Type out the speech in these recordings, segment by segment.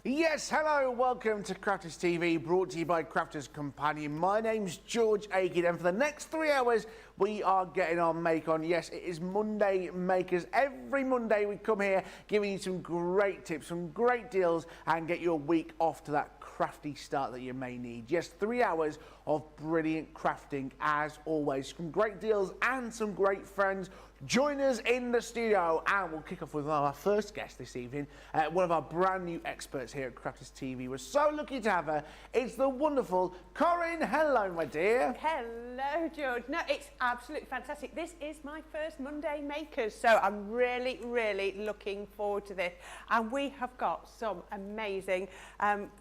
Yes, hello, welcome to Crafters TV, brought to you by Crafters Companion. My name's George Akid, and for the next 3 hours, we are getting our make on. Yes, it is Monday Makers. Every Monday we come here giving you some great tips, some great deals, and get your week off to that crafty start that you may need. Yes, 3 hours of brilliant crafting as always. Some great deals and some great friends. Join us in the studio, and we'll kick off with our first guest this evening, one of our brand new experts here at Crafters TV. We're so lucky to have her. It's the wonderful Corrine. Hello, my dear. Hello, George. No, it's absolutely fantastic. This is my first Monday Makers, so I'm really, really looking forward to this. And we have got some amazing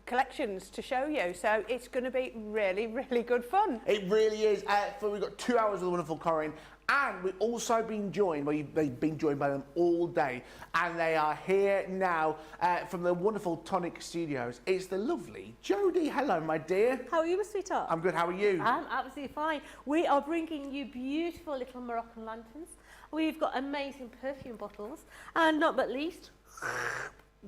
collections to show you, so it's going to be really, really good fun. It really is. We've got 2 hours of the wonderful Corrine. And we've also been joined, they've been joined by them all day, and they are here now from the wonderful Tonic Studios. It's the lovely Jodie. Hello, my dear. How are you, sweetheart? I'm good. How are you? I'm absolutely fine. We are bringing you beautiful little Moroccan lanterns. We've got amazing perfume bottles, and not but least,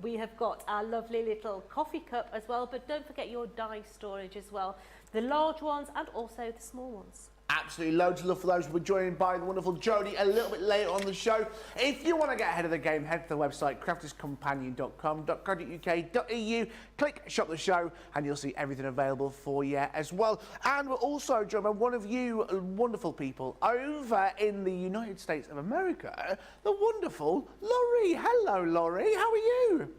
we have got our lovely little coffee cup as well, but don't forget your die storage as well. The large ones and also the small ones. Absolutely loads of love for those. We're joined by the wonderful Jodie a little bit later on the show. If you want to get ahead of the game, head to the website crafterscompanion.com.co.uk, click shop the show, and you'll see everything available for you as well. And we're also joined by one of you wonderful people over in the United States of America, the wonderful Laurie. Hello, Laurie. How are you?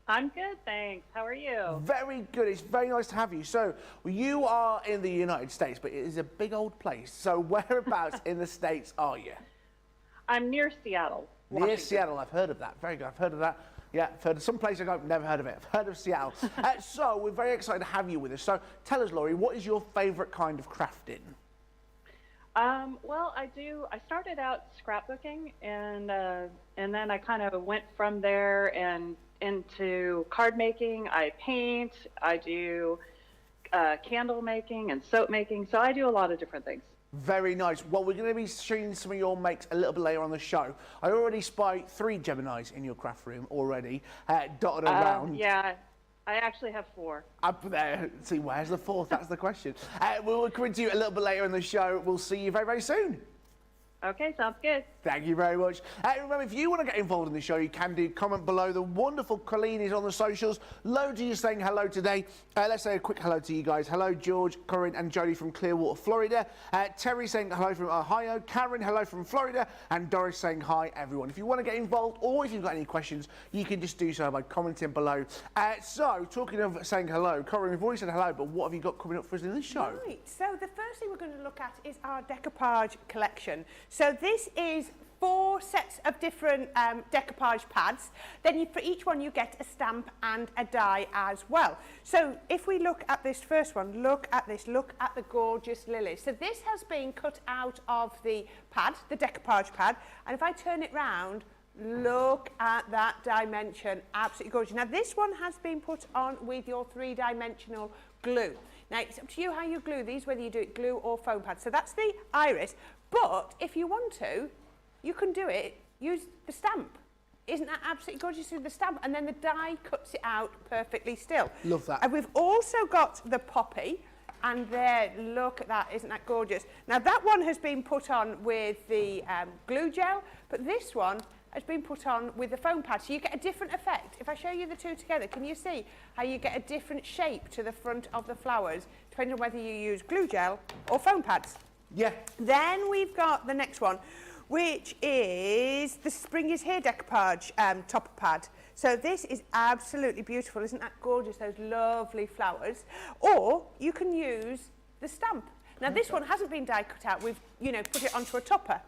I'm good, thanks. How are you? Very good. It's very nice to have you. So, you are in the United States, but it is a big old place. So, whereabouts in the States are you? I'm near Seattle, Near Washington. Seattle. I've heard of that. Very good. I've heard of that. Yeah, I've heard of some place I've never heard of it. I've heard of Seattle. So, we're very excited to have you with us. So, tell us, Laurie, what is your favourite kind of crafting? Well, I started out scrapbooking, and then I kind of went from there and into card making. I paint, I do candle making and soap making, so I do a lot of different things. Very nice. Well, we're going to be showing some of your makes a little bit later on the show. I already spy 3 Geminis in your craft room already, dotted around. Yeah, I actually have 4. Up there. See, where's the 4th? That's the question. We'll come to you a little bit later in the show. We'll see you very, very soon. Okay, sounds good. Thank you very much. Remember, if you want to get involved in the show, you can do. Comment below. The wonderful Colleen is on the socials. Loads of you saying hello today. Let's say a quick hello to you guys. Hello, George, Corrine, and Jodie from Clearwater, Florida. Terry saying hello from Ohio. Karen, hello from Florida. And Doris saying hi, everyone. If you want to get involved or if you've got any questions, you can just do so by commenting below. So, talking of saying hello, Corrine, we've already said hello, but what have you got coming up for us in this show? Right, so the first thing we're going to look at is our decoupage collection. So this is 4 sets of different decoupage pads. Then for each one you get a stamp and a die as well. So if we look at this first one, look at this, look at the gorgeous lilies. So this has been cut out of the pad, the decoupage pad, and if I turn it round, look at that dimension, absolutely gorgeous. Now this one has been put on with your 3-dimensional glue. Now it's up to you how you glue these, whether you do it glue or foam pad. So that's the iris, but if you want to, you can do it, use the stamp. Isn't that absolutely gorgeous with the stamp? And then the die cuts it out perfectly still. Love that. And we've also got the poppy, and there, look at that, isn't that gorgeous? Now that one has been put on with the glue gel, but this one has been put on with the foam pad, so you get a different effect. If I show you the two together, can you see how you get a different shape to the front of the flowers, depending on whether you use glue gel or foam pads? Yeah. Then we've got the next one, which is the Spring is Here decoupage topper pad. So this is absolutely beautiful. Isn't that gorgeous? Those lovely flowers. Or you can use the stamp. Now this one hasn't been die cut out. We've, put it onto a topper.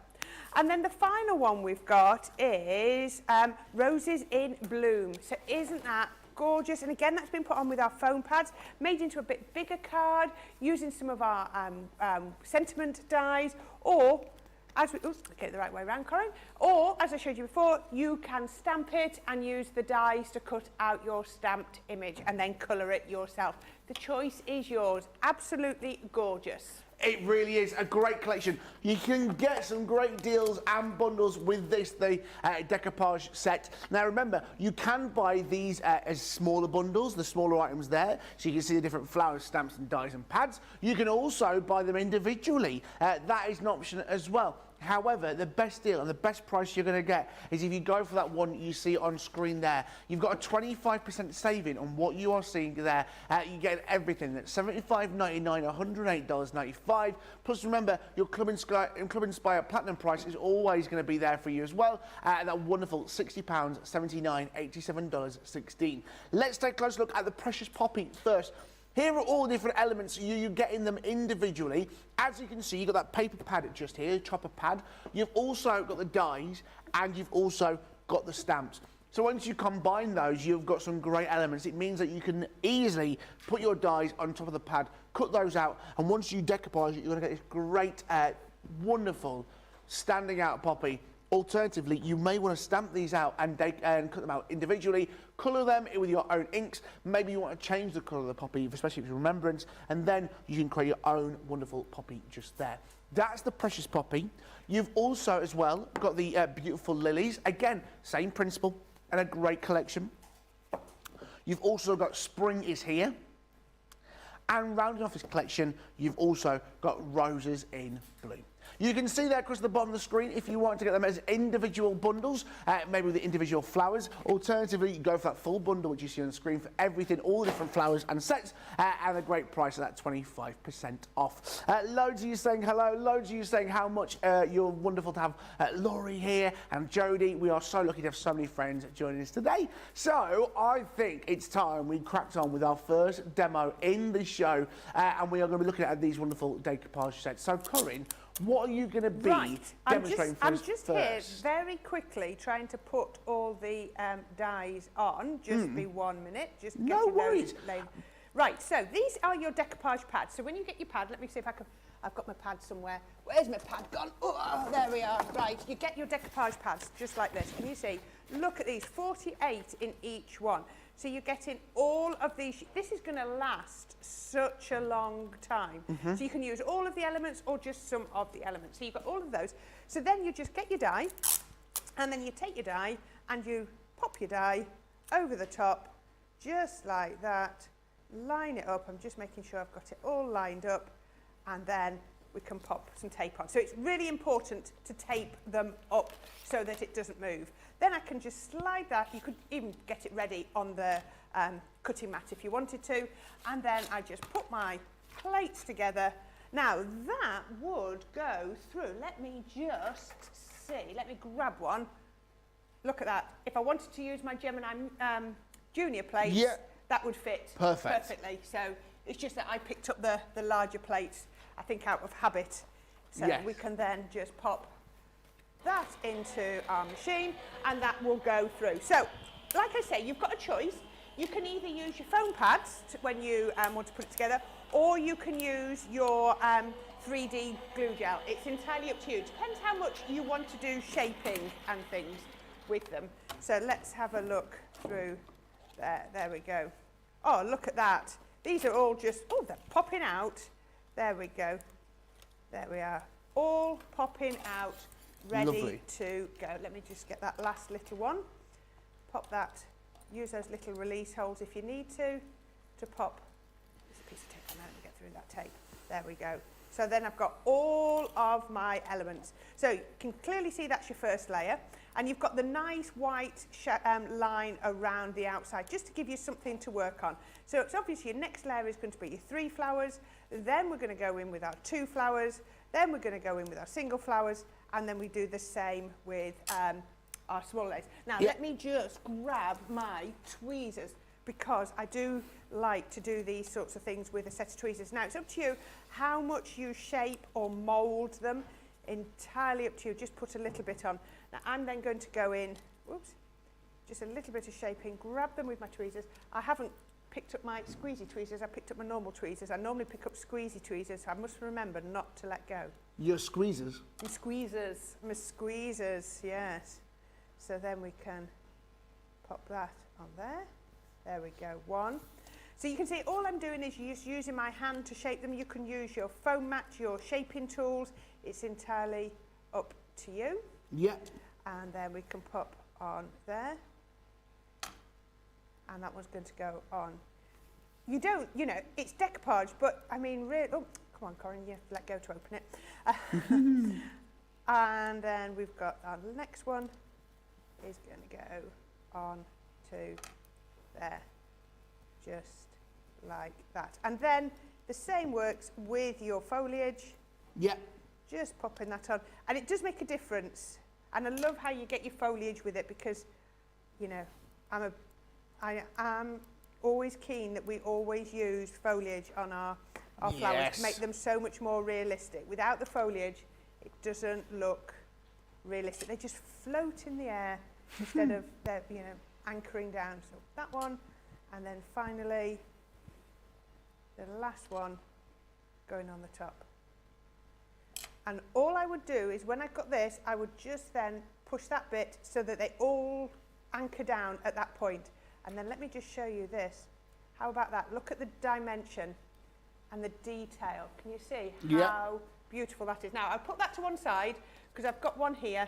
And then the final one we've got is Roses in Bloom. So isn't that gorgeous? And again, that's been put on with our foam pads, made into a bit bigger card, using some of our sentiment dies, or as we, oops, get it the right way around, Corrine. Or, as I showed you before, you can stamp it and use the dies to cut out your stamped image and then colour it yourself. The choice is yours. Absolutely gorgeous. It really is a great collection. You can get some great deals and bundles with this, the decoupage set. Now remember, you can buy these as smaller bundles, the smaller items there, so you can see the different flowers, stamps and dies and pads. You can also buy them individually. That is an option as well. However, the best deal and the best price you're going to get is if you go for that one you see on screen there. You've got a 25% saving on what you are seeing there. You get everything. That's $75.99, $108.95. Plus, remember, your Club Inspire Platinum price is always going to be there for you as well. That wonderful £60, $79, $87.16. Let's take a close look at the Precious Poppy first. Here are all the different elements. You're getting them individually. As you can see, you've got that paper pad just here, chopper pad. You've also got the dies, and you've also got the stamps. So once you combine those, you've got some great elements. It means that you can easily put your dies on top of the pad, cut those out, and once you decoupage it, you're going to get this great, wonderful, standing out poppy. Alternatively, you may want to stamp these out and cut them out individually, colour them with your own inks. Maybe you want to change the colour of the poppy, especially if it's remembrance, and then you can create your own wonderful poppy just there. That's the Precious Poppy. You've also, as well, got the beautiful lilies. Again, same principle and a great collection. You've also got Spring is Here. And rounding off this collection, you've also got Roses in Bloom. You can see there across the bottom of the screen if you want to get them as individual bundles, maybe with the individual flowers. Alternatively, you go for that full bundle, which you see on the screen for everything, all the different flowers and sets, and a great price of that 25% off. Loads of you saying hello, loads of you saying how much you're wonderful to have Laurie here and Jodie. We are so lucky to have so many friends joining us today. So I think it's time we cracked on with our first demo in the show, and we are going to be looking at these wonderful decoupage sets. So Corrine, what are you going to be demonstrating for us I'm just first? here very quickly trying to put all the dies on. Just be 1 minute. Just No worries. Right, so these are your decoupage pads. So when you get your pad, let me see if I can... I've got my pad somewhere. Where's my pad gone? Oh, there we are. Right, you get your decoupage pads just like this. Can you see? Look at these, 48 in each one. So you're getting all of these. This is going to last such a long time. So you can use all of the elements or just some of the elements. So you've got all of those. So then you just get your die, and then you take your die and you pop your die over the top, just like that. Line it up. I'm just making sure I've got it all lined up, and then we can pop some tape on. So it's really important to tape them up so that it doesn't move. Then I can just slide that. You could even get it ready on the cutting mat if you wanted to. And then I just put my plates together. Now that would go through. Let me just see. Let me grab one. Look at that. If I wanted to use my Gemini Junior plates, that would fit perfectly. So it's just that I picked up the larger plates, I think out of habit. So we can then just pop that into our machine and that will go through. So, like I say, you've got a choice. You can either use your foam pads when you want to put it together, or you can use your 3D glue gel. It's entirely up to you. It depends how much you want to do shaping and things with them. So let's have a look through there. There we go. Oh, look at that. These are all just, oh, they're popping out. There we go. There we are. All popping out, ready to go. Let me just get that last little one. Pop that. Use those little release holes if you need to pop. There's a piece of tape on there. Let me get through that tape. There we go. So then I've got all of my elements. So you can clearly see that's your first layer. And you've got the nice white line around the outside, just to give you something to work on. So it's obviously your next layer is going to be your 3 flowers. Then we're going to go in with our 2 flowers. Then we're going to go in with our single flowers. And then we do the same with our small layers. Now, let me just grab my tweezers, because I do like to do these sorts of things with a set of tweezers. Now, it's up to you how much you shape or mould them. Entirely up to you. Just put a little bit on. Now, I'm then going to go in, just a little bit of shaping, grab them with my tweezers. I haven't picked up my squeezy tweezers, I picked up my normal tweezers. I normally pick up squeezy tweezers, so I must remember not to let go. Your squeezers? My squeezers, yes. So then we can pop that on there. There we go, 1. So you can see all I'm doing is just using my hand to shape them. You can use your foam mat, your shaping tools. It's entirely up to you. Yep. And then we can pop on there. And that one's going to go on. You don't, you know, it's decoupage, but I mean, really, oh, come on, Corrine, you have to let go to open it. And then we've got our next one is going to go on to there, just like that. And then the same works with your foliage. Yep. Just popping that on. And it does make a difference. And I love how you get your foliage with it because, you know, I am always keen that we always use foliage on our flowers to make them so much more realistic. Without the foliage, it doesn't look realistic. They just float in the air instead of, you know, anchoring down. So that one, and then finally, the last one going on the top. And all I would do is when I've got this, I would just then push that bit so that they all anchor down at that point. And then let me just show you this. How about that? Look at the dimension and the detail. Can you see how beautiful that is? Now, I'll put that to one side because I've got one here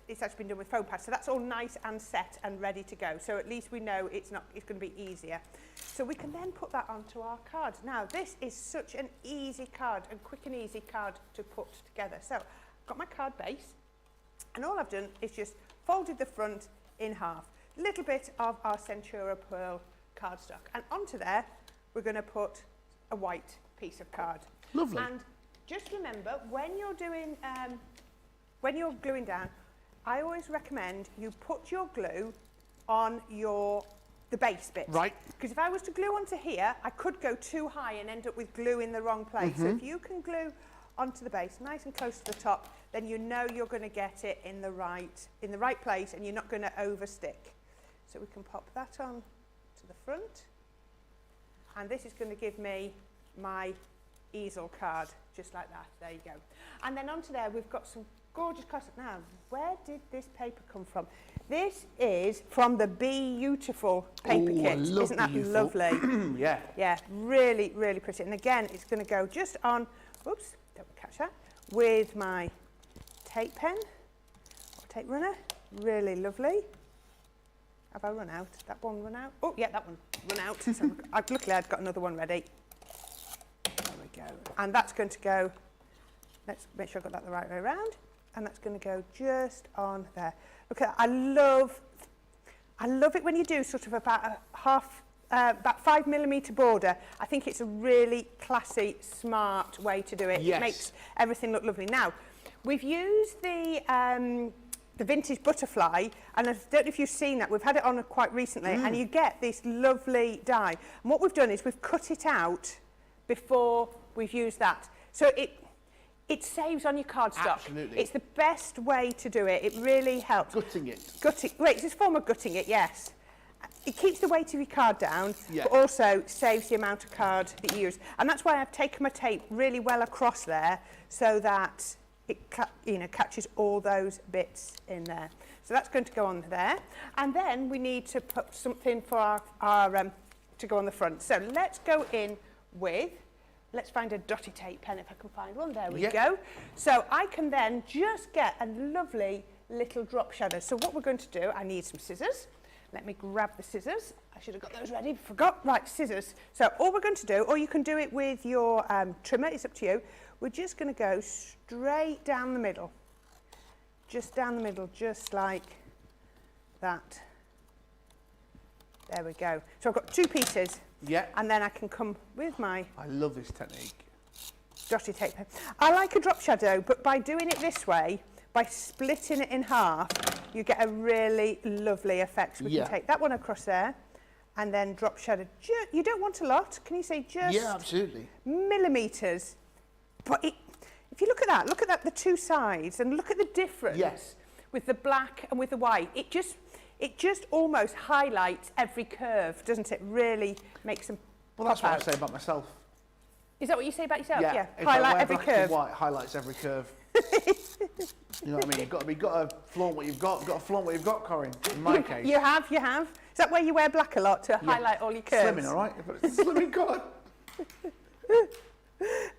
it's actually been done with foam pads. So that's all nice and set and ready to go. So at least we know it's going to be easier. So we can then put that onto our card. Now, this is such an easy card, a quick and easy card to put together. So I've got my card base, and all I've done is just folded the front in half. Little bit of our Centura Pearl cardstock, and onto there we're going to put a white piece of card. Lovely. And just remember, when you're doing, when you're gluing down, I always recommend you put your glue on the base bit. Right. Because if I was to glue onto here, I could go too high and end up with glue in the wrong place. So if you can glue onto the base, nice and close to the top, then you know you're going to get it in the right place, and you're not going to overstick. So we can pop that on to the front, and this is going to give me my easel card, just like that. There you go. And then onto there we've got some gorgeous cardstock. Now, where did this paper come from? This is from the Beautiful paper kit. Isn't that lovely? Yeah. Yeah, really, really pretty. And again, it's going to go just on, oops, don't catch that, with my tape pen or tape runner. Really lovely. Have I run out? That one run out? Oh, yeah, that one run out. So luckily, I've got another one ready. There we go. And that's going to go, let's make sure I've got that the right way around. And that's going to go just on there. Look at that. I love it when you do sort of about about 5mm border. I think it's a really classy, smart way to do it. Yes. It makes everything look lovely. Now, we've used the vintage butterfly, and I don't know if you've seen that. We've had it on quite recently, and you get this lovely die. And what we've done is we've cut it out before we've used that. So it saves on your cardstock. Absolutely. It's the best way to do it. It really helps. Gutting it. Wait, it's a form of gutting it, yes. It keeps the weight of your card down, but also saves the amount of card that you use. And that's why I've taken my tape really well across there, so that it catches all those bits in there. So that's going to go on there. And then we need to put something for our to go on the front. So let's go in with, let's find a dotty tape pen if I can find one. There we go. So I can then just get a lovely little drop shadow. So what we're going to do, I need some scissors. Let me grab the scissors. I should have got those ready, forgot. Right, scissors. So all we're going to do, or you can do it with your trimmer, it's up to you. We're just going to go straight down the middle. Just down the middle, just like that. There we go. So I've got two pieces. Yeah. And then I can come with my... I love this technique. Dotty tape pen. I like a drop shadow, but by doing it this way, by splitting it in half, you get a really lovely effect. So we can take that one across there and then drop shadow. You don't want a lot. Can you say just... Yeah, absolutely. Millimetres. But if you look at that, the two sides, and look at the difference with the black and with the white. It just almost highlights every curve, doesn't it? Really makes them Well, that's pop what out. I say about myself. Is that what you say about yourself? Yeah. Highlight every black and curve. white highlights every curve. You know what I mean? You've got to flaunt what you've got. You've got to flaunt what you've got, Corrine. In my case. You have. Is that why you wear black a lot, to highlight all your curves? Slimming, all right? Slimming, God.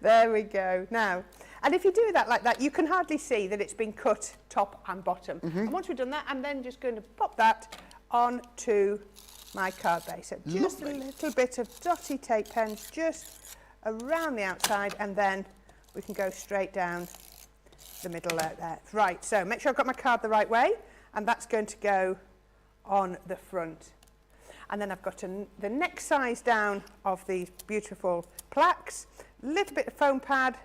There we go. Now, and if you do that like that, you can hardly see that it's been cut top and bottom. And once we've done that, I'm then just going to pop that onto my card base. So just a little bit of dotty tape pens just around the outside, and then we can go straight down the middle there. Right, so make sure I've got my card the right way, and that's going to go on the front. And then I've got the next size down of these beautiful plaques, a little bit of foam pad,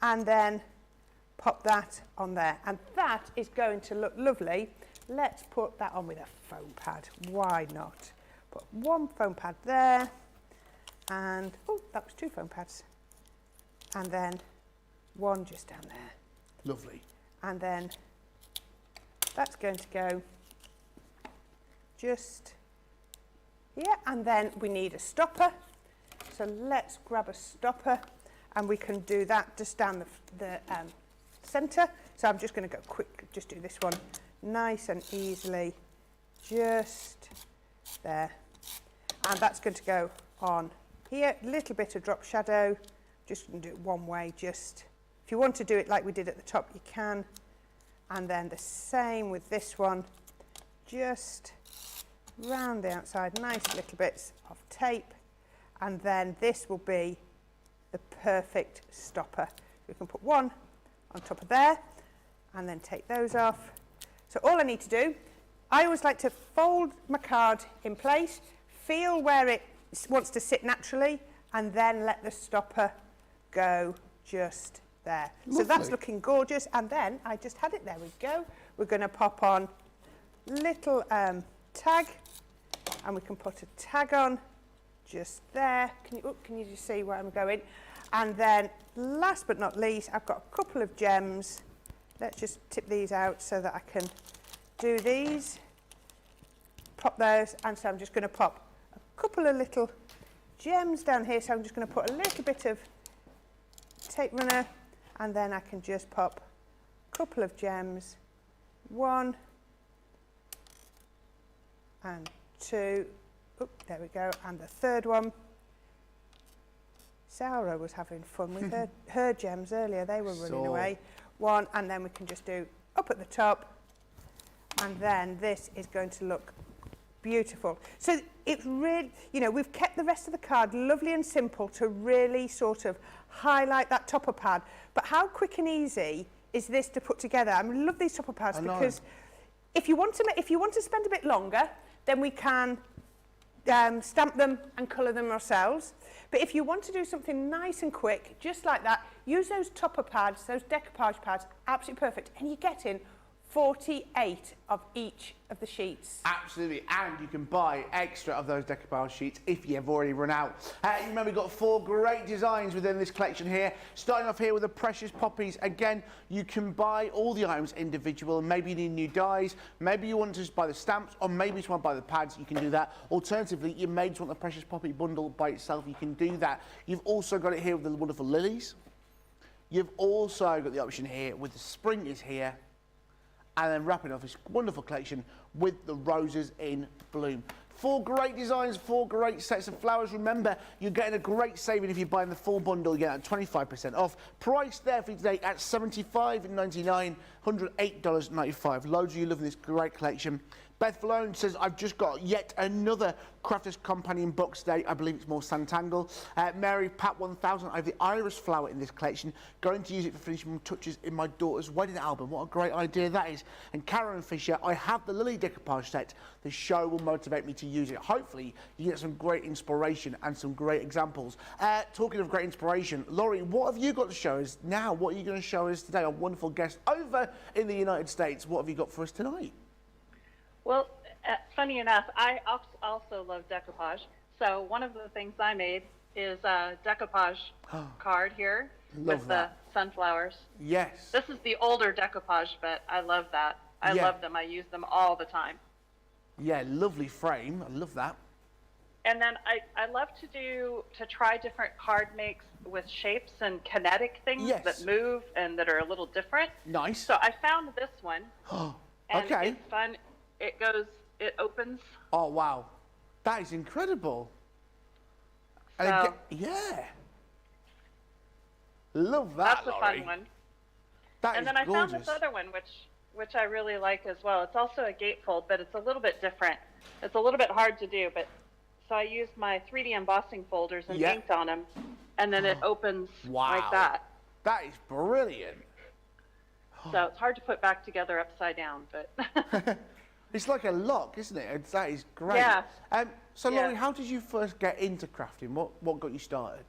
and then pop that on there. And that is going to look lovely. Let's put that on with a foam pad. Why not? Put one foam pad there, and, oh, that was two foam pads. And then one just down there. Lovely. And then that's going to go just here, and then we need a stopper. So let's grab a stopper, and we can do that just down the centre. So I'm just going to go quick, just do this one nice and easily, just there. And that's going to go on here. A little bit of drop shadow, just going to do it one way. Just if you want to do it like we did at the top, you can. And then the same with this one, just round the outside, nice little bits of tape, and then this will be the perfect stopper. We can put one on top of there and then take those off. So all I need to do, I always like to fold my card in place, feel where it wants to sit naturally, and then let the stopper go just there. Lovely. So that's looking gorgeous, and then I just had it, there we go. We're going to pop on little tag, and we can put a tag on just there. Can you just see where I'm going? And then last but not least, I've got a couple of gems. Let's just tip these out so that I can do these. Pop those, and so I'm just going to pop a couple of little gems down here. So I'm just going to put a little bit of tape runner, and then I can just pop a couple of gems. One and two. Oop, there we go. And the third one. Sarah was having fun with her gems earlier. They were running away. One, and then we can just do up at the top. And then this is going to look beautiful. So it's really, you know, we've kept the rest of the card lovely and simple to really sort of highlight that topper pad. But how quick and easy is this to put together? I mean, I love these topper pads because if you want to spend a bit longer, then we can stamp them and colour them ourselves. But if you want to do something nice and quick, just like that, use those topper pads, those decoupage pads, absolutely perfect. And you're getting 48 of each of the sheets. Absolutely, and you can buy extra of those decoupage sheets if you've already run out. You remember we've got 4 great designs within this collection here. Starting off here with the Precious Poppies. Again, you can buy all the items individual. Maybe you need new dies, maybe you want to just buy the stamps, or maybe you just want to buy the pads, you can do that. Alternatively, you may just want the Precious Poppy bundle by itself, you can do that. You've also got it here with the wonderful lilies. You've also got the option here with the spring is here, and then wrapping off this wonderful collection with the roses in bloom. 4 great designs, 4 great sets of flowers. Remember, you're getting a great saving if you're buying the full bundle. You get 25% off. Price there for you today at $75.99, $108.95. Loads of you loving this great collection. Beth Malone says, I've just got yet another Crafters Companion box today. I believe it's more Santangle. Mary Pat 1000, I have the iris flower in this collection. Going to use it for finishing touches in my daughter's wedding album. What a great idea that is. And Karen Fisher, I have the Lily decoupage set. The show will motivate me to use it. Hopefully, you get some great inspiration and some great examples. Talking of great inspiration, Laurie, what have you got to show us now? What are you going to show us today? Our wonderful guest over in the United States. What have you got for us tonight? Well, funny enough, I also love decoupage. So one of the things I made is a decoupage card here with the sunflowers. Yes. This is the older decoupage, but I love that. I love them. I use them all the time. Yeah, lovely frame. I love that. And then I love to try different card makes with shapes and kinetic things Yes. that move and that are a little different. Nice. So I found this one. And Okay. it's fun. It opens. Oh, wow. That is incredible. And So- yeah. Love that, That's a Laurie. fun one. That And is then I gorgeous. found this other one, which I really like as well. It's also a gatefold, but it's a little bit different. It's a little bit hard to do, but so I used my 3D embossing folders and Yeah. inked on them, and then it opens Wow. like that. That is brilliant. So it's hard to put back together upside down, but It's like a lock, isn't it? That is great. Yeah. So, Laurie, Yeah. how did you first get into crafting? What got you started?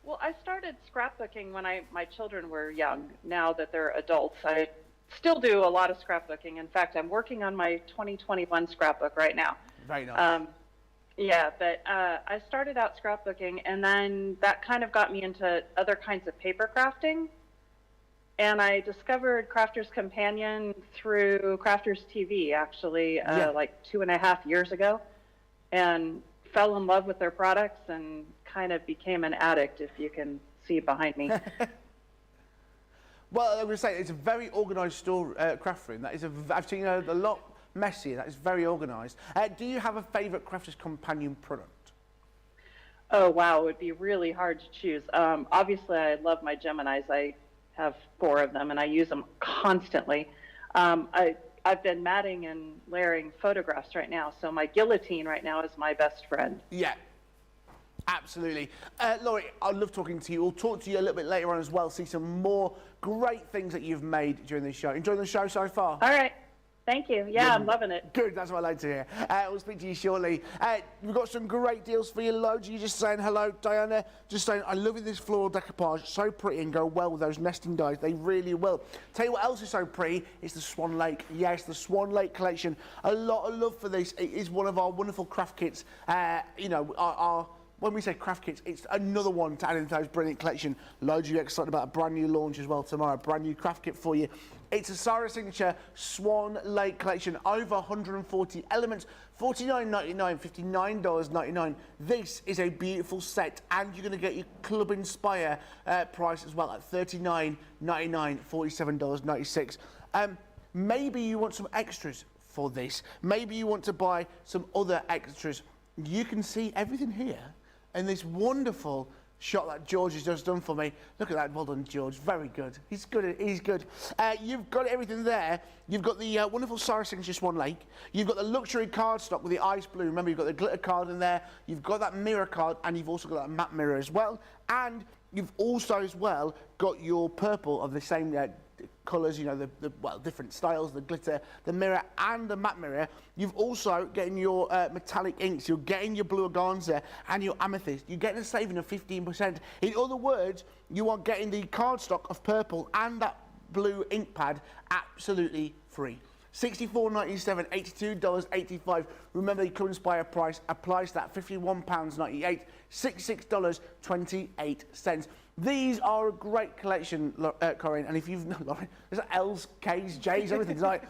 well, I started scrapbooking when my children were young. Now that they're adults, I still do a lot of scrapbooking. In fact, I'm working on my 2021 scrapbook right now. Very nice. Yeah, but I started out scrapbooking, and then that kind of got me into other kinds of paper crafting. And I discovered Crafter's Companion through Crafter's TV, actually, like 2.5 years ago, and fell in love with their products and kind of became an addict, if you can see behind me. Well, I'm going to say it's a very organised store, craft room. That is I've seen a lot messier. That is very organised. Do you have a favourite Crafter's Companion product? Oh, wow, it would be really hard to choose. Obviously, I love my Geminis. I have 4 of them, and I use them constantly. I've been matting and layering photographs right now, so my guillotine right now is my best friend. Yeah, absolutely. Laurie, I love talking to you. We'll talk to you a little bit later on as well, see some more great things that you've made during the show. Enjoying the show so far? All right. Thank you. Yeah, I'm loving it. Good, that's what I like to hear. We'll speak to you shortly. We've got some great deals for you, loads. You just saying hello, Diana. Just saying, I love this floral decoupage. So pretty and go well with those nesting dies. They really will. Tell you what else is so pretty. It's the Swan Lake. Yes, the Swan Lake collection. A lot of love for this. It is one of our wonderful craft kits. You know, our when we say craft kits, it's another one to add into those brilliant collection. Loads of you excited about a brand new launch as well tomorrow. Brand new craft kit for you. It's a Sarah Signature Swan Lake collection. Over 140 elements. $49.99, $59.99. This is a beautiful set, and you're going to get your Club Inspire price as well at $39.99, $47.96. Maybe you want some extras for this. Maybe you want to buy some other extras. You can see everything here in this wonderful shot that George has just done for me. Look at that, well done, George. Very good. He's good. He's good. You've got everything there. You've got the wonderful Sarah Signature Swan Lake. You've got the luxury cardstock with the ice blue. Remember, you've got the glitter card in there. You've got that mirror card, and you've also got that matte mirror as well. And you've also as well got your purple of the same colours, you know, the different styles, the glitter, the mirror and the matte mirror. You've also getting your metallic inks, you're getting your blue organza and your amethyst. You're getting a saving of 15%. In other words, you are getting the cardstock of purple and that blue ink pad absolutely free. $64.97, $82.85. Remember, the Club Inspire price applies to that £51.98, $66.28. These are a great collection, Corrine, and if you've not, there's L's, K's, J's, everything. Like,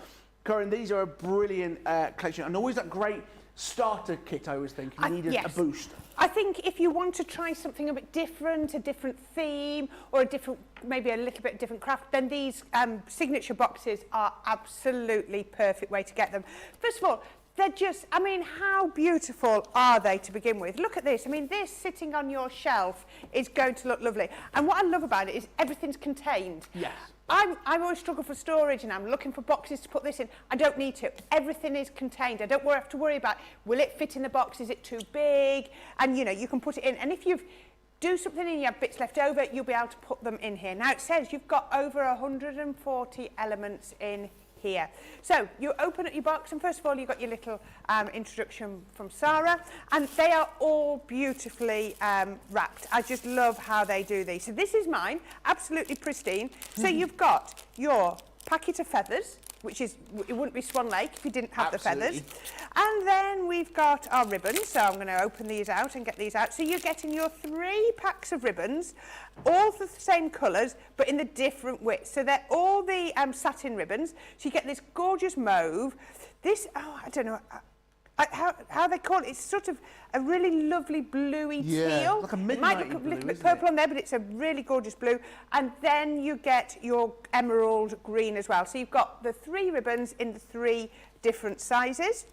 Corrine, these are a brilliant collection, and always that great starter kit, I always think. You need a boost. I think if you want to try something a bit different, a different theme, or a different, maybe a little bit different craft, then these signature boxes are absolutely perfect way to get them. First of all, they're just, I mean, how beautiful are they to begin with? Look at this. I mean, this sitting on your shelf is going to look lovely. And what I love about it is everything's contained. Yes. I always struggle for storage, and I'm looking for boxes to put this in. I don't need to. Everything is contained. I don't have to worry about, will it fit in the box? Is it too big? And, you know, you can put it in. And if you do something and you have bits left over, you'll be able to put them in here. Now, it says you've got over 140 elements in here. So you open up your box, and first of all, you've got your little introduction from Sarah, and they are all beautifully wrapped. I just love how they do these. So this is mine, absolutely pristine. So you've got your packet of feathers, which is, it wouldn't be Swan Lake if you didn't have the feathers. And then we've got our ribbons, so I'm going to open these out and get these out. So you're getting your 3 packs of ribbons, all the same colours, but in the different widths. So they're all the satin ribbons. So you get this gorgeous mauve. This, oh, I don't know. how they call it. It's sort of a really lovely bluey teal. Like a it might midnighty look a blue, little bit isn't purple it? on there, but it's a really gorgeous blue. And then you get your emerald green as well. So you've got the 3 ribbons in the 3 different sizes.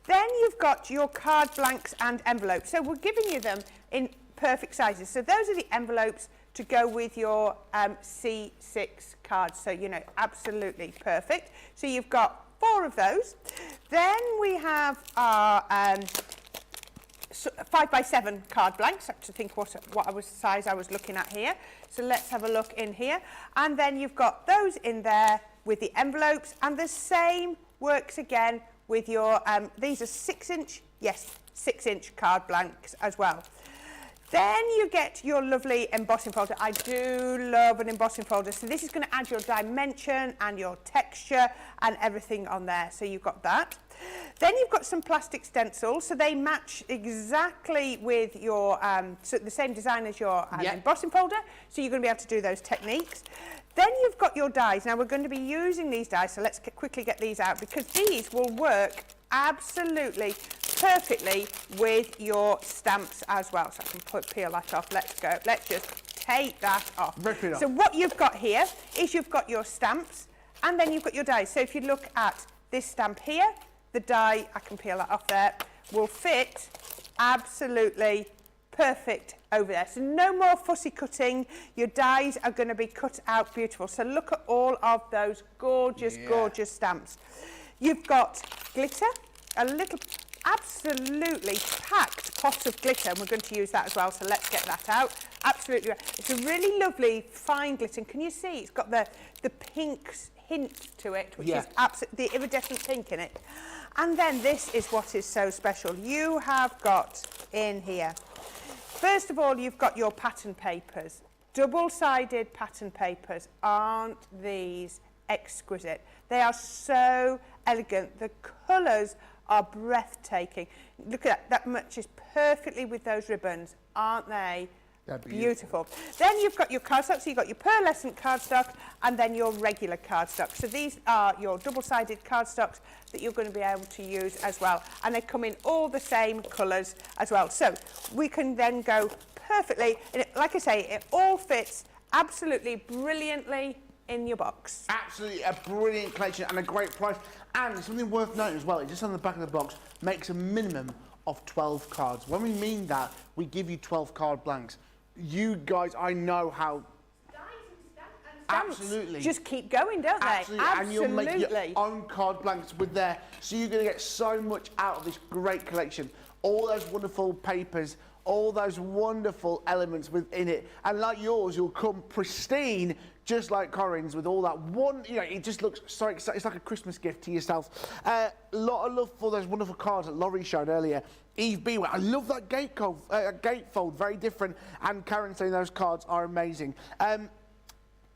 Then you've got your card blanks and envelopes. So we're giving you them in perfect sizes. So those are the envelopes to go with your C6 cards. So, you know, absolutely perfect. So you've got 4 of those. Then we have our 5x7 card blanks. I have to think what size I was looking at here. So let's have a look in here. And then you've got those in there with the envelopes, and the same works again with your, these are 6-inch, yes, 6-inch card blanks as well. Then you get your lovely embossing folder. I do love an embossing folder. So this is going to add your dimension and your texture and everything on there. So you've got that. Then you've got some plastic stencils. So they match exactly with your, so the same design as your embossing folder. So you're going to be able to do those techniques. Then you've got your dies. Now we're going to be using these dies. So let's quickly get these out, because these will work absolutely perfectly with your stamps as well. So I can peel that off. Let's go. Let's just take that off. Rip it off. So what you've got here is you've got your stamps, and then you've got your dies. So if you look at this stamp here, the die, I can peel that off there, will fit absolutely perfect over there. So no more fussy cutting. Your dies are going to be cut out beautiful. So look at all of those gorgeous, gorgeous stamps. You've got glitter, a little absolutely packed pot of glitter, and we're going to use that as well, so let's get that out. Absolutely. It's a really lovely fine glitter, and can you see it's got the pink hint to it, which is absolutely the iridescent pink in it. And then this is what is so special. You have got in here, first of all, you've got your pattern papers. Double-sided pattern papers. Aren't these exquisite? They are so elegant. The colours are breathtaking. Look at that. That matches perfectly with those ribbons. Aren't they? They're beautiful. Then you've got your cardstock. So you've got your pearlescent cardstock and then your regular cardstock. So these are your double-sided cardstocks that you're going to be able to use as well. And they come in all the same colours as well. So we can then go perfectly. And like I say, it all fits absolutely brilliantly in your box. Absolutely a brilliant collection and a great price. And something worth noting as well, just on the back of the box, makes a minimum of 12 cards. When we mean that, we give you 12 card blanks. You guys, I know how... Absolutely. Just keep going, don't they? Absolutely. And you'll make your own card blanks with there. So you're going to get so much out of this great collection. All those wonderful papers, all those wonderful elements within it. And like yours, you'll come pristine, just like Corrine's, with all that one, you know, it just looks so exciting. It's like a Christmas gift to yourself. A lot of love for those wonderful cards that Laurie showed earlier. Eve B, I love that gatefold, very different. And Karen saying those cards are amazing.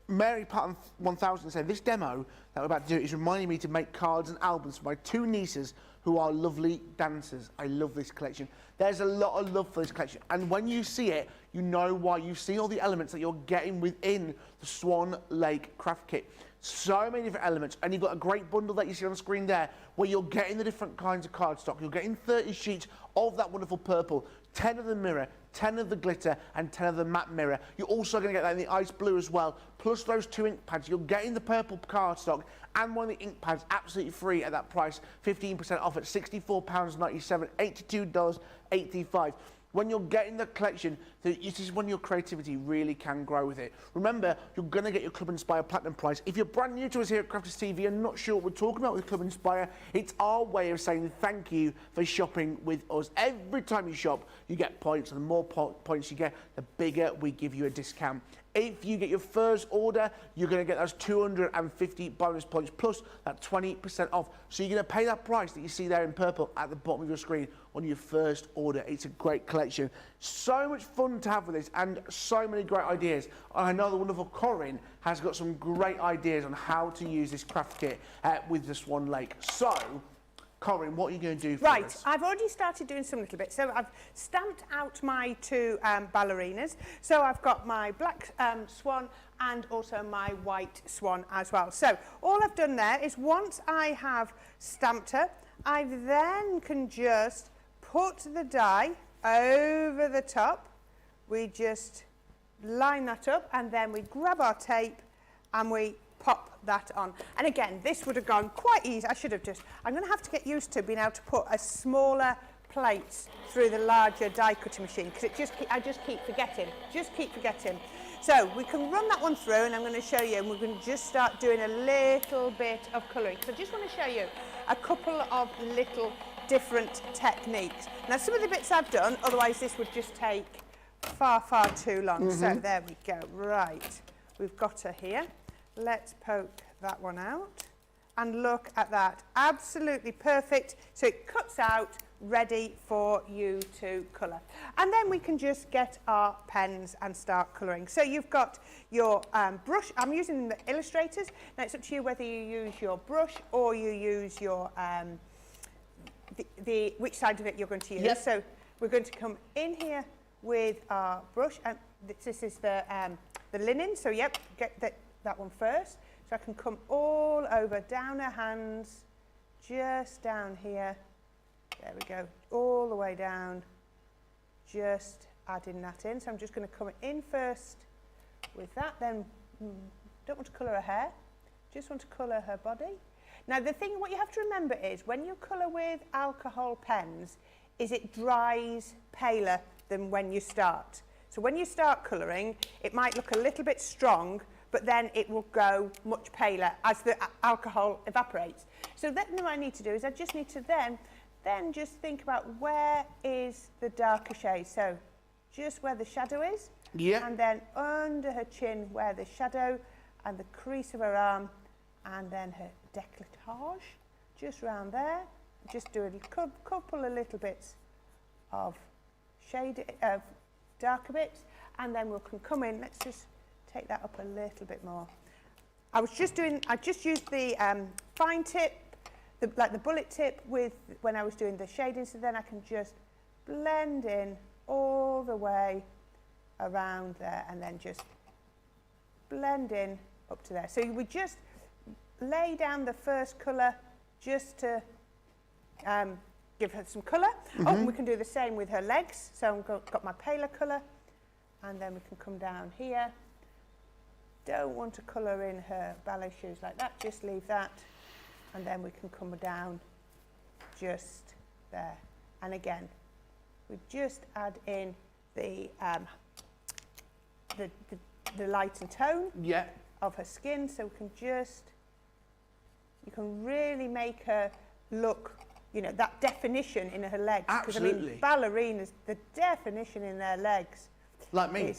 Mary Patton 1000 said, this demo that we're about to do is reminding me to make cards and albums for my 2 nieces who are lovely dancers. I love this collection. There's a lot of love for this collection. And when you see it, you know why. You see all the elements that you're getting within the Swan Lake craft kit. So many different elements. And you've got a great bundle that you see on the screen there where you're getting the different kinds of cardstock. You're getting 30 sheets of that wonderful purple, 10 of the mirror, 10 of the glitter, and 10 of the matte mirror. You're also going to get that in the ice blue as well, plus those 2 ink pads. You're getting the purple cardstock and one of the ink pads absolutely free at that price, 15% off at £64.97, $82.85. When you're getting the collection, this is when your creativity really can grow with it. Remember, you're going to get your Club Inspire Platinum prize. If you're brand new to us here at Crafters TV and not sure what we're talking about with Club Inspire, it's our way of saying thank you for shopping with us. Every time you shop, you get points, and the more points you get, the bigger we give you a discount. If you get your first order, you're going to get those 250 bonus points plus that 20% off. So you're going to pay that price that you see there in purple at the bottom of your screen on your first order. It's a great collection. So much fun to have with this and so many great ideas. I know the wonderful Corrine has got some great ideas on how to use this craft kit with the Swan Lake. So, Corrine, what are you going to do for us? Right, I've already started doing some little bits. So I've stamped out my 2 ballerinas. So I've got my black swan and also my white swan as well. So all I've done there is once I have stamped her, I then can just put the die over the top. We just line that up and then we grab our tape and we pop that on. And again, this would have gone quite easy. I'm going to have to get used to being able to put a smaller plates through the larger die cutting machine because I just keep forgetting. So we can run that one through and I'm going to show you, and we're going to just start doing a little bit of colouring. So I just want to show you a couple of little different techniques. Now some of the bits I've done, otherwise this would just take far, far too long. So there we go. Right, we've got her here. Let's poke that one out and look at that. Absolutely perfect. So it cuts out, ready for you to colour. And then we can just get our pens and start colouring. So you've got your brush. I'm using the illustrators. Now it's up to you whether you use your brush or you use your which side of it you're going to use. Yep. So we're going to come in here with our brush, and this is the linen. So yep, get that one first. So I can come all over, down her hands, just down here. There we go, all the way down, just adding that in. So I'm just going to come in first with that, then don't want to colour her hair, just want to colour her body. Now the thing, what you have to remember is when you colour with alcohol pens, is it dries paler than when you start. So when you start colouring, it might look a little bit strong, but then it will go much paler as the alcohol evaporates. So then what I need to do is I just need to then just think about where is the darker shade. So just where the shadow is, and then under her chin where the shadow and the crease of her arm, and then her décolletage, just round there. Just do a couple of little bits of shade, of darker bits, and then we can come in. Let's just take that up a little bit more. I just used the fine tip, like the bullet tip when I was doing the shading, so then I can just blend in all the way around there and then just blend in up to there. So you would just lay down the first colour just to give her some colour. Oh, and we can do the same with her legs. So I've got my paler colour, and then we can come down here. Don't want to colour in her ballet shoes like that, just leave that. And then we can come down just there. And again, we just add in the light and tone of her skin, so we can you can really make her look, you know, that definition in her legs. Absolutely. I mean, ballerinas, the definition in their legs. Like me.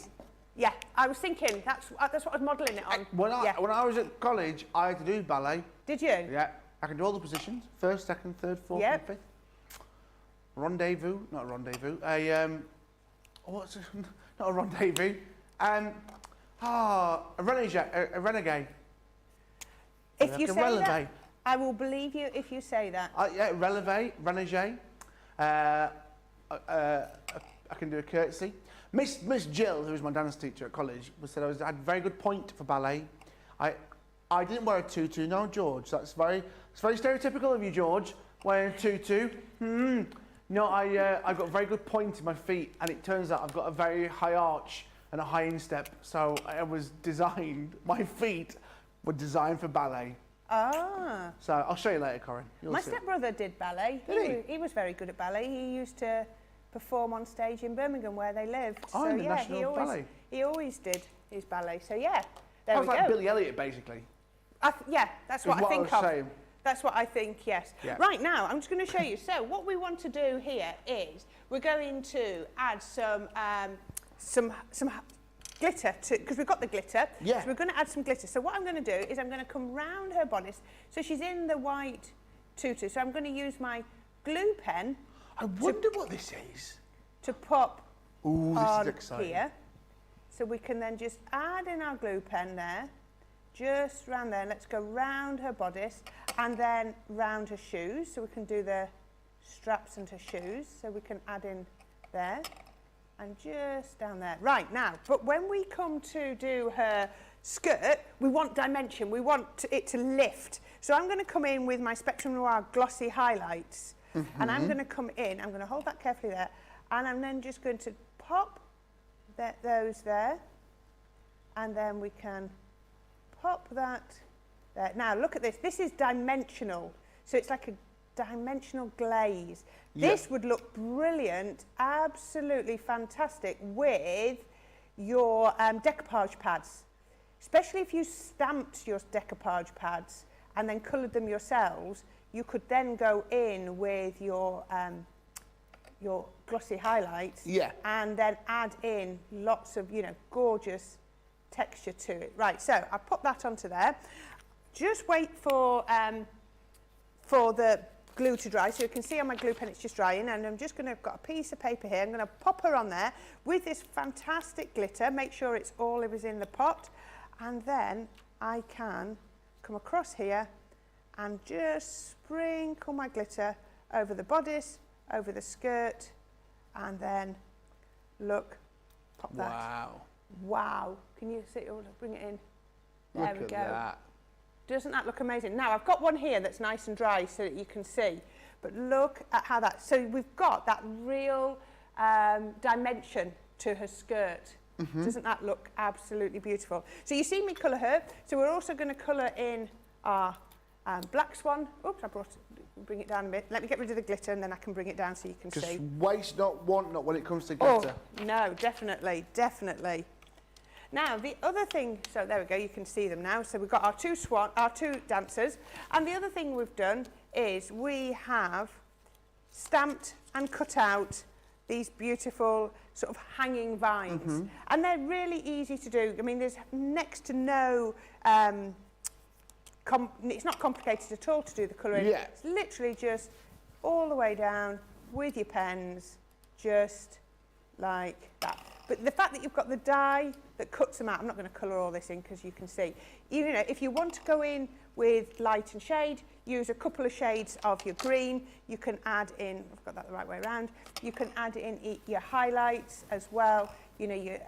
Yeah, I was thinking, that's what I was modelling it on. When I was at college, I had to do ballet. Did you? Yeah. I can do all the positions, first, second, third, fourth, and fifth. Rendezvous, not a rendezvous. What's it? Not a rendezvous. A renegade. If you say that, I will believe you if you say that. Renegade. I can do a curtsy. Miss Jill, who was my dance teacher at college, said I had a very good point for ballet. I didn't wear a tutu, no, George. It's very stereotypical of you, George, wearing a tutu. No, I've got a very good point in my feet, and it turns out I've got a very high arch and a high instep. So my feet were designed for ballet. Ah. So I'll show you later, Corrine. My stepbrother did ballet. He was very good at ballet. He used to perform on stage in Birmingham where they lived. Oh, so, National Ballet. He always did his ballet. So yeah, there I we was go. like Billy Elliot, basically. That's what I think of. Saying. That's what I think, yes. Yeah. Right, now, I'm just going to show you. So what we want to do here is we're going to add some glitter, because we've got the glitter. Yeah. So we're going to add some glitter. So what I'm going to do is I'm going to come round her bodice. So she's in the white tutu. So I'm going to use my glue pen. I wonder what this is. To pop on exciting. Here. So we can then just add in our glue pen there. Just round there. Let's go round her bodice and then round her shoes. So we can do the straps and her shoes. So we can add in there and just down there. Right, now, but when we come to do her skirt, we want dimension, we want it to lift. So I'm going to come in with my Spectrum Noir glossy highlights, and I'm going to come in, I'm going to hold that carefully there, and I'm then just going to pop those there, and then we can pop that there. Now look at this, this is dimensional, so it's like a dimensional glaze. This would look brilliant, absolutely fantastic with your decoupage pads, especially if you stamped your decoupage pads and then coloured them yourselves. You could then go in with your glossy highlights, and then add in lots of, you know, gorgeous texture to it. Right, so I put that onto there. Just wait for the glue to dry. So you can see on my glue pen it's just drying, and I'm just going to, I've got a piece of paper here, I'm going to pop her on there with this fantastic glitter, make sure it's all of it in the pot, and then I can come across here and just sprinkle my glitter over the bodice, over the skirt, and then look, pop that. Wow. Wow. Can you see? Oh, bring it in. There Look we at go. that. Doesn't that look amazing? Now, I've got one here that's nice and dry so that you can see, but look at how that, so we've got that real dimension to her skirt. Doesn't that look absolutely beautiful? So you see me colour her, so we're also going to colour in our black swan. Oops, bring it down a bit. Let me get rid of the glitter and then I can bring it down so you can see. Just waste not, want not when it comes to glitter. Oh, no, definitely, definitely. Now, the other thing, so there we go, you can see them now. So we've got our two dancers. And the other thing we've done is we have stamped and cut out these beautiful sort of hanging vines. And they're really easy to do. I mean, there's next to no, it's not complicated at all to do the colouring. It's literally just all the way down with your pens, just like that. But the fact that you've got the die that cuts them out, I'm not going to colour all this in because you can see. You know, if you want to go in with light and shade, use a couple of shades of your green. You can add in, I've got that the right way around, you can add in your highlights as well, you know, your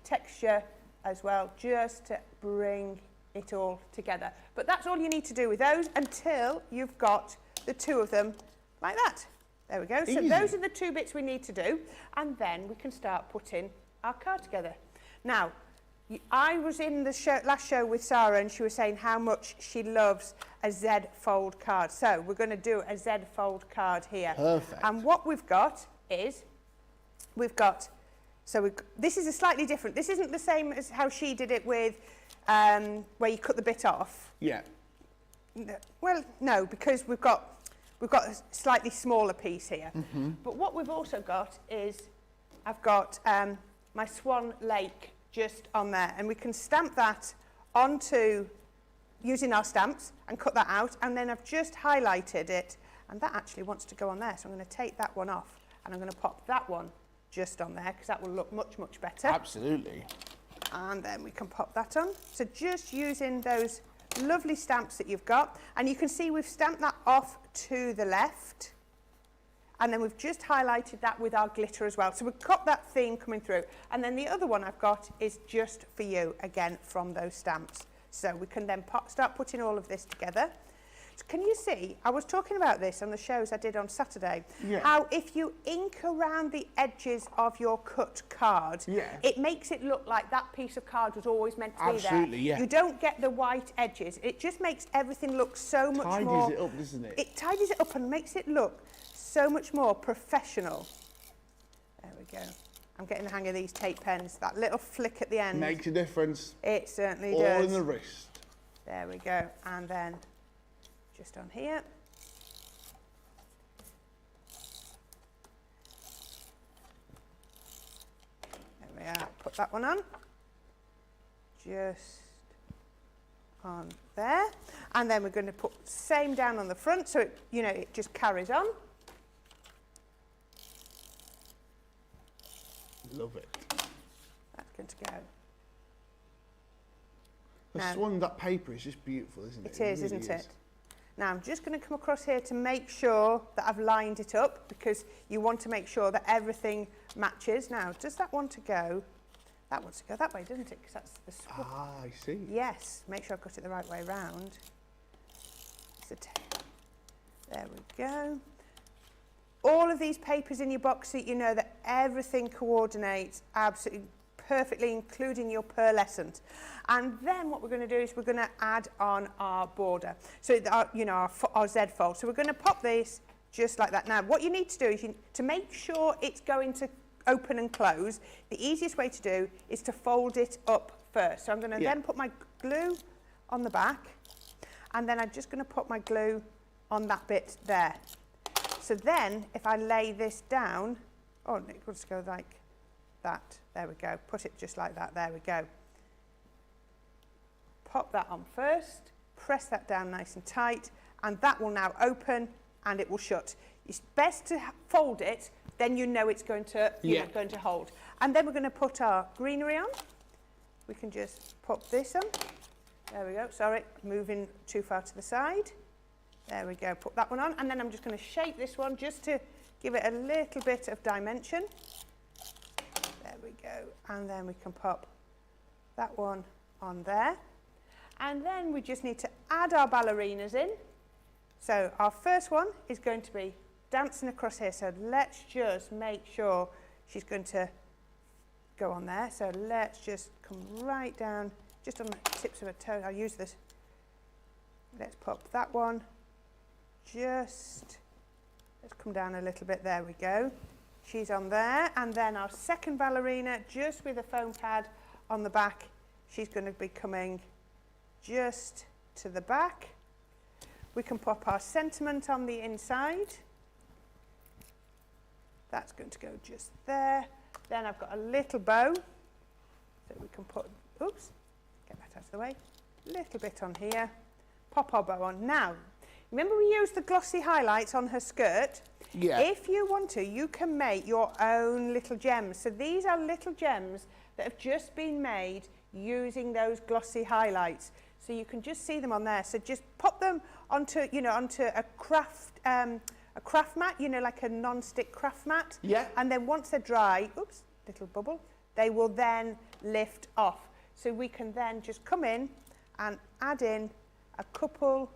texture as well, just to bring it all together. But that's all you need to do with those until you've got the two of them like that. There we go. So those are the two bits we need to do, and then we can start putting our card together. Now, I was in the last show with Sarah, and she was saying how much she loves a Z fold card. So we're going to do a Z fold card here. Perfect. And what we've got is, this is a slightly different. This isn't the same as how she did it with, where you cut the bit off. Yeah. Well, no, because we've got a slightly smaller piece here. But what we've also got is, I've got my Swan Lake just on there, and we can stamp that onto, using our stamps, and cut that out, and then I've just highlighted it, and that actually wants to go on there, so I'm going to take that one off, and I'm going to pop that one just on there, because that will look much, much better. Absolutely. And then we can pop that on. So just using those lovely stamps that you've got, and you can see we've stamped that off to the left, and then we've just highlighted that with our glitter as well. So we've got that theme coming through, and then the other one I've got is just for you, again from those stamps. So we can then start putting all of this together. So can you see, I was talking about this on the shows I did on Saturday, how if you ink around the edges of your cut card, it makes it look like that piece of card was always meant to be there. You don't get the white edges. It just makes everything look so much more... Tidies it up, doesn't it? It tidies it up and makes it look so much more professional. There we go. I'm getting the hang of these tape pens. That little flick at the end. Makes a difference. It certainly All does. in the wrist. There we go. And then just on here. There we are. Put that one on. Just on there. And then we're going to put the same down on the front so it, you know, it just carries on. Love it. That's going to go. The swan, that paper is just beautiful, isn't it? It is, really isn't it? Now I'm just going to come across here to make sure that I've lined it up, because you want to make sure that everything matches. Now, does that want to go That wants to go that way, doesn't it? Because that's the swap. Ah, I see. Yes, make sure I've got it the right way round. There we go. All of these papers in your box sheet, you know that everything coordinates absolutely perfectly, including your pearlescent. And then what we're going to do is we're going to add on our border. So, our Z fold. So we're going to pop this just like that. Now, what you need to do is to make sure it's going to open and close, the easiest way to do is to fold it up first. So I'm going to then put my glue on the back, and then I'm just going to put my glue on that bit there. So then, if I lay this down, oh, it will just go like that. There we go. Put it just like that. There we go. Pop that on first, press that down nice and tight, and that will now open and it will shut. It's best to fold it, then you know it's going to, going to hold. And then we're going to put our greenery on. We can just pop this on. There we go. Sorry, moving too far to the side. There we go. Put that one on, and then I'm just going to shape this one just to give it a little bit of dimension. There we go. And then we can pop that one on there. And then we just need to add our ballerinas in. So our first one is going to be dancing across here. So let's just make sure she's going to go on there. So let's just come right down, just on the tips of her toe. I'll use this. Let's pop that one. Let's come down a little bit. There we go. She's on there. And then our second ballerina, just with a foam pad on the back, she's going to be coming just to the back. We can pop our sentiment on the inside. That's going to go just there. Then I've got a little bow. So we can put, oops, get that out of the way. Little bit on here. Pop our bow on. Now, remember we used the glossy highlights on her skirt? Yeah. If you want to, you can make your own little gems. So these are little gems that have just been made using those glossy highlights. So you can just see them on there. So just pop them onto, onto a craft mat, like a non-stick craft mat. Yeah. And then once they're dry, oops, little bubble, they will then lift off. So we can then just come in and add in a couple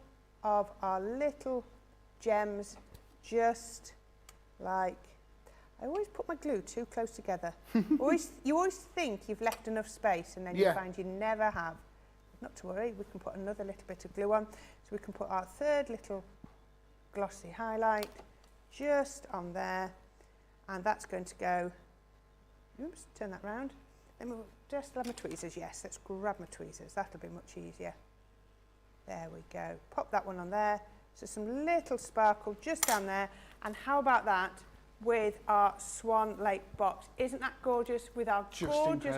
of our little gems, just like, I always put my glue too close together. You always think you've left enough space, and then you find you never have. Not to worry, we can put another little bit of glue on. So we can put our third little glossy highlight just on there, and that's going to go, oops, turn that round. Then we'll just grab my tweezers, yes, let's grab my tweezers, that'll be much easier. There we go, pop that one on there. So some little sparkle just down there, and how about that with our Swan Lake Box? Isn't that gorgeous? With our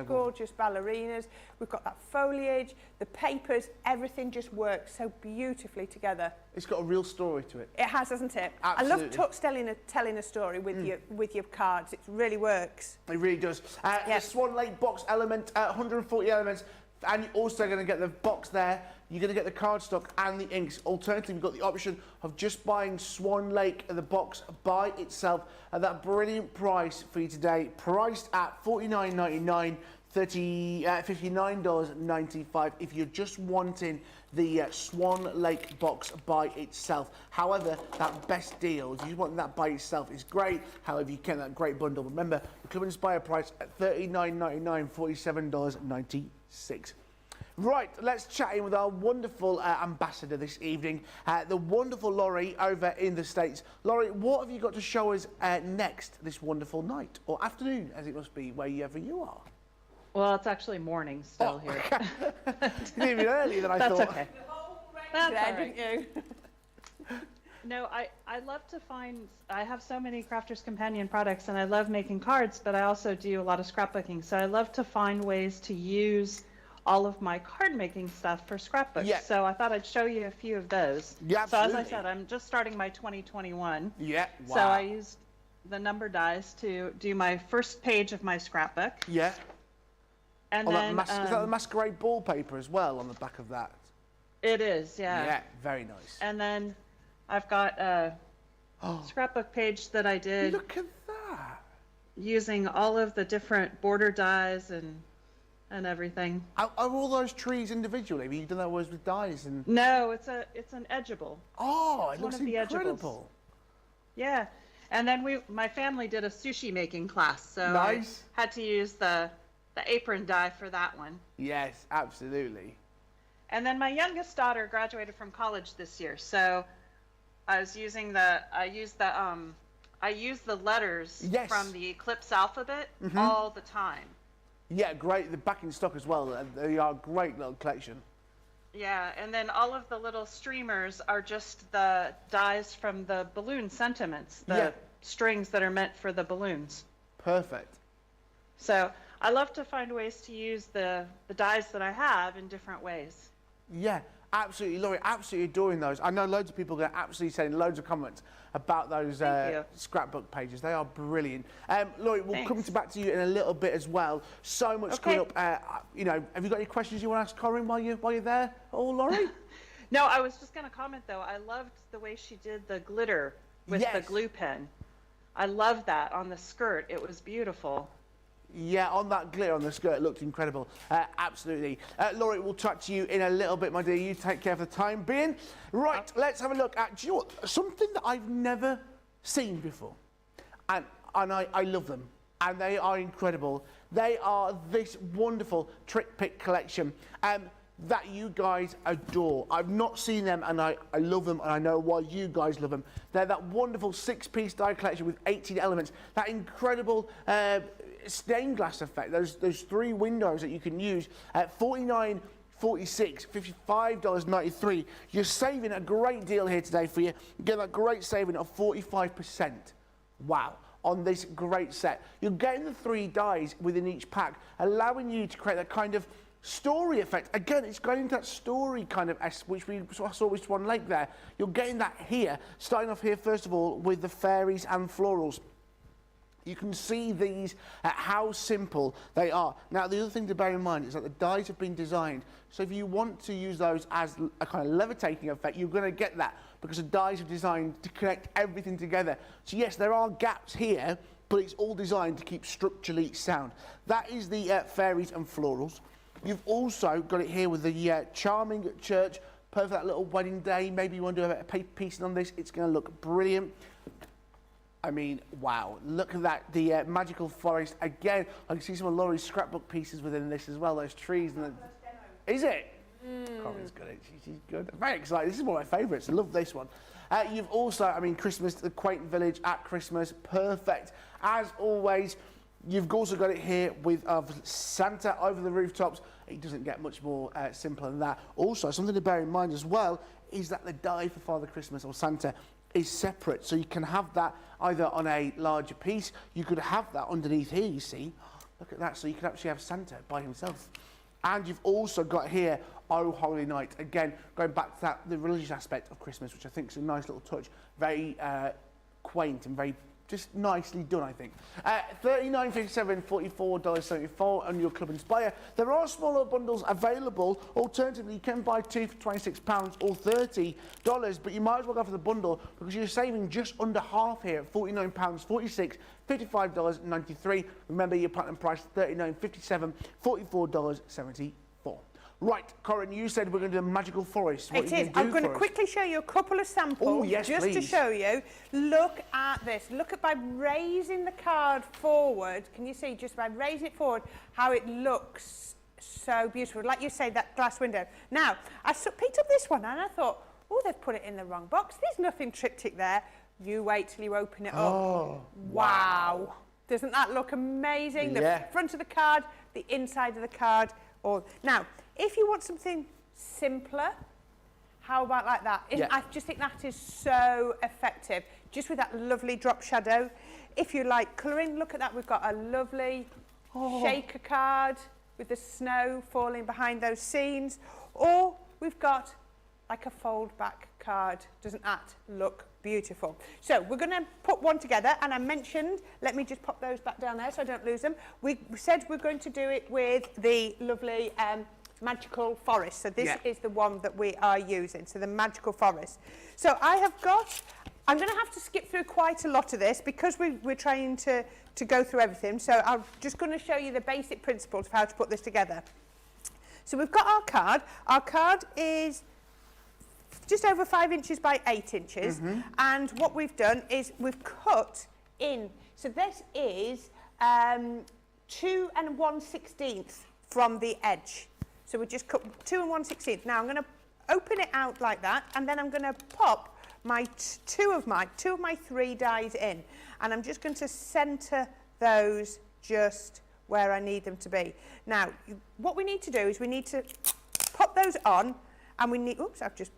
gorgeous ballerinas. We've got that foliage, the papers, everything just works so beautifully together. It's got a real story to it. It has, hasn't it? Absolutely. I love telling a story with your cards. It really works. It really does. The Swan Lake Box element, 140 elements, and you're also going to get the box there. You're going to get the cardstock and the inks. Alternatively, you've got the option of just buying Swan Lake, the box by itself, at that brilliant price for you today, priced at $49.99, $59.95 if you're just wanting the Swan Lake box by itself. However, that best deal, if you want that by itself, is great. However, you get that great bundle. Remember, the Club Inspire price at $39.99, $47.96. Right, let's chat in with our wonderful ambassador this evening, the wonderful Laurie over in the States. Laurie, what have you got to show us next this wonderful night, or afternoon, as it must be, wherever you are? Well, it's actually morning still here. It's even earlier than I thought. That's okay. That's all right. Didn't you? No, I love to find, I have so many Crafters Companion products, and I love making cards, but I also do a lot of scrapbooking. So I love to find ways to use all of my card making stuff for scrapbooks. Yeah. So I thought I'd show you a few of those. Yeah, so as absolutely. I said, I'm just starting my 2021. Yeah, wow. So I used the number dies to do my first page of my scrapbook. Yeah. And then, then is that the masquerade ball paper as well on the back of that? it is, yeah. Yeah, very nice. And then I've got a scrapbook page that I did Look at that. using all of the different border dies and and everything. Are all those trees individually? Have you done those with dies? And No, it's an edgeable. oh, it It's looks one of the incredible. Yeah, and then my family did a sushi making class, so Nice. I had to use the apron die for that one. Yes, absolutely. And then my youngest daughter graduated from college this year, so I used the letters Yes. from the Eclipse alphabet all the time. Yeah, great. They're back in stock as well. They are a great little collection. Yeah, and then all of the little streamers are just the dies from the balloon sentiments, the strings that are meant for the balloons. Perfect. So I love to find ways to use the dies that I have in different ways. Yeah, absolutely, Laurie. Absolutely adoring those. I know loads of people are going to absolutely send loads of comments about those Thank you. scrapbook pages. They are brilliant. Laurie, we'll come Thanks. back to you in a little bit as well. So much coming up. You know, have you got any questions you want to ask Corrine while you're there? Oh, Laurie. No, I was just going to comment though. I loved the way she did the glitter with the Yes. glue pen. I love that on the skirt. It was beautiful. Yeah, on that glitter on the skirt, it looked incredible. Absolutely. Laurie, we'll chat to you in a little bit, my dear. You take care for the time being. Right, let's have a look at, do you know what, something that I've never seen before. And I love them. And they are incredible. They are this wonderful Triptych collection that you guys adore. I've not seen them, and I love them, and I know why you guys love them. They're that wonderful 6-piece die collection with 18 elements. That incredible stained glass effect, those 3 windows that you can use at $49.46, $55.93. You're saving a great deal here today for you. You get that great saving of 45%. Wow. On this great set. You're getting the 3 dies within each pack, allowing you to create that kind of story effect. Again, it's going into that story kind of which we saw with Swan Lake there. You're getting that here, starting off here first of all with the fairies and florals. You can see these, how simple they are. Now, the other thing to bear in mind is that the dies have been designed, so if you want to use those as a kind of levitating effect, you're going to get that because the dies are designed to connect everything together. So yes, there are gaps here, but it's all designed to keep structurally sound. That is the fairies and florals. You've also got it here with the charming church, perfect for that little wedding day. Maybe you want to do a bit of paper piecing on this. It's going to look brilliant. I mean, wow, look at that, the magical forest. Again, I can see some of Laurie's scrapbook pieces within this as well, those trees. And is it? Corinne's good, she's good. I'm very excited, this is one of my favourites, I love this one. You've also, I mean, Christmas, the quaint village at Christmas, perfect. As always, you've also got it here with Santa over the rooftops. It doesn't get much more simpler than that. Also, something to bear in mind as well is that the die for Father Christmas or Santa is separate, so you can have that either on a larger piece. You could have that underneath here, you see. Look at that, so you could actually have Santa by himself. And you've also got here, Oh Holy Night. Again, going back to that, the religious aspect of Christmas, which I think is a nice little touch. Very quaint and very just nicely done, I think. $39.57, $44.74 on your Club Inspire. There are smaller bundles available. Alternatively, you can buy 2 for £26 or $30, but you might as well go for the bundle because you're saving just under half here at £49.46, $55.93. Remember, your platinum price is $39.57, $44.74. Right, Corrine, you said we're going to do a magical forest. What It are you is. I'm going to for us? quickly show you a couple of samples. Oh, yes, just please. to show you. Look at this. Look at by raising the card forward. Can you see just by raising it forward how it looks so beautiful? Like you say, that glass window. Now, I picked up this one and I thought, oh, they've put it in the wrong box. There's nothing Triptych there. You wait till you open it up. Oh, Wow. Doesn't that look amazing? Yeah. The front of the card, the inside of the card. Now, if you want something simpler, how about like that? Yeah. I just think that is so effective, just with that lovely drop shadow. If you like colouring, look at that. We've got a lovely shaker card with the snow falling behind those scenes. Or we've got like a fold back card. Doesn't that look beautiful? So we're going to put one together, and I mentioned, let me just pop those back down there so I don't lose them. We said we're going to do it with the lovely magical forest. So this is the one that we are using, so the magical forest. So I have got I'm going to have to skip through quite a lot of this because we're trying to go through everything. So I'm just going to show you the basic principles of how to put this together. So we've got our card. Our card is just over 5 inches by 8 inches. And what we've done is we've cut in. So this is 2 1/16 from the edge. So we just cut 2 1/16. Now I'm going to open it out like that, and then I'm going to pop my two of my 3 dies in, and I'm just going to centre those just where I need them to be. Now, what we need to do is we need to pop those on, and we need, oops, I've just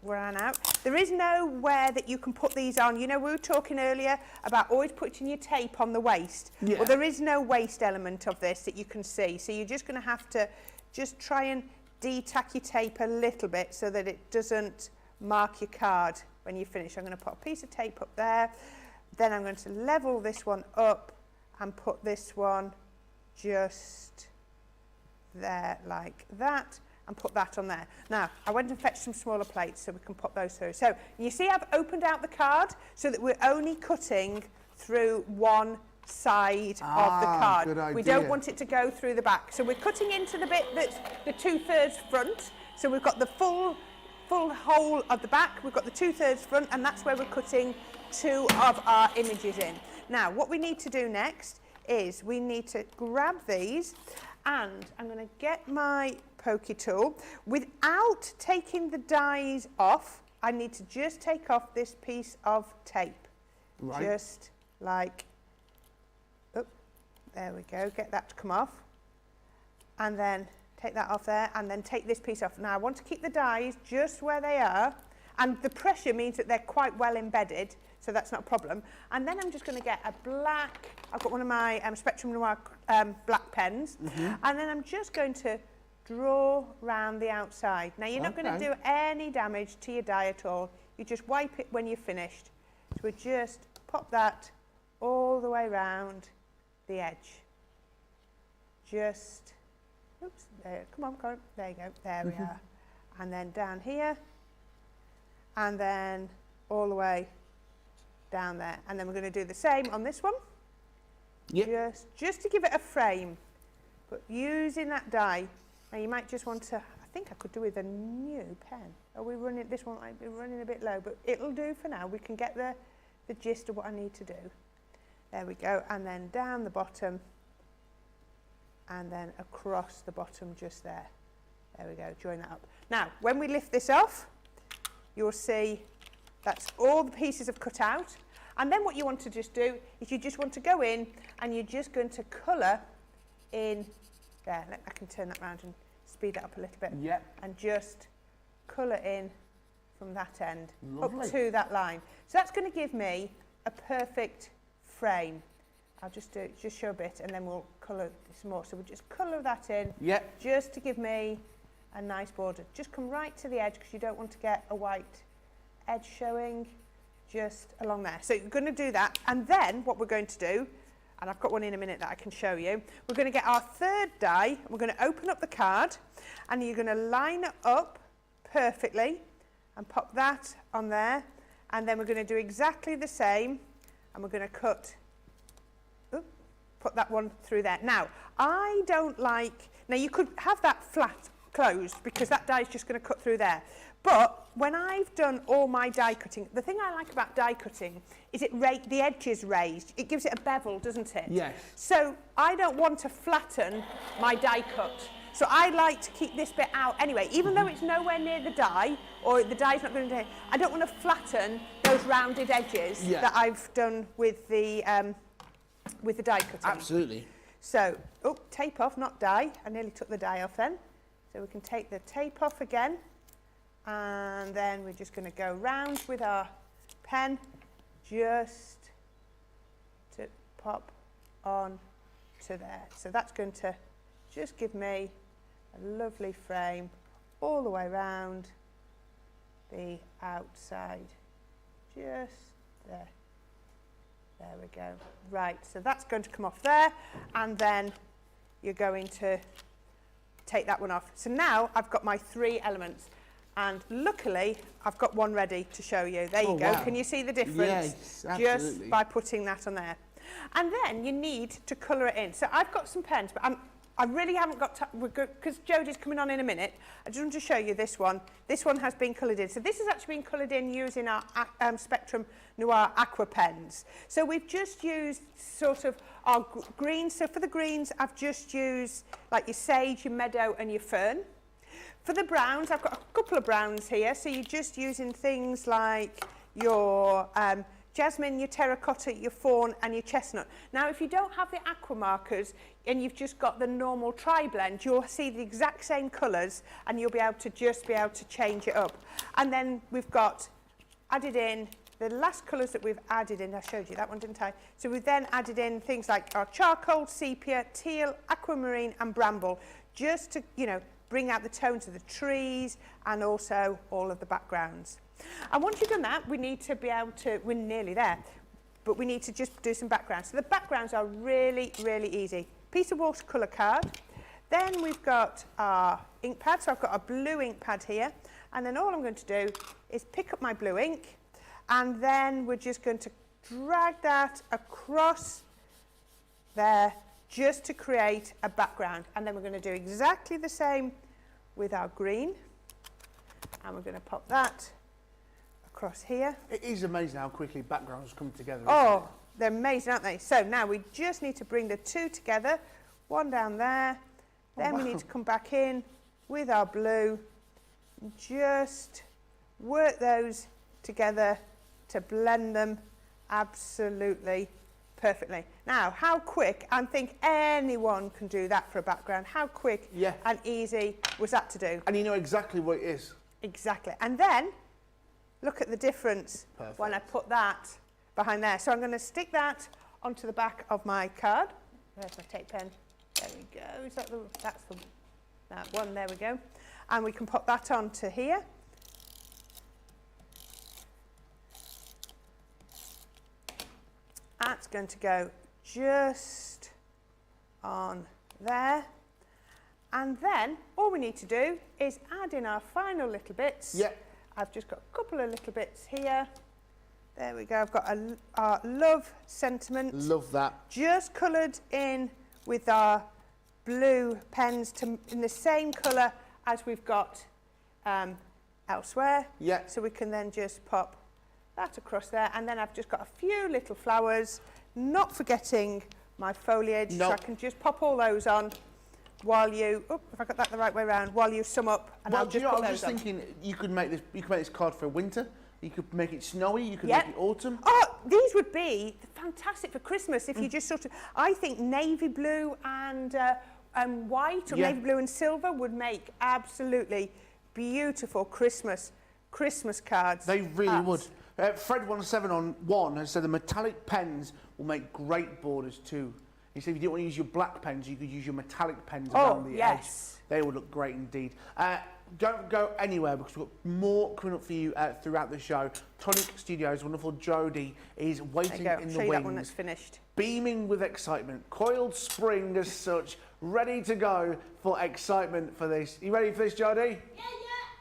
ran out. There is nowhere that you can put these on. You know, we were talking earlier about always putting your tape on the waist. Yeah. Well, there is no waist element of this that you can see, so you're just going to have to just try and de-tack your tape a little bit so that it doesn't mark your card when you finish. I'm going to put a piece of tape up there, then I'm going to level this one up and put this one just there like that, and put that on there. Now, I went and fetched some smaller plates so we can pop those through. So you see I've opened out the card so that we're only cutting through one side of the card. Good idea. We don't want it to go through the back. So we're cutting into the bit that's the 2/3 front. So we've got the full whole of the back, we've got the 2/3 front, and that's where we're cutting 2 of our images in. Now, what we need to do next is we need to grab these, and I'm going to get my pokey tool. Without taking the dies off, I need to just take off this piece of tape. Right. Just like, oh, there we go, get that to come off. And then take that off there, and then take this piece off. Now I want to keep the dies just where they are, and the pressure means that they're quite well embedded, so that's not a problem. And then I'm just going to get a black, I've got one of my Spectrum Noir black pens, and then I'm just going to draw round the outside. Now you're not going to do any damage to your die at all, you just wipe it when you're finished. So we just pop that all the way round the edge. Just, oops, there, come on, Corrine, there you go, there we are. And then down here, and then all the way down there. And then we're going to do the same on this one. Yep. Just to give it a frame, but using that die. Now you might just want to, I think I could do with a new pen. Are we running, this one might be running a bit low, but it'll do for now. We can get the gist of what I need to do. There we go, and then down the bottom, and then across the bottom just there. There we go, join that up. Now, when we lift this off, you'll see that's all the pieces have cut out. And then what you want to just do is you just want to go in and you're just going to colour in there. I can turn that around and speed that up a little bit. Yep. And just colour in from that end Lovely. up to that line. So that's going to give me a perfect frame. I'll just do just show a bit, and then we'll colour some more. So we'll just colour that in, Yep. just to give me a nice border. Just come right to the edge because you don't want to get a white edge showing just along there. So you're going to do that, and then what we're going to do, and I've got one in a minute that I can show you, we're going to get our third die, and we're going to open up the card, and you're going to line it up perfectly and pop that on there, and then we're going to do exactly the same, and we're going to cut, put that one through there. Now, I don't like, now you could have that flat closed because that die is just going to cut through there. But when I've done all my die cutting, the thing I like about die cutting is the edge is raised. It gives it a bevel, doesn't it? Yes. So I don't want to flatten my die cut. So I like to keep this bit out anyway, even though it's nowhere near the die, or the die's not going to do it. I don't want to flatten those rounded edges that I've done with the die cutting. Absolutely. So, tape off, not die. I nearly took the die off then. So we can take the tape off again. And then we're just going to go round with our pen just to pop on to there. So that's going to just give me a lovely frame all the way round the outside. Just there. There we go. Right, so that's going to come off there, and then you're going to take that one off. So now I've got my 3 elements. And luckily, I've got one ready to show you. There you go. Wow. Can you see the difference? Yes, absolutely. Just by putting that on there. And then you need to colour it in. So I've got some pens, but I really haven't got time, because Jodie's coming on in a minute. I just want to show you this one. This one has been coloured in. So this has actually been coloured in using our Spectrum Noir Aqua pens. So we've just used sort of our greens. So for the greens, I've just used like your sage, your meadow and your fern. For the browns, I've got a couple of browns here. So you're just using things like your jasmine, your terracotta, your fawn and your chestnut. Now, if you don't have the aqua markers and you've just got the normal tri-blend, you'll see the exact same colours and you'll be able to change it up. And then we've got added in the last colours that we've added in. I showed you that one, didn't I? So we've then added in things like our charcoal, sepia, teal, aquamarine and bramble, just to, you know, bring out the tones of the trees and also all of the backgrounds. And once you've done that, we need to be able to, we're nearly there, but we need to just do some backgrounds. So the backgrounds are really, really easy. Piece of watercolour card. Then we've got our ink pad. So I've got a blue ink pad here. And then all I'm going to do is pick up my blue ink. And then we're just going to drag that across there just to create a background. And then we're going to do exactly the same with our green. And we're going to pop that across here. It is amazing how quickly backgrounds come together. Oh, they're amazing, aren't they? So now we just need to bring the two together. One down there. Then we need to come back in with our blue. Just work those together to blend them absolutely perfectly. Now, how quick, I think anyone can do that for a background. How quick and easy was that to do? And you know exactly what it is. Exactly. And then, look at the difference when I put that behind there. So I'm going to stick that onto the back of my card. There's my tape pen. There we go. Is that that one? There we go. And we can pop that onto here. That's going to go just on there. And then all we need to do is add in our final little bits. Yeah. I've just got a couple of little bits here. There we go. I've got our love sentiment. Love that. Just coloured in with our blue pens in the same colour as we've got elsewhere. Yeah. So we can then just pop that across there. And then I've just got a few little flowers, not forgetting my foliage. No. So I can just pop all those on while you, if I got that the right way around, while you sum up, and Well, I'll just I put was those just on. thinking you could make this card for winter. You could make it snowy. You could make it autumn. Oh, these would be fantastic for Christmas if you just sort of. I think navy blue and white, or navy blue and silver, would make absolutely beautiful Christmas cards. They really would. Fred171 has said the metallic pens will make great borders too. He said if you didn't want to use your black pens, you could use your metallic pens around the edge. They would look great indeed. Don't go anywhere because we've got more coming up for you throughout the show. Tonic Studios, wonderful Jodie is waiting in the wings. That one that's finished. Beaming with excitement. Coiled spring as such, ready to go for excitement for this. You ready for this, Jodie?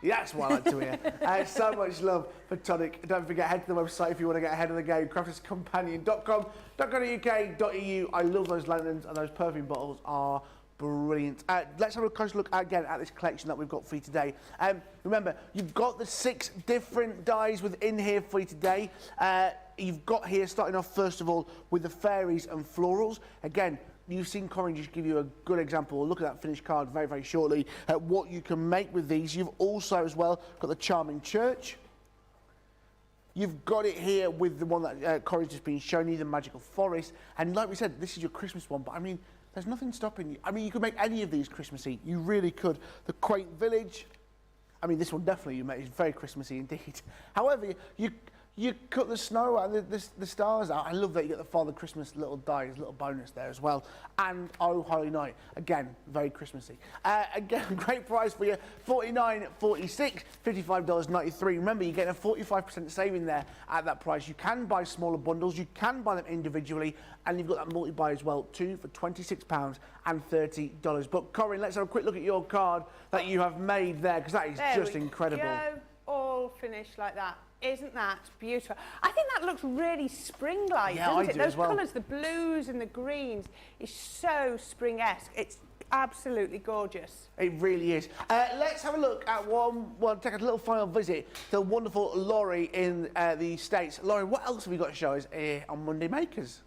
Yeah, that's what I like to hear. So much love for Tonic. Don't forget, head to the website if you want to get ahead of the game, crafterscompanion.com.au. I love those lanterns, and those perfume bottles are brilliant. Let's have a close look again at this collection that we've got for you today. Remember, you've got the 6 different dies within here for you today. You've got here, starting off first of all with the fairies and florals. Again, you've seen Corrine just give you a good example. We'll look at that finished card very, very shortly at what you can make with these. You've also as well got the charming church. You've got it here with the one that Corrine's just been showing you, the magical forest. And like we said, this is your Christmas one, but I mean, there's nothing stopping you. I mean, you could make any of these Christmassy. You really could. The quaint village. I mean, this one definitely you make is very Christmassy indeed. However, You cut the snow out, the stars out. I love that you get the Father Christmas little dies, little bonus there as well. And Oh Holy Night, again, very Christmassy. Again, great price for you, $49.46, $55.93. Remember, you're getting a 45% saving there at that price. You can buy smaller bundles, you can buy them individually, and you've got that multi-buy as well, two for £26 and $30. But Corrine, let's have a quick look at your card that you have made there, because that is just incredible. Go, all finished like that. Isn't that beautiful? I think that looks really spring-like, doesn't it? Those colours, the blues and the greens, is so spring-esque. It's absolutely gorgeous. It really is. Let's have a look at take a little final visit to the wonderful Laurie in the States. Laurie, what else have you got to show us here on Monday Makers?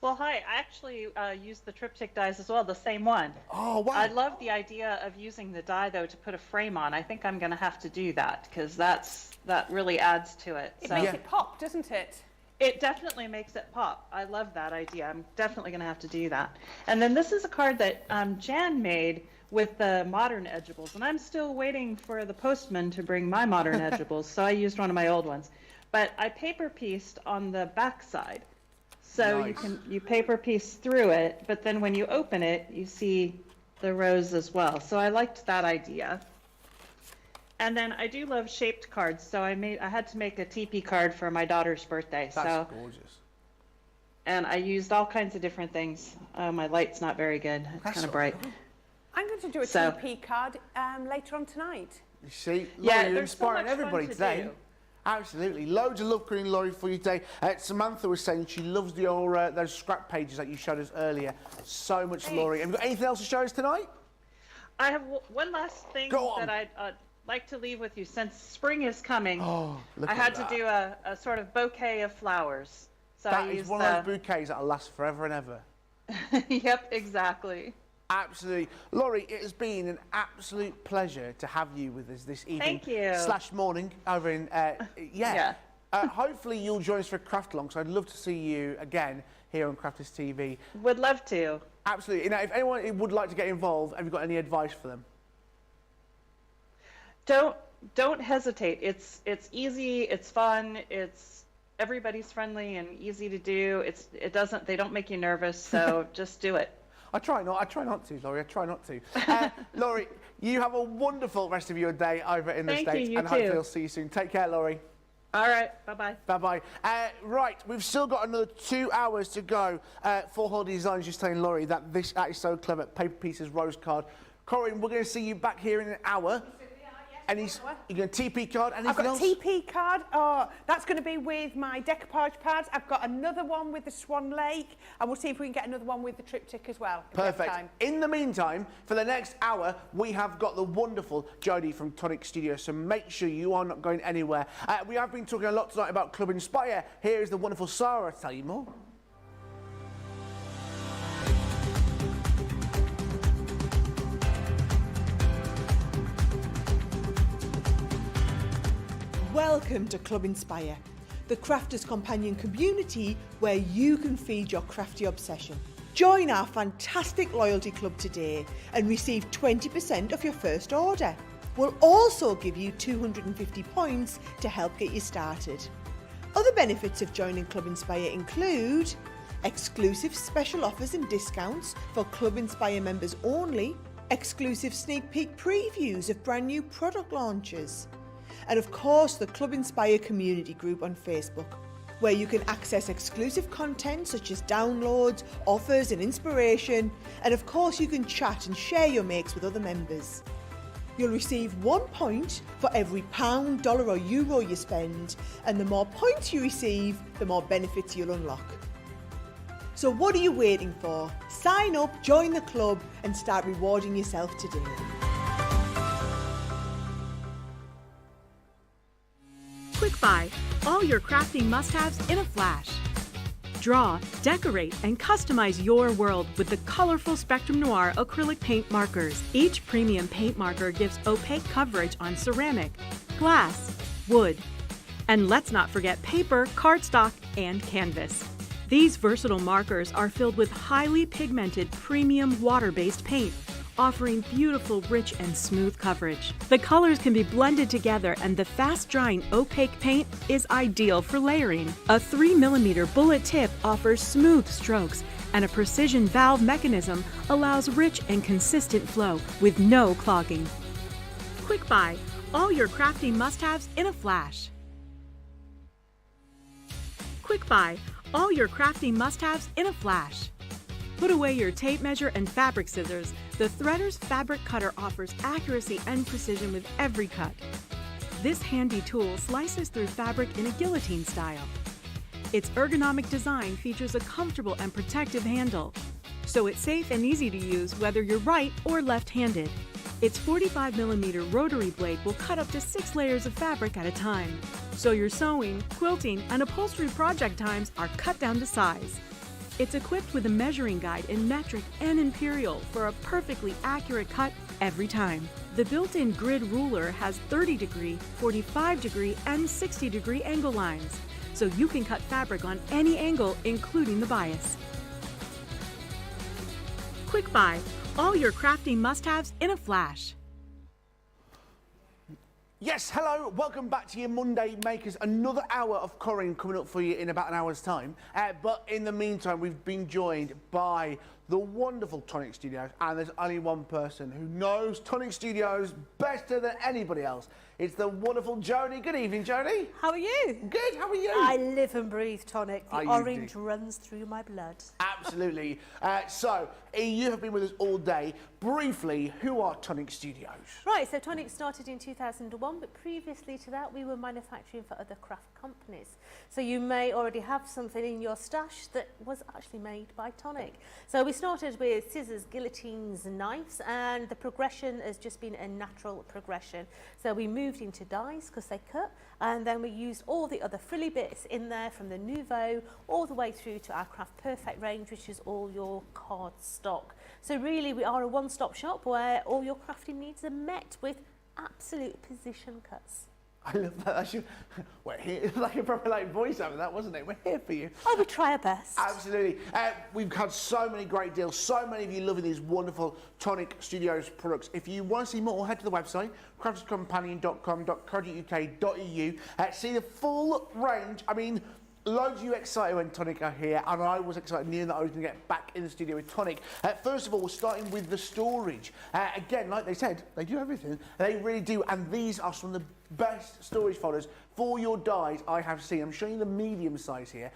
Well, hi. I actually used the Triptych dies as well, the same one. Oh, wow. I love the idea of using the die, though, to put a frame on. I think I'm going to have to do that because that really adds to it. It makes it pop, doesn't it? It definitely makes it pop. I love that idea. I'm definitely going to have to do that. And then this is a card that Jan made with the modern edgeables, and I'm still waiting for the postman to bring my modern edgeables, so I used one of my old ones. But I paper pieced on the back side. So nice. you paper piece through it, but then when you open it, you see the rose as well. So I liked that idea. And then I do love shaped cards, so I had to make a Teepee card for my daughter's birthday. That's gorgeous. And I used all kinds of different things. My light's not very good. It's kind of bright. I'm going to do a Teepee card later on tonight. You see, Laurie, you're inspiring so much everybody fun to today. do. Absolutely. Loads of love, Corrine, Laurie, for you today. Samantha was saying she loves those scrap pages that you showed us earlier. So much, Thanks. Laurie. Have you got anything else to show us tonight? I have one last thing that I'd like to leave with you. Since spring is coming, I had to do a sort of bouquet of flowers. So that is one of those bouquets that'll last forever and ever. Yep, exactly. Absolutely. Laurie, it has been an absolute pleasure to have you with us this evening. Thank you. / morning over in, hopefully you'll join us for a craft along, so I'd love to see you again here on Crafters TV. Would love to. Absolutely. Now, if anyone would like to get involved, have you got any advice for them? Don't hesitate. It's easy, it's fun, it's everybody's friendly and easy to do. They don't make you nervous, so just do it. I try not to, Laurie. I try not to. Laurie, you have a wonderful rest of your day over in the States, you and hopefully I'll see you soon. Take care, Laurie. All right. Bye-bye. Bye-bye. Right, we've still got another 2 hours to go for Holiday Designs. Just telling Laurie that that is so clever. Paper Pieces Rose card. Corrine, we're going to see you back here in an hour. You got a TP card? Anything I've got else? a TP card. Oh, that's going to be with my decoupage pads. I've got another one with the Swan Lake, and we'll see if we can get another one with the Triptych as well. Perfect. In the meantime, for the next hour, we have got the wonderful Jodie from Tonic Studios, so make sure you are not going anywhere. We have been talking a lot tonight about Club Inspire. Here is the wonderful Sarah to tell you more. Welcome to Club Inspire, the crafters' companion community where you can feed your crafty obsession. Join our fantastic loyalty club today and receive 20% off your first order. We'll also give you 250 points to help get you started. Other benefits of joining Club Inspire include exclusive special offers and discounts for Club Inspire members only, exclusive sneak peek previews of brand new product launches, and of course the Club Inspire community group on Facebook, where you can access exclusive content such as downloads, offers and inspiration, and of course you can chat and share your makes with other members. You'll receive 1 point for every £1, dollar or euro you spend, and the more points you receive, the more benefits you'll unlock. So what are you waiting for? Sign up, join the club and start rewarding yourself today. Quick Buy, all your crafting must-haves in a flash. Draw, decorate, and customize your world with the colorful Spectrum Noir acrylic paint markers. Each premium paint marker gives opaque coverage on ceramic, glass, wood, and let's not forget paper, cardstock, and canvas. These versatile markers are filled with highly pigmented premium water-based paint, offering beautiful, rich, and smooth coverage. The colors can be blended together, and the fast-drying opaque paint is ideal for layering. A 3mm bullet tip offers smooth strokes, and a precision valve mechanism allows rich and consistent flow with no clogging. Quick buy, all your crafting must-haves in a flash. Quick buy, all your crafting must-haves in a flash. Put away your tape measure and fabric scissors. The Threader's fabric cutter offers accuracy and precision with every cut. This handy tool slices through fabric in a guillotine style. Its ergonomic design features a comfortable and protective handle, so it's safe and easy to use whether you're right or left-handed. Its 45mm rotary blade will cut up to 6 layers of fabric at a time, so your sewing, quilting, and upholstery project times are cut down to size. It's equipped with a measuring guide in metric and imperial for a perfectly accurate cut every time. The built-in grid ruler has 30°, 45°, and 60° angle lines, so you can cut fabric on any angle, including the bias. Quick buy, all your crafting must-haves in a flash. Yes, hello, welcome back to your Monday Makers. Another hour of Corrine coming up for you in about an hour's time. But in the meantime, we've been joined by the wonderful Tonic Studios, and there's only one person who knows Tonic Studios better than anybody else. It's the wonderful Jodie. Good evening, Jodie. How are you? Good, how are you? I live and breathe tonic. The You orange do. runs through my blood. Absolutely. So, you have been with us all day. Briefly, who are Tonic Studios? Right, so Tonic started in 2001, but previously to that we were manufacturing for other craft companies. So you may already have something in your stash that was actually made by Tonic. So we started with scissors, guillotines, and knives, and the progression has just been a natural progression. So we moved into dies because they cut, and then we used all the other frilly bits in there from the Nouveau all the way through to our Craft Perfect range, which is all your card stock. So really we are a one-stop shop where all your crafting needs are met with absolute position cuts. I love that. We're here, like a proper voice over that, wasn't it? We're here for you. Oh, we try our best. Absolutely. We've had so many great deals, so many of you loving these wonderful Tonic Studios products. If you want to see more, head to the website, crafterscompanion.com.co.uk. See the full range. I mean, loads of you excited when Tonic are here, and I was excited knowing that I was going to get back in the studio with Tonic. First of all, we're starting with the storage. Again, like they said, they do everything. They really do, and these are some of the best storage folders for your dies I have seen. I'm showing you the medium size here.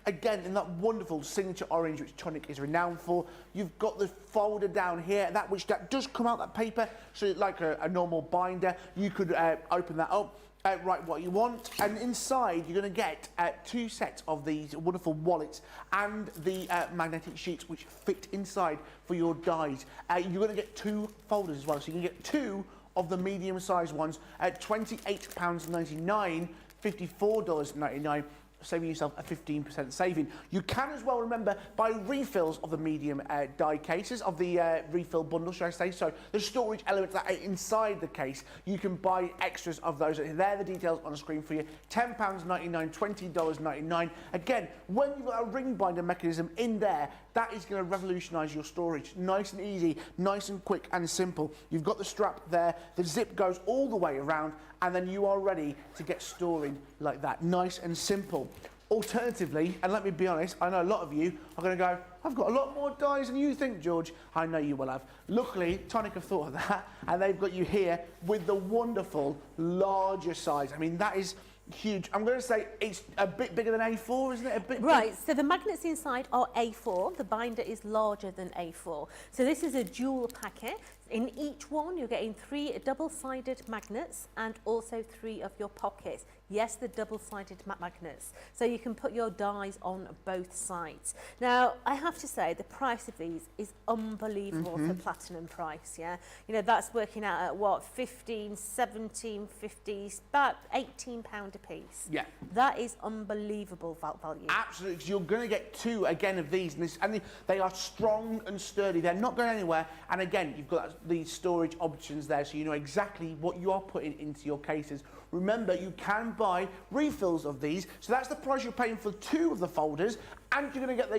Again, in that wonderful signature orange, which Tonic is renowned for. You've got the folder down here, that does come out, that paper, so like a normal binder. You could open that up. Write what you want, and inside you're going to get 2 sets of these wonderful wallets and the magnetic sheets which fit inside for your dies. You're going to get 2 folders as well, so you can get 2 of the medium-sized ones at £28.99, $54.99. Saving yourself a 15% saving. You can as well, remember, buy refills of the medium die cases, of the refill bundle, should I say. So the storage elements that are inside the case, you can buy extras of those. They're the details on the screen for you. £10.99, $20.99. Again, when you've got a ring binder mechanism in there, that is going to revolutionise your storage. Nice and easy, nice and quick and simple. You've got the strap there, the zip goes all the way around, and then you are ready to get storing like that. Nice and simple. Alternatively, and let me be honest, I know a lot of you are going to go, I've got a lot more dies than you think, George. I know you will have. Luckily, Tonic have thought of that, and they've got you here with the wonderful larger size. I mean, that is huge. I'm going to say it's a bit bigger than A4, isn't it? A bit Right, big. so the magnets inside are A4. The binder is larger than A4. So this is a dual packet. In each one, you're getting 3 double-sided magnets and also 3 of your pockets. Yes, the double-sided magnets. So you can put your dies on both sides. Now, I have to say, the price of these is unbelievable for platinum price, yeah? You know, that's working out at what, 15, 17, 50, about £18 a piece. Yeah. That is unbelievable value. Absolutely, because you're going to get 2 again of these, and they are strong and sturdy. They're not going anywhere. And again, you've got the storage options there, so you know exactly what you are putting into your cases. Remember, you can buy refills of these, so that's the price you're paying for 2 of the folders, And you're going to get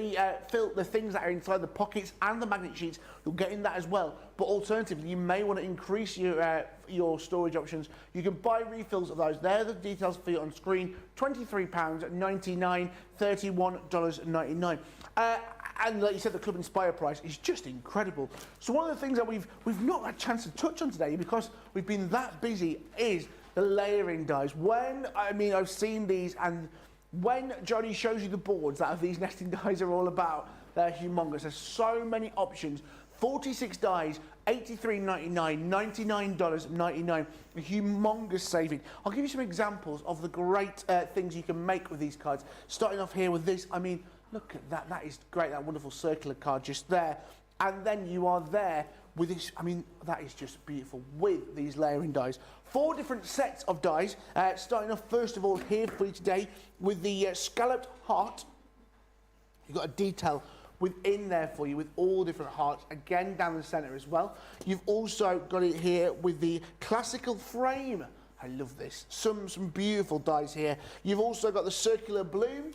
the things that are inside the pockets and the magnet sheets. You'll get in that as well. But alternatively, you may want to increase your storage options. You can buy refills of those. They're the details for you on screen. £23.99, $31.99. And like you said, the Club Inspire price is just incredible. So one of the things that we've not had a chance to touch on today because we've been that busy is the layering dies. I've seen these, and when Jodie shows you the boards that these nesting dies are all about, they're humongous. There's so many options. 46 dies, $83.99, $99.99, a humongous saving. I'll give you some examples of the great things you can make with these cards. Starting off here with this, I mean, look at that, that is great, that wonderful circular card just there. And then you are there with this, I mean, that is just beautiful with these layering dies. 4 different sets of dies, starting off first of all here for you today with the scalloped heart. You've got a detail within there for you with all different hearts, again down the centre as well. You've also got it here with the classical frame. I love this. Some beautiful dies here. You've also got the circular bloom,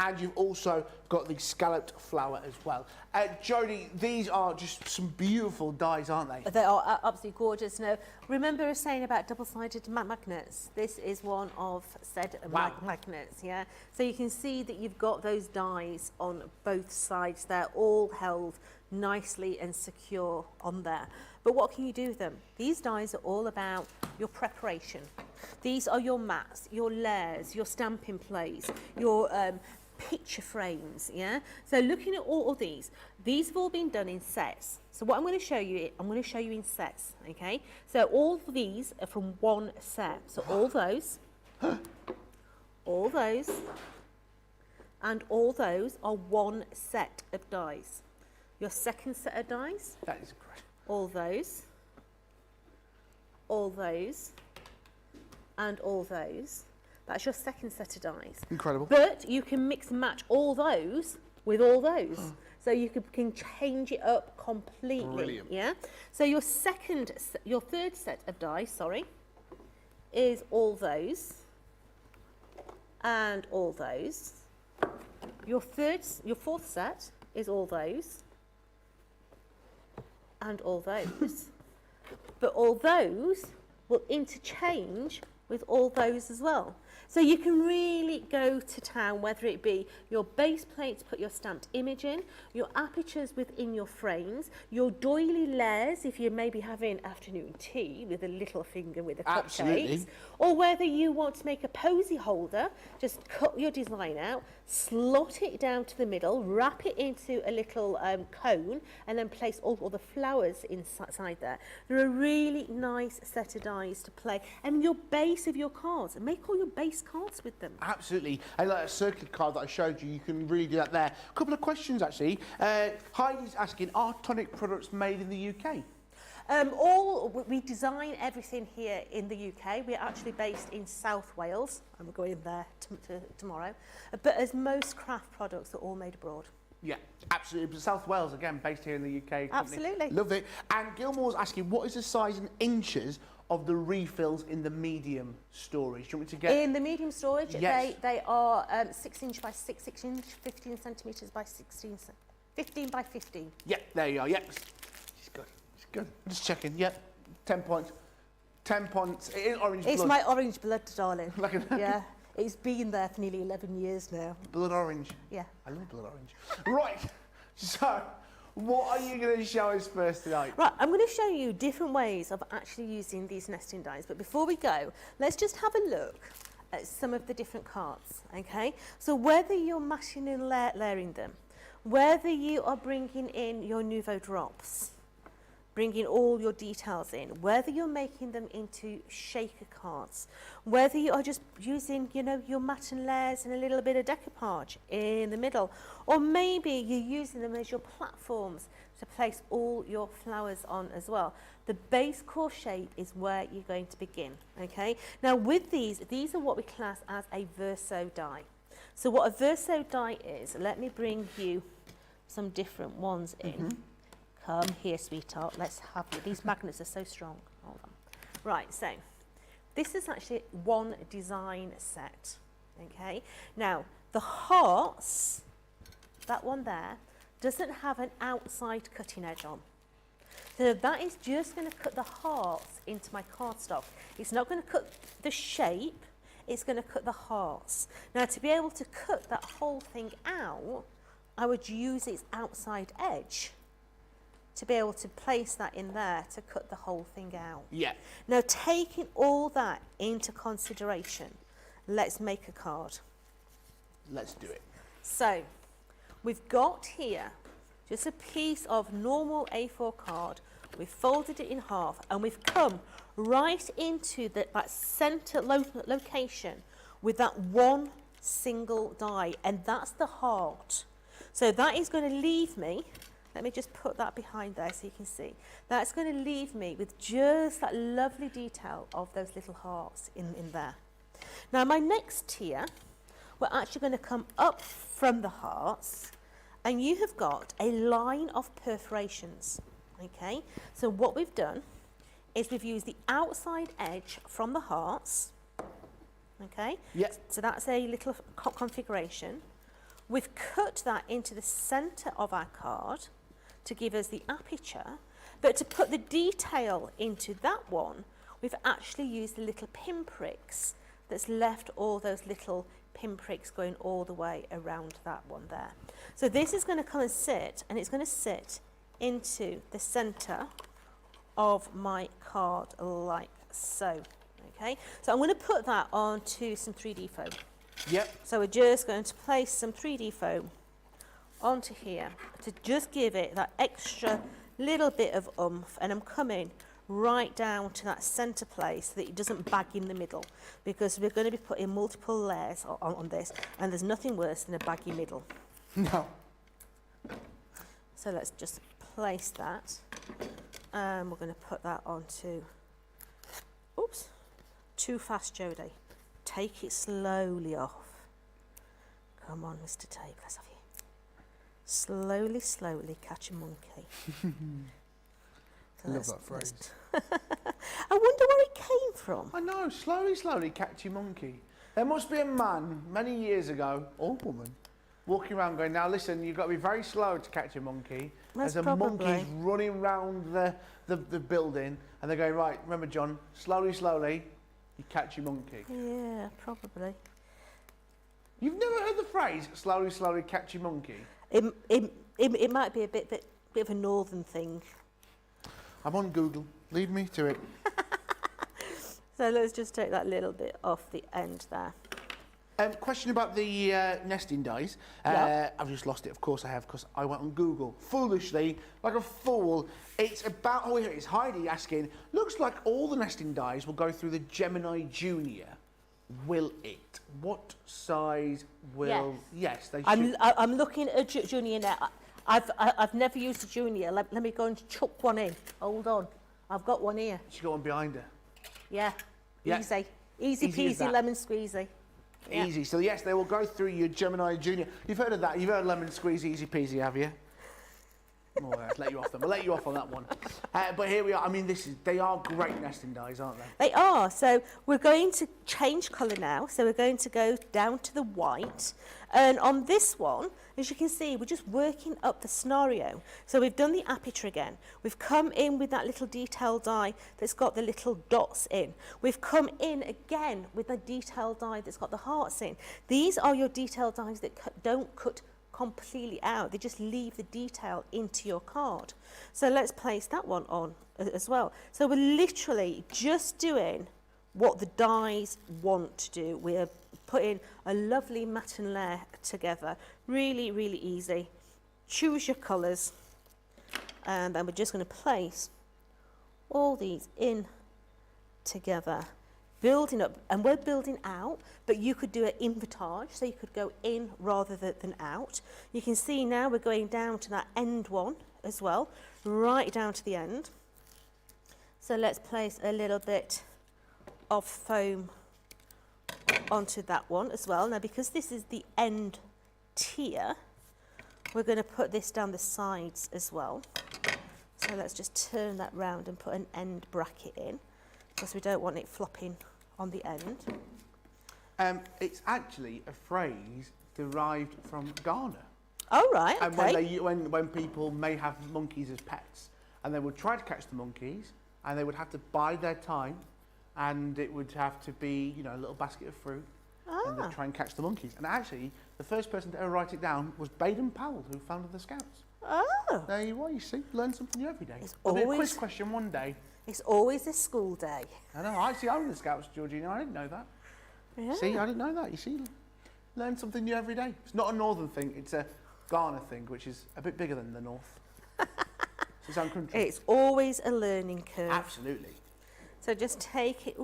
and you've also got the scalloped flower as well. Jodie, these are just some beautiful dies, aren't they? They are absolutely gorgeous. Now, remember I was saying about double-sided magnets? This is one of said magnets, yeah? So you can see that you've got those dies on both sides. They're all held nicely and secure on there. But what can you do with them? These dies are all about your preparation. These are your mats, your layers, your stamping plates, your picture frames, yeah? So looking at all of these have all been done in sets. So what I'm going to show you in sets, okay? So all of these are from one set. So all those, and all those are one set of dies. Your second set of dies, That is great. all those, and all those. That's your second set of dies. Incredible. But you can mix and match all those with all those. So you can change it up completely. Brilliant. Yeah. So your third set of dies, is all those and all those. Your fourth set is all those and all those. But all those will interchange with all those as well. So you can really go to town, whether it be your base plate to put your stamped image in, your apertures within your frames, your doily layers if you're maybe having afternoon tea with a little finger with the cupcakes, Absolutely. or whether you want to make a posy holder, just cut your design out, slot it down to the middle, wrap it into a little cone, and then place all the flowers inside there. They're a really nice set of dies to play. And your base of your cards, and make all your base cards with them. Absolutely. And like a circular card that I showed you, you can really do that there. A couple of questions actually. Heidi's asking, are Tonic products made in the UK? We design everything here in the UK. We're actually based in South Wales, and we're going there tomorrow. But as most craft products are all made abroad. Yeah, absolutely. But South Wales, again, based here in the UK. Absolutely. Love it. And Gilmore's asking, what is the size in inches of the refills in the medium storage? Do you want me to get... In the medium storage, Yes. they are 6 inch by 6 inch, 15 centimetres by 15 by 15. Yeah, there you are. Yep. It's good. It's good. Just checking. Yep. 10 points. 10 points. It is orange blood. It's my orange blood, darling. Like a- Yeah, it's been there for nearly 11 years now. Blood orange. Yeah. I love blood orange. Right. So, what are you going to show us first tonight? Right, I'm going to show you different ways of actually using these nesting dies. But before we go, let's just have a look at some of the different cards, okay? So whether you're matching and layering them, whether you are bringing in your Nouveau drops, bringing all your details in, whether you're making them into shaker cards, whether you are just using, your matte and layers and a little bit of decoupage in the middle, or maybe you're using them as your platforms to place all your flowers on as well. The base core shape is where you're going to begin, okay? Now with these are what we class as a Verso die. So what a Verso die is, let me bring you some different ones in. Come here, sweetheart, let's have you. These magnets are so strong. Hold on. Right, so this is actually one design set, okay? Now, The hearts, that one there, doesn't have an outside cutting edge on. So that is just going to cut the hearts into my cardstock. It's not going to cut the shape, it's going to cut the hearts. Now, to be able to cut that whole thing out, I would use its outside edge to be able to place that in there to cut the whole thing out. Yeah. Now, taking all that into consideration, let's make a card. Let's do it. So, we've got here just a piece of normal A4 card. We've folded it in half and we've come right into that centre location with that one single die, and that's the heart. So that is going to leave me, let me just put that behind there so you can see. That's going to leave me with just that lovely detail of those little hearts in there. Now my next tier, we're actually going to come up from the hearts, and you have got a line of perforations, okay? So what we've done is we've used the outside edge from the hearts, okay? Yep. So that's a little configuration. We've cut that into the centre of our card to give us the aperture, but to put the detail into that one, we've actually used the little pinpricks that's left all those little pinpricks going all the way around that one there. So this is going to come and sit, and it's going to sit into the centre of my card like so. Okay, so I'm going to put that onto some 3D foam. Yep. So we're just going to place some 3D foam onto here to just give it that extra little bit of oomph, and I'm coming right down to that centre place so that it doesn't bag in the middle, because we're going to be putting multiple layers on this, and there's nothing worse than a baggy middle. No. So let's just place that, and we're going to put that onto, oops, too fast, Jodie. Take it slowly off. Come on, Mr. Tape, let's have you. Slowly, slowly catch a monkey. I love that phrase. I wonder where it came from. I know, slowly, slowly catch your monkey. There must be a man many years ago, or woman, walking around going, now listen, you've got to be very slow to catch a monkey. That's There's a probably. monkey's running round the building, and they're going, right, remember John, slowly, slowly, you catch your monkey. Yeah, probably. You've never heard the phrase, slowly, slowly catch your monkey? It might be a bit of a northern thing. I'm on Google, lead me to it. So let's just take that little bit off the end there. Question about the nesting dies. Yeah. I've just lost it, of course I have, because I went on Google, foolishly, like a fool. It's about, oh here it is, Heidi asking, looks like all the nesting dies will go through the Gemini Junior. Will it? What size will... Yes, they should. I'm looking at a junior now. I've never used a junior. Let me go and chuck one in. Hold on. I've got one here. She's got one behind her. Yeah. Yeah. Easy. Easy Easy as peasy that. lemon squeezy. Yeah. Easy. So yes, they will go through your Gemini Junior. You've heard of that. You've heard lemon squeeze, easy peasy, have you? Oh, let's let you off them. We'll let you off on that one. But here we are. I mean, they are great nesting dies, aren't they? They are. So we're going to change colour now. So we're going to go down to the white. And on this one, as you can see, we're just working up the scenario. So we've done the aperture again. We've come in with that little detail die that's got the little dots in. We've come in again with the detail die that's got the hearts in. These are your detail dies that don't cut completely out. They just leave the detail into your card. So let's place that one on as well. So we're literally just doing what the dies want to do. We're putting a lovely matten layer together. Really, really easy. Choose your colours, and then we're just going to place all these in together, building up, and we're building out, but you could do an invertage, so you could go in rather than out. You can see now we're going down to that end one as well, right down to the end. So let's place a little bit of foam onto that one as well. Now, because this is the end tier, we're going to put this down the sides as well. So let's just turn that round and put an end bracket in, because we don't want it flopping on the end. It's actually a phrase derived from Ghana. Oh, right, And okay. when people may have monkeys as pets, and they would try to catch the monkeys, and they would have to bide their time, and it would have to be, a little basket of fruit, and they'd try and catch the monkeys. And actually, the first person to ever write it down was Baden Powell, who founded the Scouts. Oh. There you are, you see, learn something new every day. It's There'll be a always- quiz question one day. It's always a school day. I know, I'm in the Scouts, Georgina, I didn't know that. Yeah. See, I didn't know that, you see. Learn something new every day. It's not a northern thing, it's a Ghana thing, which is a bit bigger than the north. It's its own country. It's always a learning curve. Absolutely. So just take it,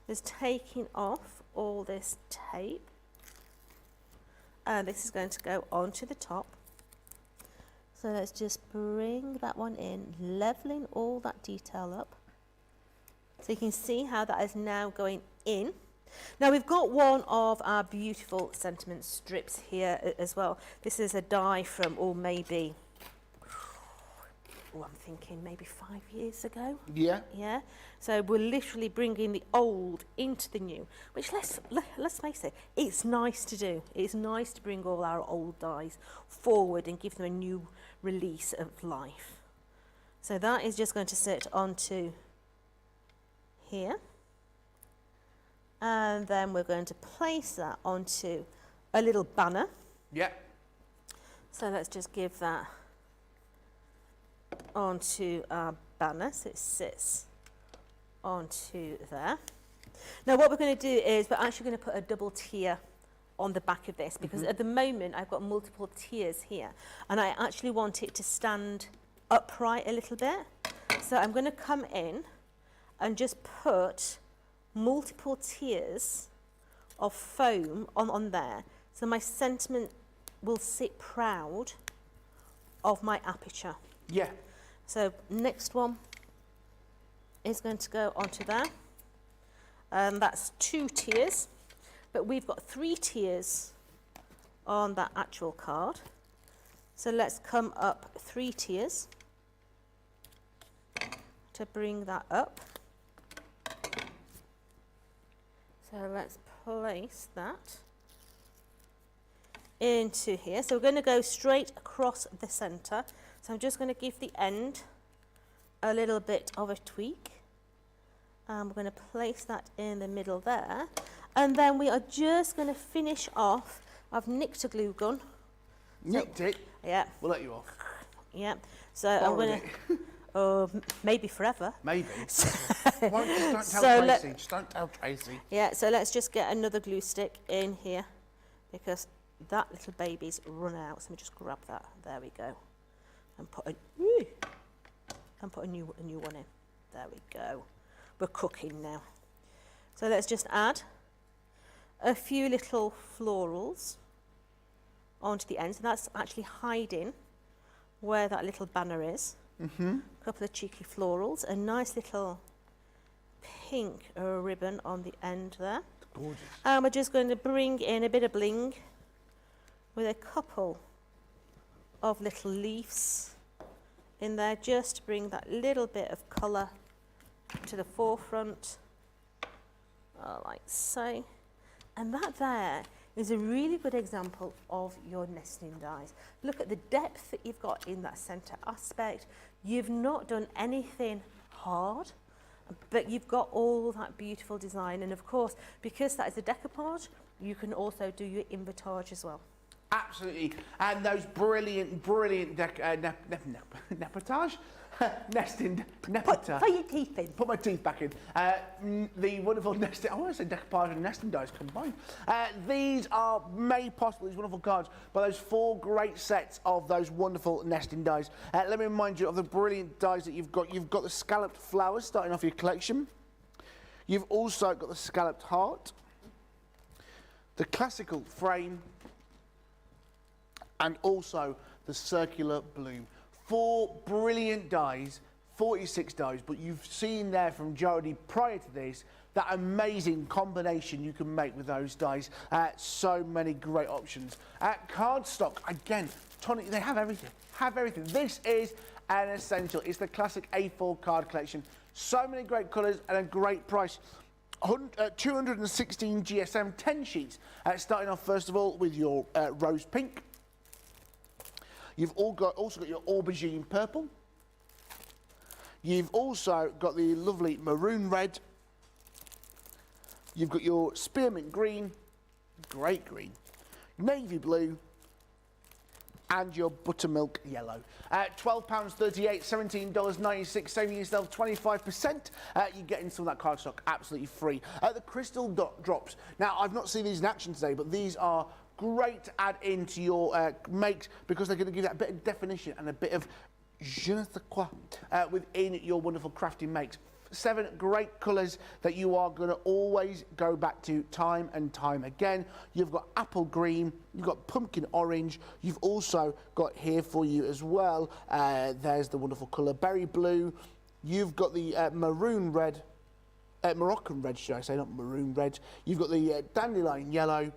just taking off all this tape. And this is going to go onto the top. So let's just bring that one in, leveling all that detail up. So you can see how that is now going in. Now we've got one of our beautiful sentiment strips here as well. This is a die from, maybe, I'm thinking maybe 5 years ago. Yeah. Yeah. So we're literally bringing the old into the new, which let's face it, it's nice to do. It's nice to bring all our old dies forward and give them a new release of life. So that is just going to sit onto here. And then we're going to place that onto a little banner. Yeah. So let's just give that onto our banner so it sits onto there. Now what we're going to do is we're actually going to put a double tier on the back of this because at the moment I've got multiple tiers here and I actually want it to stand upright a little bit. So I'm going to come in and just put multiple tiers of foam on there so my sentiment will sit proud of my aperture. Yeah. So next one is going to go onto there. That's 2 tiers, but we've got 3 tiers on that actual card. So let's come up 3 tiers to bring that up. So let's place that into here. So we're going to go straight across the centre. So I'm just going to give the end a little bit of a tweak. And we're going to place that in the middle there. And then we are just going to finish off. I've nicked a glue gun. Nicked it? Yeah. We'll let you off. Yeah. So I'm going to... maybe forever. Maybe. Just don't So tell Tracy. Just don't tell Tracy. Yeah, so let's just get another glue stick in here because that little baby's run out. So let me just grab that. There we go. And put a new one in. There we go. We're cooking now. So let's just add a few little florals onto the end. So that's actually hiding where that little banner is. A couple of cheeky florals, a nice little pink ribbon on the end there. Gorgeous. And we're just going to bring in a bit of bling with a couple of little leaves in there just to bring that little bit of colour to the forefront, like so. And that there is a really good example of your nesting dies. Look at the depth that you've got in that centre aspect. You've not done anything hard, but you've got all that beautiful design. And of course, because that is a decoupage, you can also do your invertage as well. Absolutely. And those brilliant nepotage? Nesting nepotage. Put your teeth in. Put my teeth back in. The wonderful nesting, I want to say decoupage and nesting dies combined. These are made possible, these wonderful cards, by those 4 great sets of those wonderful nesting dies. Let me remind you of the brilliant dies that you've got. You've got the scalloped flowers starting off your collection. You've also got the scalloped heart, the classical frame, and also the circular bloom. 4 brilliant dies, 46 dies, but you've seen there from Jodie prior to this, that amazing combination you can make with those dies. So many great options. Cardstock, again, tonic, they have everything, This is an essential. It's the classic A4 card collection. So many great colours and a great price. 216 GSM 10 sheets. Starting off first of all with your rose pink. You've also got your aubergine purple. You've also got the lovely maroon red. You've got your spearmint green, great green, navy blue, and your buttermilk yellow. £12.38, $17.96, saving yourself 25%. You're getting some of that cardstock absolutely free. The crystal drops. Now, I've not seen these in action today, but these are great to add into your makes because they're going to give that a bit of definition and a bit of je ne sais quoi within your wonderful crafting makes. 7 great colours that you are going to always go back to time and time again. You've got apple green, you've got pumpkin orange, you've also got here for you as well, there's the wonderful colour berry blue, you've got the maroon red, Moroccan red should I say, not maroon red, you've got the dandelion yellow,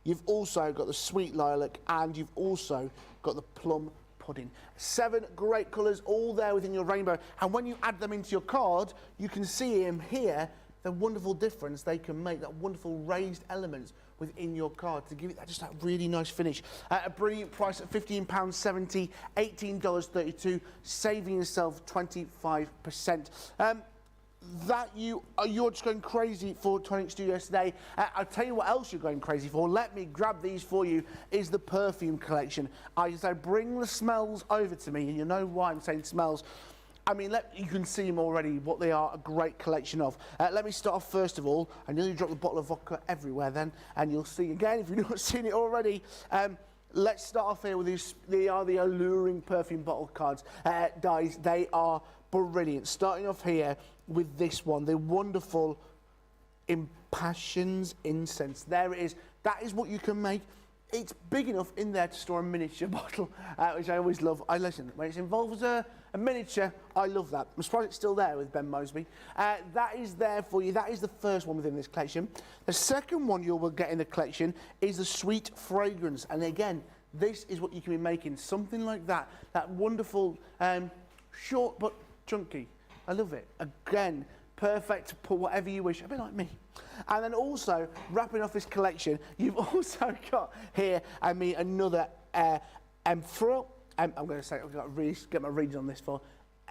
you've also got the sweet lilac, and you've also got the plum pudding. 7 great colours all there within your rainbow, and when you add them into your card you can see him here, the wonderful difference they can make, that wonderful raised elements within your card to give it that just that really nice finish. A brilliant price at £15.70, $18.32, saving yourself 25%. That you're just going crazy for Tonic Studios today. I'll tell you what else you're going crazy for. Let me grab these for you. Is the perfume collection. I say bring the smells over to me, and you know why I'm saying smells. I mean, you can see them already, what they are, a great collection of. Let me start off first of all. I nearly dropped the bottle of vodka everywhere then, and you'll see again if you've not seen it already. Let's start off here with these. They are the alluring perfume bottle cards. Dies, they are brilliant. Starting off here with this one, the wonderful Impassions Incense. There it is. That is what you can make. It's big enough in there to store a miniature bottle, which I always love. Listen, when it's involved as a miniature, I love that. I'm surprised it's still there with Ben Mosby. That is there for you. That is the first one within this collection. The second one you will get in the collection is the Sweet Fragrance. And again, this is what you can be making. Something like that. That wonderful, short but chunky. I love it. Again, perfect to put whatever you wish, a bit like me. And then also, wrapping off this collection, you've also got here, another Emperor. I'm going to say, I've got to really get my readings on this for.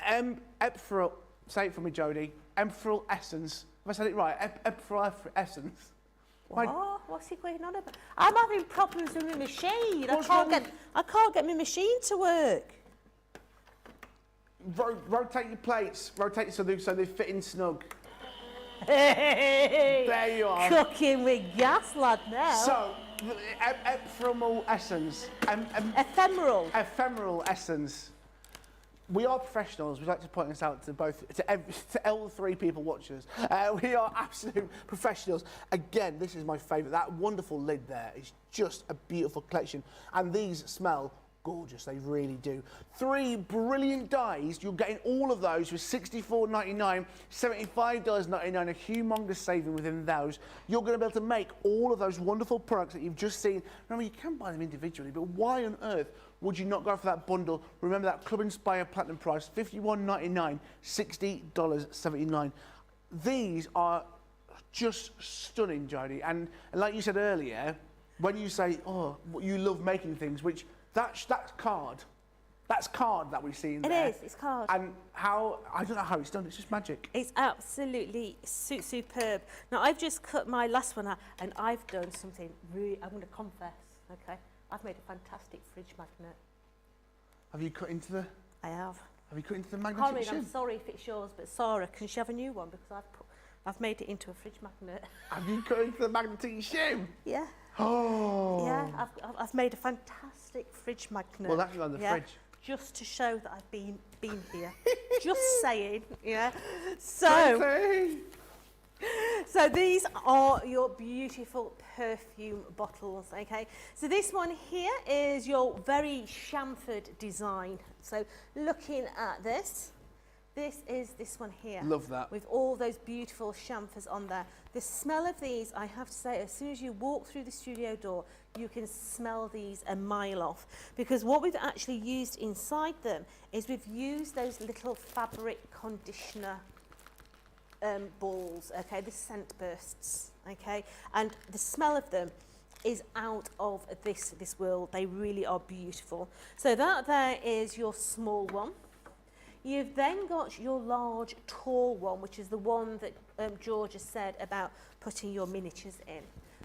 Emperor, say it for me, Jodie. Emperor Essence. Have I said it right? Emperor Essence. What's he going on about? I'm having problems with my machine. I can't get my machine to work. Rotate your plates. Rotate so they fit in snug. Hey, there you are. Cooking with gas, lad, now. So, ephemeral essence. Ephemeral essence. We are professionals. We'd like to point this out to all 3 people watching us. We are absolute professionals. Again, this is my favourite. That wonderful lid there is just a beautiful collection. And these smell gorgeous, they really do. 3 brilliant dies. You're getting all of those for $64.99, $75.99, a humongous saving within those. You're going to be able to make all of those wonderful products that you've just seen. Remember, you can buy them individually, but why on earth would you not go for that bundle? Remember that Club Inspire Platinum price, $51.99, $60.79. These are just stunning, Jodie. And like you said earlier, when you say, oh, you love making things, which that's card. That's card that we see in there. It is, it's card. And I don't know how it's done, it's just magic. It's absolutely superb. Now, I've just cut my last one out, and I've done something really, I'm going to confess, okay? I've made a fantastic fridge magnet. Have you cut into the... I have. Have you cut into the magnetic shim? I'm sorry if it's yours, but Sarah, can she have a new one? Because I've made it into a fridge magnet. Have you cut into the magnetic shim? Yeah. Oh. Yeah, I've made a fantastic fridge magnet. Well, that's on the fridge. Just to show that I've been here. Just saying, yeah. So these are your beautiful perfume bottles, okay? So this one here is your very chamfered design. So looking at this is this one here. Love that. With all those beautiful chamfers on there. The smell of these, I have to say, as soon as you walk through the studio door, you can smell these a mile off. Because what we've actually used inside them is we've used those little fabric conditioner balls, okay, the scent bursts, okay, and the smell of them is out of this world. They really are beautiful. So that there is your small one. You've then got your large, tall one, which is the one that George has said about putting your miniatures in.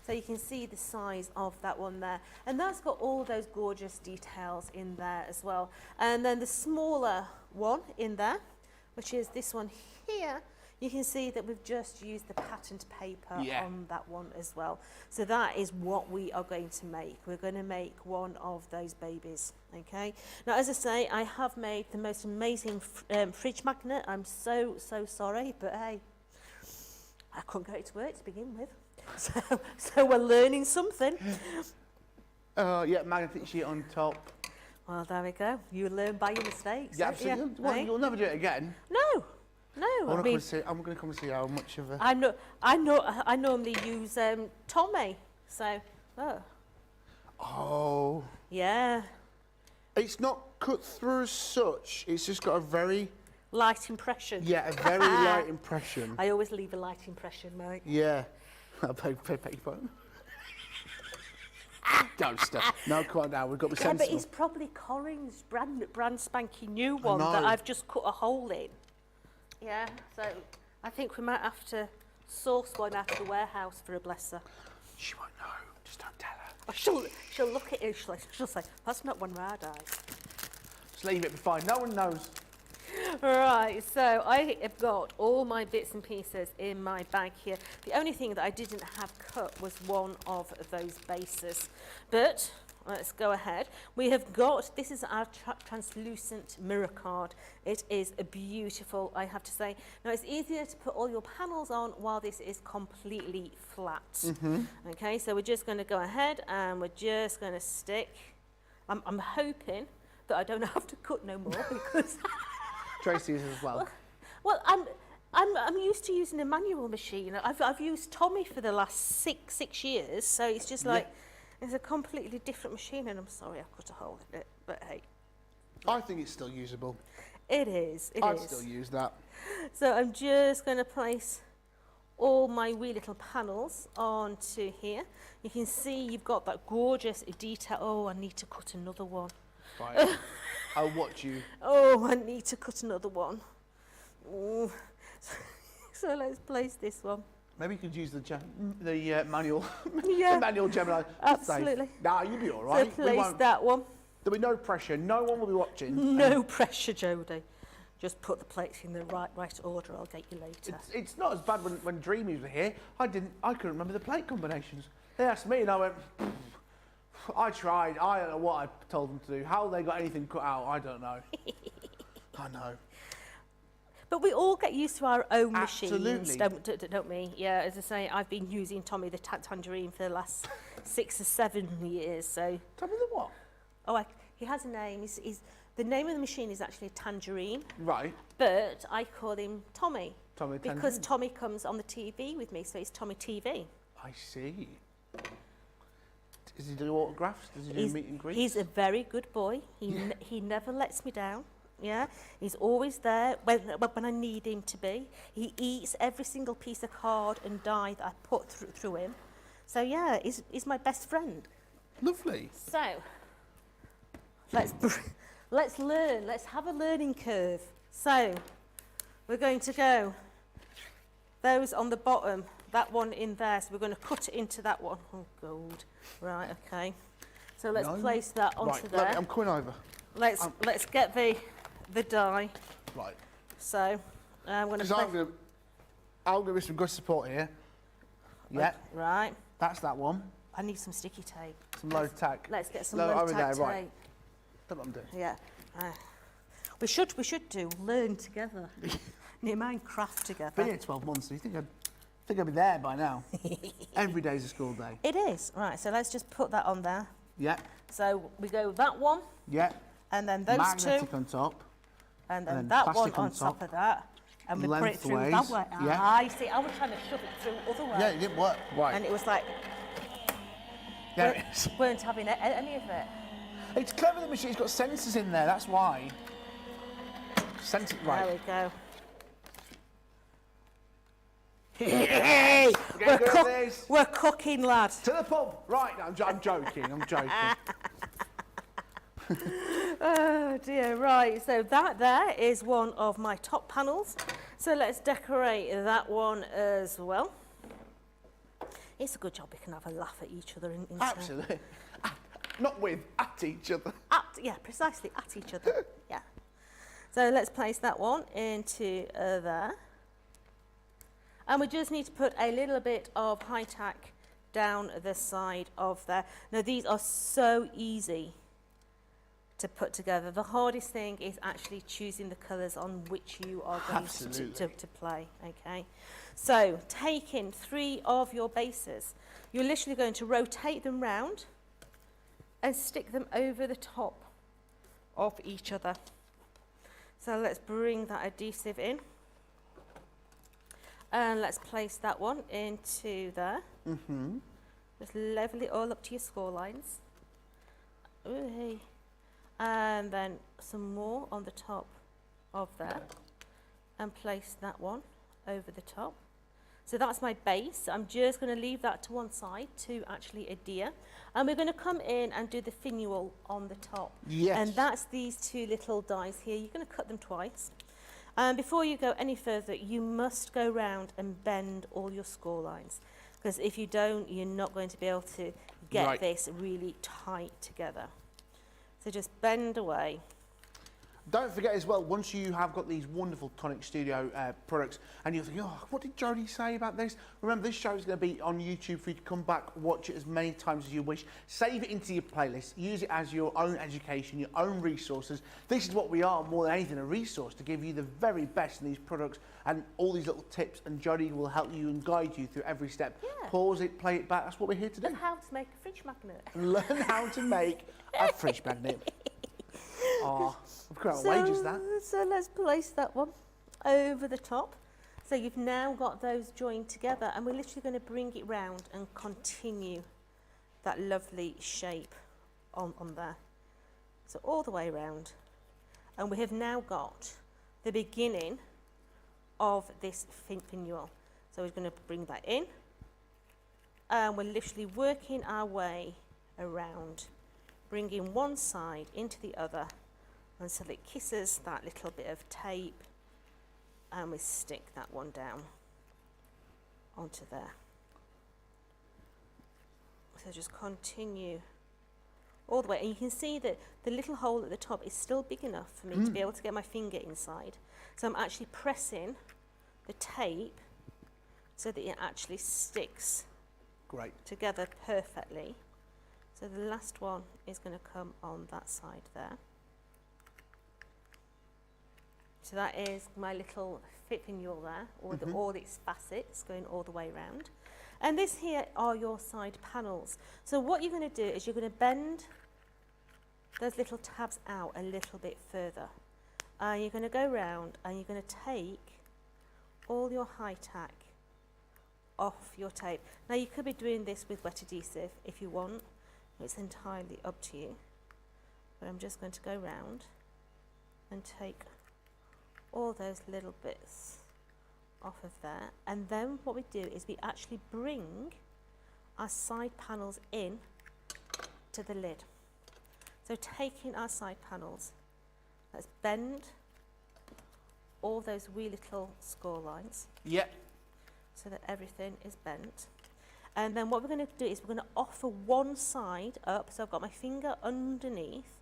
So you can see the size of that one there. And that's got all those gorgeous details in there as well. And then the smaller one in there, which is this one here, you can see that we've just used the patterned paper on that one as well. So that is what we are going to make. We're going to make one of those babies, okay? Now, as I say, I have made the most amazing fridge magnet. I'm so sorry, but hey, I couldn't get it to work to begin with. So we're learning something. Yeah, magnetic sheet on top. Well, there we go. You learn by your mistakes. Yeah, absolutely. Well, you'll never do it again. No. I'm going to come and see how much of a... I normally use Tommy, so... Oh. Yeah. It's not cut through as such. It's just got a very... light impression. Yeah, a very light impression. I always leave a light impression, mate. Yeah. I'll pay phone. Don't stop. No, come on now. We've got to be sensible. Yeah, but it's probably Corrine's brand spanking new one that I've just cut a hole in. Yeah, so I think we might have to source one out of the warehouse for a blesser. She won't know. Just don't tell her. Oh, she'll look at it, she'll say, that's not one of our dies. Just leave it, be fine. No one knows. Right, so I have got all my bits and pieces in my bag here. The only thing that I didn't have cut was one of those bases. But let's go ahead. We have got, this is our translucent mirror card. It is beautiful, I have to say. Now, it's easier to put all your panels on while this is completely flat. Okay, so we're just going to go ahead and we're just going to stick. I'm hoping that I don't have to cut no more because... Tracy's as well. Well, I'm used to using a manual machine. I've used Tommy for the last six years, so it's just like it's a completely different machine. And I'm sorry I cut a hole in it, but hey. I think it's still usable. It is. I'd still use that. So I'm just going to place all my wee little panels onto here. You can see you've got that gorgeous detail. Oh, I need to cut another one. Right. I'll watch you. Oh, I need to cut another one. So let's place this one. Maybe you could use the manual, Yeah, the manual Gemini. absolutely. Nah, you'll be all right. So place that one. There'll be no pressure. No one will be watching. No pressure, Jodie. Just put the plates in the right order. I'll get you later. It's not as bad when Dreamies were here. I couldn't remember the plate combinations. They asked me and I went, I tried. I don't know what I told them to do. How they got anything cut out, I don't know. I know. But we all get used to our own Absolutely. machines, don't we? Yeah, as I say, I've been using Tommy the Tangerine for the last 6 or 7 years. So. Tommy the what? Oh, he has a name. The name of the machine is actually Tangerine. Right. But I call him Tommy. Tommy Tangerine. Because Tommy comes on the TV with me, so it's Tommy TV. I see. Does he do autographs? Does he do meet and greets? He's a very good boy. He never lets me down. Yeah, he's always there when I need him to be. He eats every single piece of card and die that I put through him. So yeah, he's my best friend. Lovely. So let's learn. Let's have a learning curve. So we're going to go those on the bottom. That one in there. So we're going to cut it into that one. Oh, gold. Right. Okay. So let's place that onto there. I'm coming over. Let's get the die. Right. So I'm going to. I'm going to be some good support here. Yeah. Right. That's that one. I need some sticky tape. Some low tack. Let's get some low tack tape. Right. That's what I'm doing. Yeah. We should learn together. Near mine craft together. Been here 12 months, so you think I'd be there by now. Every day's a school day. It is. Right, so let's just put that on there. Yeah. So we go that one. Yeah. And then those Magnetic two. on top. And then that one on top of that. And we put it through that way. Yeah. I see. I was trying to shove it through other way. Yeah, it didn't work. Right. And it was like, There it is. weren't having any of it. It's clever, the machine's got sensors in there, that's why. Right. There we go. Yes, we're getting good at this. We're cooking, lad. To the pub. Right, no, I'm joking, I'm joking. Oh dear, right, so that there is one of my top panels. So let's decorate that one as well. It's a good job we can have a laugh at each other in Absolutely. Not with, at each other. yeah, precisely, at each other, yeah. So let's place that one into there. And we just need to put a little bit of high tack down the side of there. Now these are so easy to put together. The hardest thing is actually choosing the colours on which you are going to play, okay? So taking 3 of your bases, you're literally going to rotate them round and stick them over the top of each other. So let's bring that adhesive in. And let's place that one into there. Just level it all up to your score lines. Ooh, hey. And then some more on the top of there. And place that one over the top. So that's my base. I'm just going to leave that to one side to actually adhere. And we're going to come in and do the finial on the top. Yes. And that's these 2 little dies here. You're going to cut them twice. And before you go any further, you must go round and bend all your score lines. Because if you don't, you're not going to be able to get this really tight together. So just bend away. Don't forget as well, once you have got these wonderful Tonic Studio products and you're thinking, oh, what did Jodie say about this? Remember, this show is going to be on YouTube for you to come back, watch it as many times as you wish. Save it into your playlist. Use it as your own education, your own resources. This is what we are, more than anything, a resource to give you the very best in these products and all these little tips, and Jodie will help you and guide you through every step. Yeah. Pause it, play it back. That's what we're here to do. And how to make a fridge magnet. Learn how to make a fridge magnet. Oh, we've got wages that. So let's place that one over the top. So you've now got those joined together, and we're literally going to bring it round and continue that lovely shape on there. So all the way around. And we have now got the beginning of this finial. So we're going to bring that in, and we're literally working our way around, bringing one side into the other until it kisses that little bit of tape, and we stick that one down onto there. So just continue all the way, and you can see that the little hole at the top is still big enough for me to be able to get my finger inside. So I'm actually pressing the tape so that it actually sticks together perfectly. So the last one is going to come on that side there. So that is my little finial there, or all its facets going all the way around. And this here are your side panels. So what you're going to do is you're going to bend those little tabs out a little bit further. You're going to go round and you're going to take all your high tack off your tape. Now you could be doing this with wet adhesive if you want. It's entirely up to you. But I'm just going to go round and take all those little bits off of there. And then what we do is we actually bring our side panels in to the lid. So taking our side panels, let's bend all those wee little score lines. Yep. So that everything is bent. And then what we're going to do is we're going to offer one side up. So I've got my finger underneath,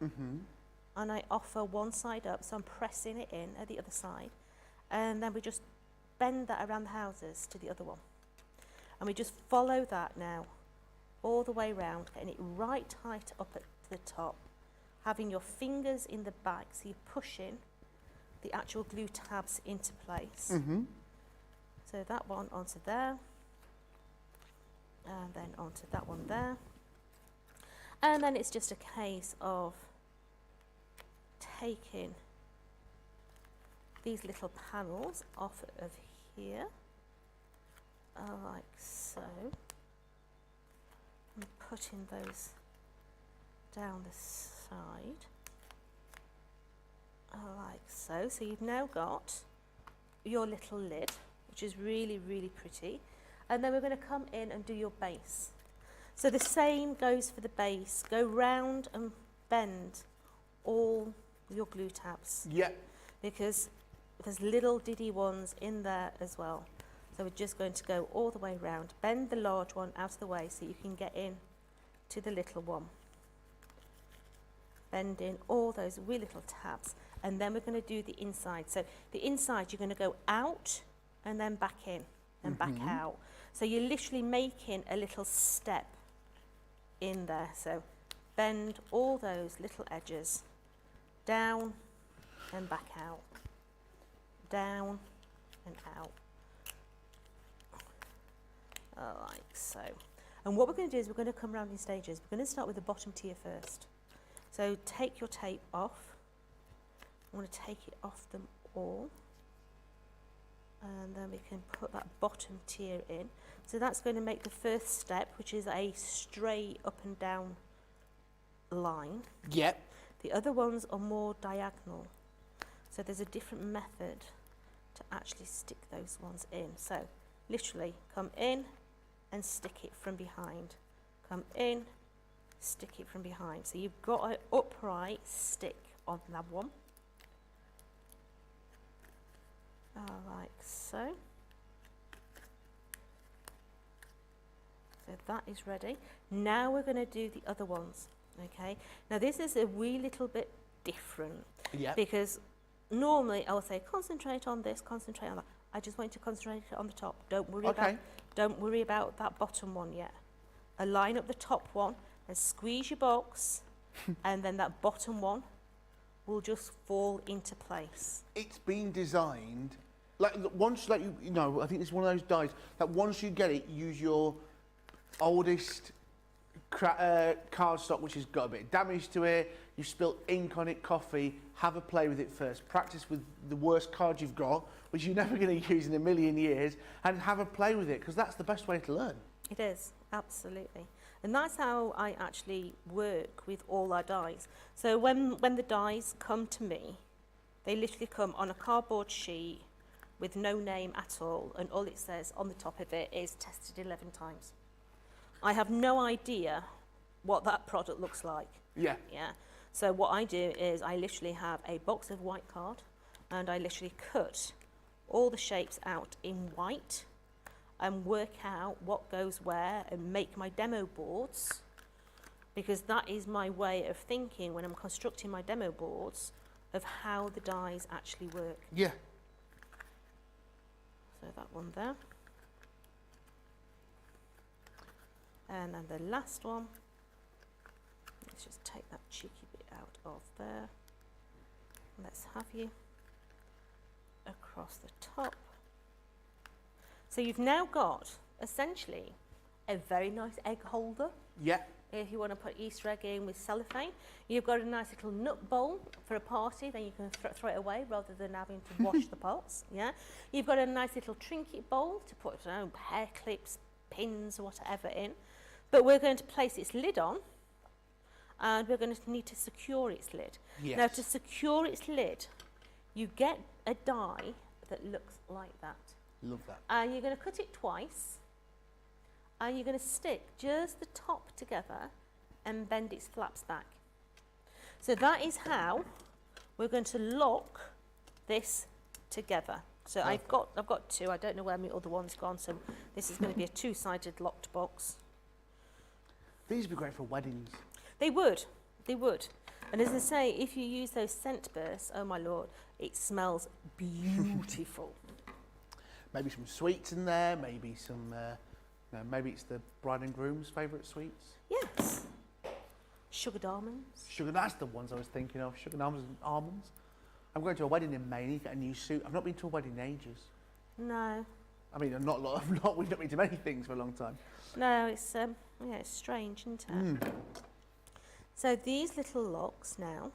and I offer one side up. So I'm pressing it in at the other side. And then we just bend that around the houses to the other one. And we just follow that now all the way around, getting it right tight up at the top. Having your fingers in the back, so you're pushing the actual glue tabs into place. So that one onto there, and then onto that one there. And then it's just a case of taking these little panels off of here, like so, and putting those down the side, like so. So you've now got your little lid. which is really, really pretty. And then we're going to come in and do your base. So the same goes for the base. Go round and bend all your glue tabs. Yep. Because there's little diddy ones in there as well. So we're just going to go all the way round. Bend the large one out of the way so you can get in to the little one. Bend in all those wee little tabs. And then we're going to do the inside. So the inside, you're going to go out and then back in and back out. So you're literally making a little step in there. So bend all those little edges down and back out, down and out, like so. And what we're going to do is we're going to come round in stages. We're going to start with the bottom tier first. So take your tape off. I want to take it off them all. And then we can put that bottom tier in. So that's going to make the first step, which is a straight up and down line. Yep. The other ones are more diagonal. So there's a different method to actually stick those ones in. So literally come in and stick it from behind. Come in, stick it from behind. So you've got an upright stick on that one. Like so. So that is ready. Now we're going to do the other ones. Okay. Now this is a wee little bit different. Yep. Because normally I will say concentrate on this, concentrate on that. I just want you to concentrate on the top. Don't worry about that bottom one yet. Align up the top one and squeeze your box, and then that bottom one will just fall into place. It's been designed like once, like you know, I think it's one of those dies that once you get it, use your oldest cardstock, which has got a bit of damage to it. You've spilt ink on it, coffee. Have a play with it first. Practice with the worst card you've got, which you're never going to use in a million years, and have a play with it because that's the best way to learn. It is, absolutely. And that's how I actually work with all our dies. So when the dies come to me, they literally come on a cardboard sheet with no name at all, and all it says on the top of it is tested 11 times. I have no idea what that product looks like. Yeah. Yeah. So what I do is I literally have a box of white card, and I literally cut all the shapes out in white and work out what goes where and make my demo boards, because that is my way of thinking when I'm constructing my demo boards of how the dies actually work. Yeah. So that one there. And then the last one, let's just take that cheeky bit out of there. Let's have you across the top. So you've now got essentially a very nice egg holder. Yeah. If you want to put Easter egg in with cellophane. You've got a nice little nut bowl for a party, then you can throw it away rather than having to wash the pots. Yeah. You've got a nice little trinket bowl to put hair clips, pins, or whatever in. But we're going to place its lid on, and we're going to need to secure its lid. Yes. Now, to secure its lid, you get a die that looks like that. Love that. And you're going to cut it twice, and you're going to stick just the top together and bend its flaps back. So that is how we're going to lock this together. So I've got two. I don't know where my other one's gone. So this is going to be a two-sided locked box. These would be great for weddings. They would. And as I say, if you use those scent bursts, oh my lord, it smells beautiful. Maybe some sweets in there. Maybe some. Maybe it's the bride and groom's favourite sweets. Yes. Sugared almonds. Sugar. That's the ones I was thinking of. Sugared almonds. I'm going to a wedding in May. I need to get a new suit. I've not been to a wedding in ages. No. I mean, we've not been to many things for a long time. No, it's it's strange, isn't it? So these little locks now,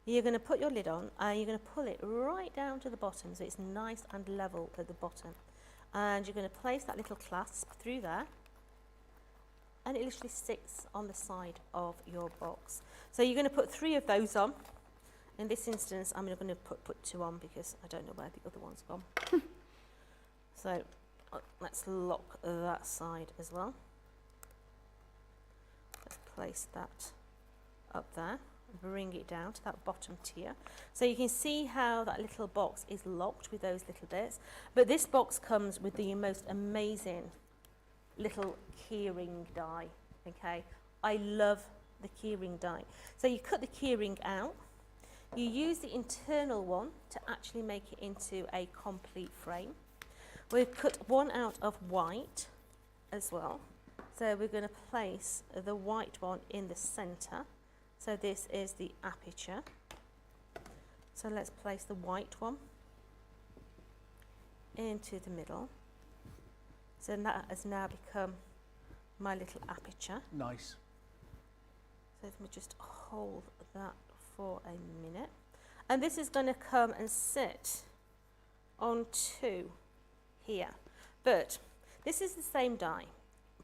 you're going to put your lid on and you're going to pull it right down to the bottom so it's nice and level at the bottom. And you're going to place that little clasp through there, and it literally sits on the side of your box. So you're going to put 3 of those on. In this instance, I'm going to put 2 on because I don't know where the other one's gone. So let's lock that side as well. Let's place that up there, bring it down to that bottom tier. So you can see how that little box is locked with those little bits. But this box comes with the most amazing little keyring die, okay? I love the keyring die. So you cut the keyring out, you use the internal one to actually make it into a complete frame. We've cut one out of white as well. So we're going to place the white one in the center. So this is the aperture. So let's place the white one into the middle. So that has now become my little aperture. Nice. So let me just hold that for a minute. And this is going to come and sit onto here. But this is the same die,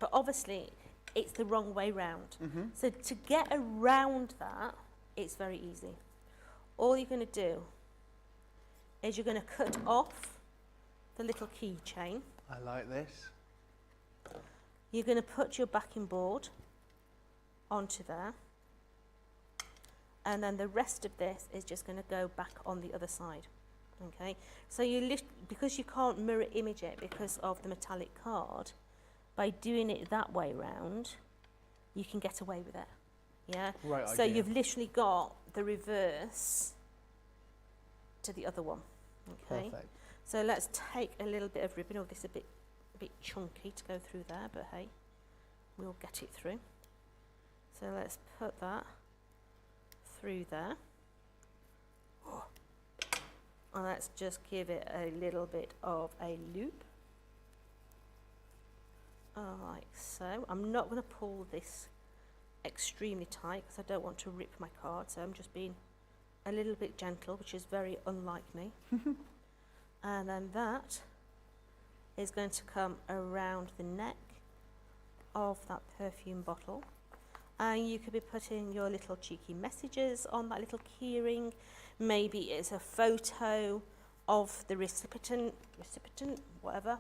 but obviously it's the wrong way round. So to get around that, it's very easy. All you're going to do is you're going to cut off the little keychain. I like this. You're going to put your backing board onto there. And then the rest of this is just going to go back on the other side. Okay, so because you can't mirror image it because of the metallic card, by doing it that way round, you can get away with it. Yeah. Right. So you've literally got the reverse to the other one. Okay. Perfect. So let's take a little bit of ribbon. Oh, this is a bit chunky to go through there, but hey, we'll get it through. So let's put that through there. And let's just give it a little bit of a loop. Like so. I'm not going to pull this extremely tight because I don't want to rip my card, so I'm just being a little bit gentle, which is very unlike me. And then that is going to come around the neck of that perfume bottle. And you could be putting your little cheeky messages on that little keyring. Maybe it's a photo of the recipient, whatever,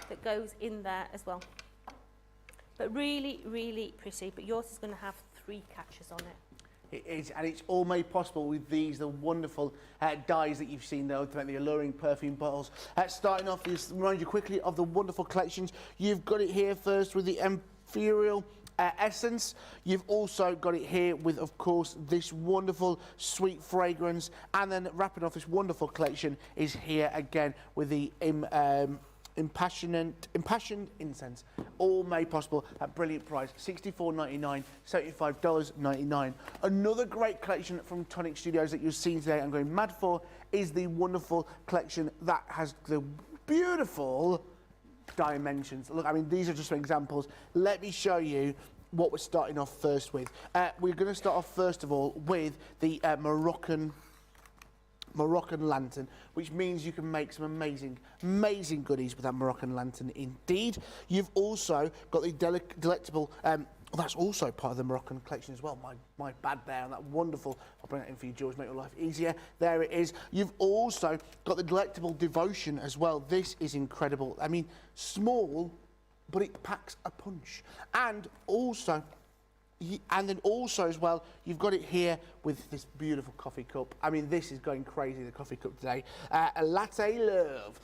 that goes in there as well. But really, really pretty. But yours is going to have 3 catches on it. It is, and it's all made possible with the wonderful dies that you've seen there to make the alluring perfume bottles. Starting off, just remind you quickly of the wonderful collections. You've got it here first with the Imperial Essence. You've also got it here with, of course, this wonderful sweet fragrance, and then wrapping off this wonderful collection is here again with the impassioned incense, all made possible at brilliant price, $64.99, $75.99. Another great collection from Tonic Studios that you've seen today and going mad for is the wonderful collection that has the beautiful dimensions. Look, I mean, these are just some examples. Let me show you what we're starting off first with. We're going to start off first of all with the Moroccan lantern, which means you can make some amazing goodies with that Moroccan lantern indeed. You've also got the delectable, that's also part of the Moroccan collection as well. My bad there, and that wonderful, I'll bring that in for you, George, make your life easier. There it is. You've also got the delectable devotion as well. This is incredible. I mean, small, but it packs a punch. And then also as well, you've got it here with this beautiful coffee cup. I mean, this is going crazy, the coffee cup today. A latte love.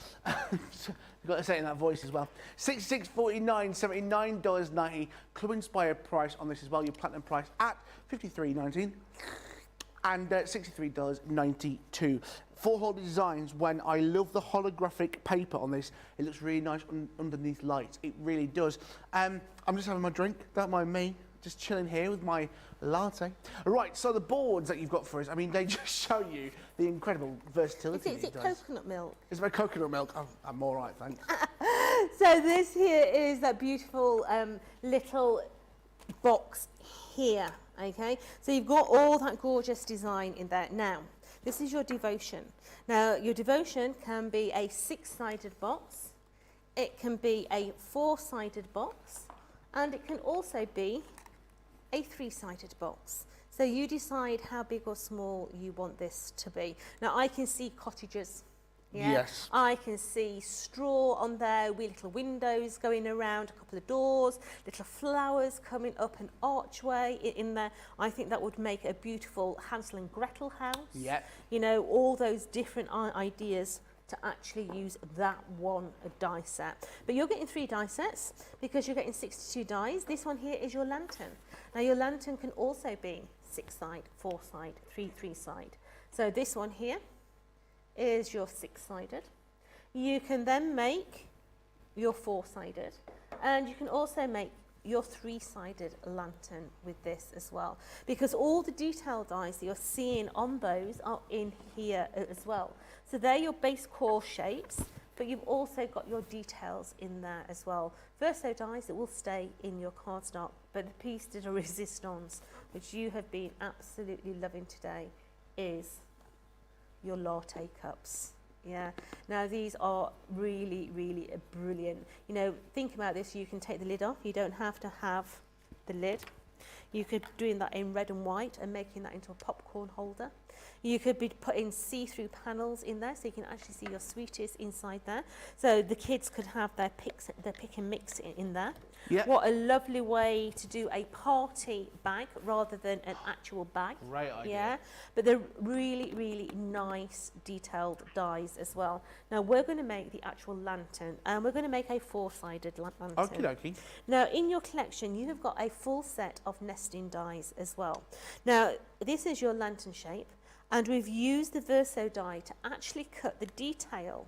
You've got to say it in that voice as well. $66.49, $79.90. Club Inspired price on this as well. Your platinum price at $53.19 and $63.92. 4-hole designs. When I love the holographic paper on this, it looks really nice underneath lights. It really does. I'm just having my drink. Don't mind me. Just chilling here with my latte. Right, so the boards that you've got for us, I mean, they just show you the incredible versatility. Is it coconut milk? It's about coconut milk. Oh, I'm all right, thanks. So this here is that beautiful little box here, okay? So you've got all that gorgeous design in there. Now, this is your devotion. Now, your devotion can be a 6-sided box. It can be a 4-sided box. And it can also be a 3-sided box. So you decide how big or small you want this to be. Now I can see cottages Yeah? Yes. I can see straw on there, wee little windows going around, a couple of doors, little flowers coming up an archway in there. I think that would make a beautiful Hansel and Gretel house. Yeah. You know, all those different ideas to actually use that one die set. But you're getting 3 die sets because you're getting 62 dies. This one here is your lantern. Now your lantern can also be 6-side, 4-side, 3-side. So this one here is your 6-sided. You can then make your 4-sided, and you can also make your 3-sided lantern with this as well, because all the detail dies that you're seeing on those are in here as well. So they're your base core shapes, but you've also got your details in there as well. Verso dies that will stay in your cardstock, but the piece de resistance, which you have been absolutely loving today, is your latte cups. Yeah, now these are really, really brilliant. You know, think about this, you can take the lid off, you don't have to have the lid. You could be doing that in red and white and making that into a popcorn holder. You could be putting see-through panels in there so you can actually see your sweeties inside there. So the kids could have their pick and mix in there. Yeah. What a lovely way to do a party bag rather than an actual bag. Great idea. Yeah, but they're really, really nice detailed dies as well. Now we're going to make the actual lantern, and we're going to make a 4-sided lantern. Okie dokie. Now in your collection you have got a full set of nesting dies as well. Now this is your lantern shape, and we've used the Verso die to actually cut the detail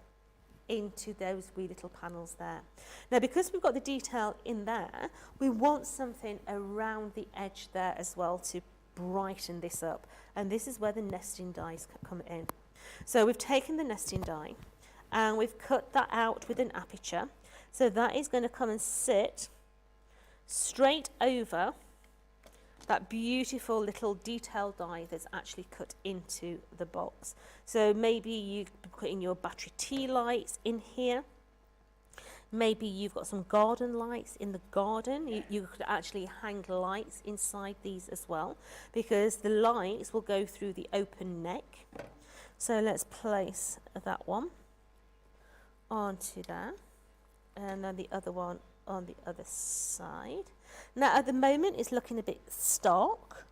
into those wee little panels there. Now because we've got the detail in there, we want something around the edge there as well to brighten this up, and this is where the nesting dies come in. So we've taken the nesting die and we've cut that out with an aperture, so that is going to come and sit straight over that beautiful little detail die that's actually cut into the box. So maybe you put in your battery tea lights in here. Maybe you've got some garden lights in the garden. You could actually hang lights inside these as well, because the lights will go through the open neck. So let's place that one onto there, and then the other one on the other side. Now at the moment it's looking a bit stark,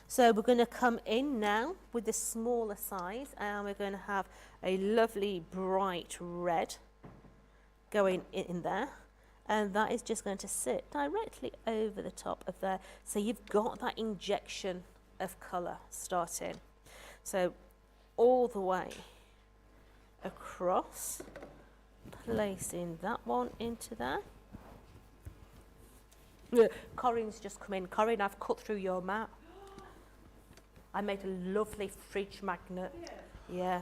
so we're going to come in now with the smaller size, and we're going to have a lovely bright red going in there, and that is just going to sit directly over the top of there, so you've got that injection of colour starting. So all the way across, placing that one into there. Corrine's just come in. Corrine, I've cut through your mat. I made a lovely fridge magnet. Yeah.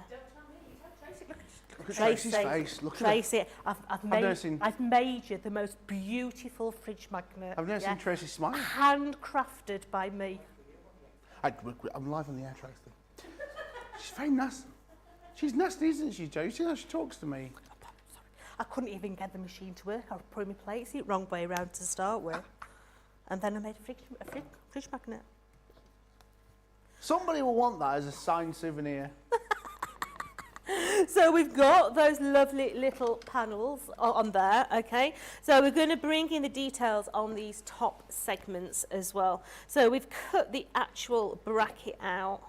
Look at Tracy's face. Look at Tracy, I've made you the most beautiful fridge magnet. I've never seen Tracy smile. Handcrafted by me. I'm live on the air, Tracy. She's very nasty. She's nasty, isn't she, Joe? You see how she talks to me? I couldn't even get the machine to work. I was putting my plates the wrong way around to start with. And then I made a fridge magnet. Somebody will want that as a signed souvenir. So we've got those lovely little panels on there, okay? So we're going to bring in the details on these top segments as well. So we've cut the actual bracket out,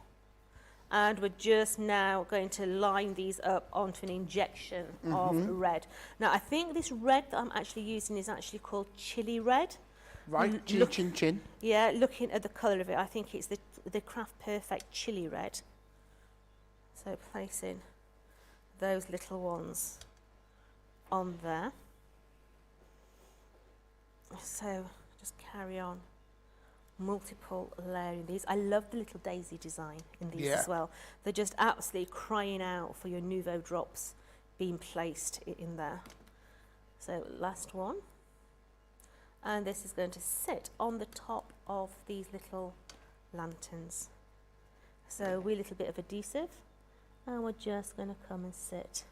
and we're just now going to line these up onto an injection of red. Now I think this red that I'm actually using is actually called chili red. Right, chin chin. Yeah, looking at the colour of it, I think it's the Craft Perfect chili red. So placing those little ones on there. So just carry on multiple layering these. I love the little daisy design in these as well. They're just absolutely crying out for your Nouveau drops being placed in there. So last one. And this is going to sit on the top of these little lanterns. So a wee little bit of adhesive, and we're just going to come and sit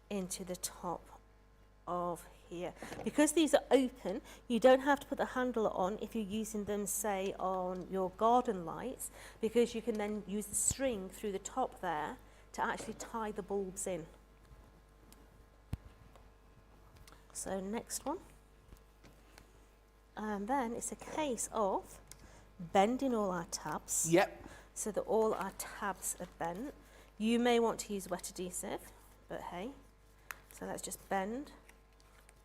into the top of here. Because these are open, you don't have to put the handle on if you're using them, say, on your garden lights, because you can then use the string through the top there to actually tie the bulbs in. So next one. And then it's a case of bending all our tabs. Yep. So that all our tabs are bent. You may want to use wet adhesive, but hey. So let's just bend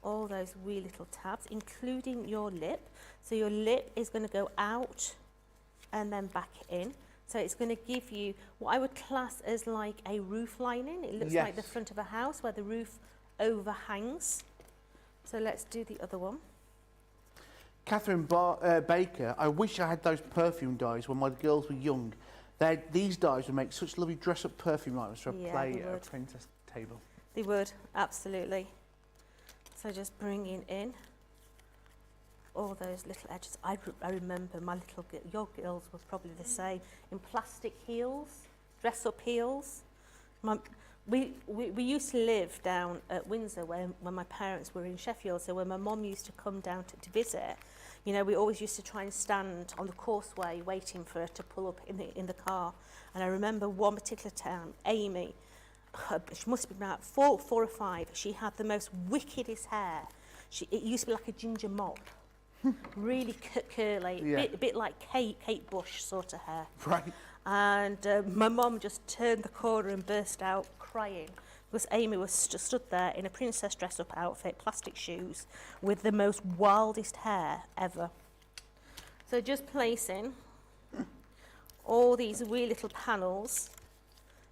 all those wee little tabs, including your lip. So your lip is going to go out and then back in. So it's going to give you what I would class as like a roof lining. It looks like the front of a house where the roof overhangs. So let's do the other one. Catherine Baker, I wish I had those perfume dies when my girls were young. These dies would make such lovely dress-up perfume items for a play at a princess table. They would, absolutely. So just bringing in all those little edges. I remember my your girls were probably the same, in plastic heels, dress-up heels. We used to live down at Windsor when my parents were in Sheffield, so when my mum used to come down to visit, you know, we always used to try and stand on the causeway waiting for her to pull up in the car. And I remember one particular time, Amy, she must have been about four or five, she had the most wickedest hair. It used to be like a ginger mop, really curly, a bit like Kate Bush sort of hair. Right. And my mum just turned the corner and burst out crying because Amy was stood there in a princess dress-up outfit, plastic shoes, with the most wildest hair ever. So just placing all these wee little panels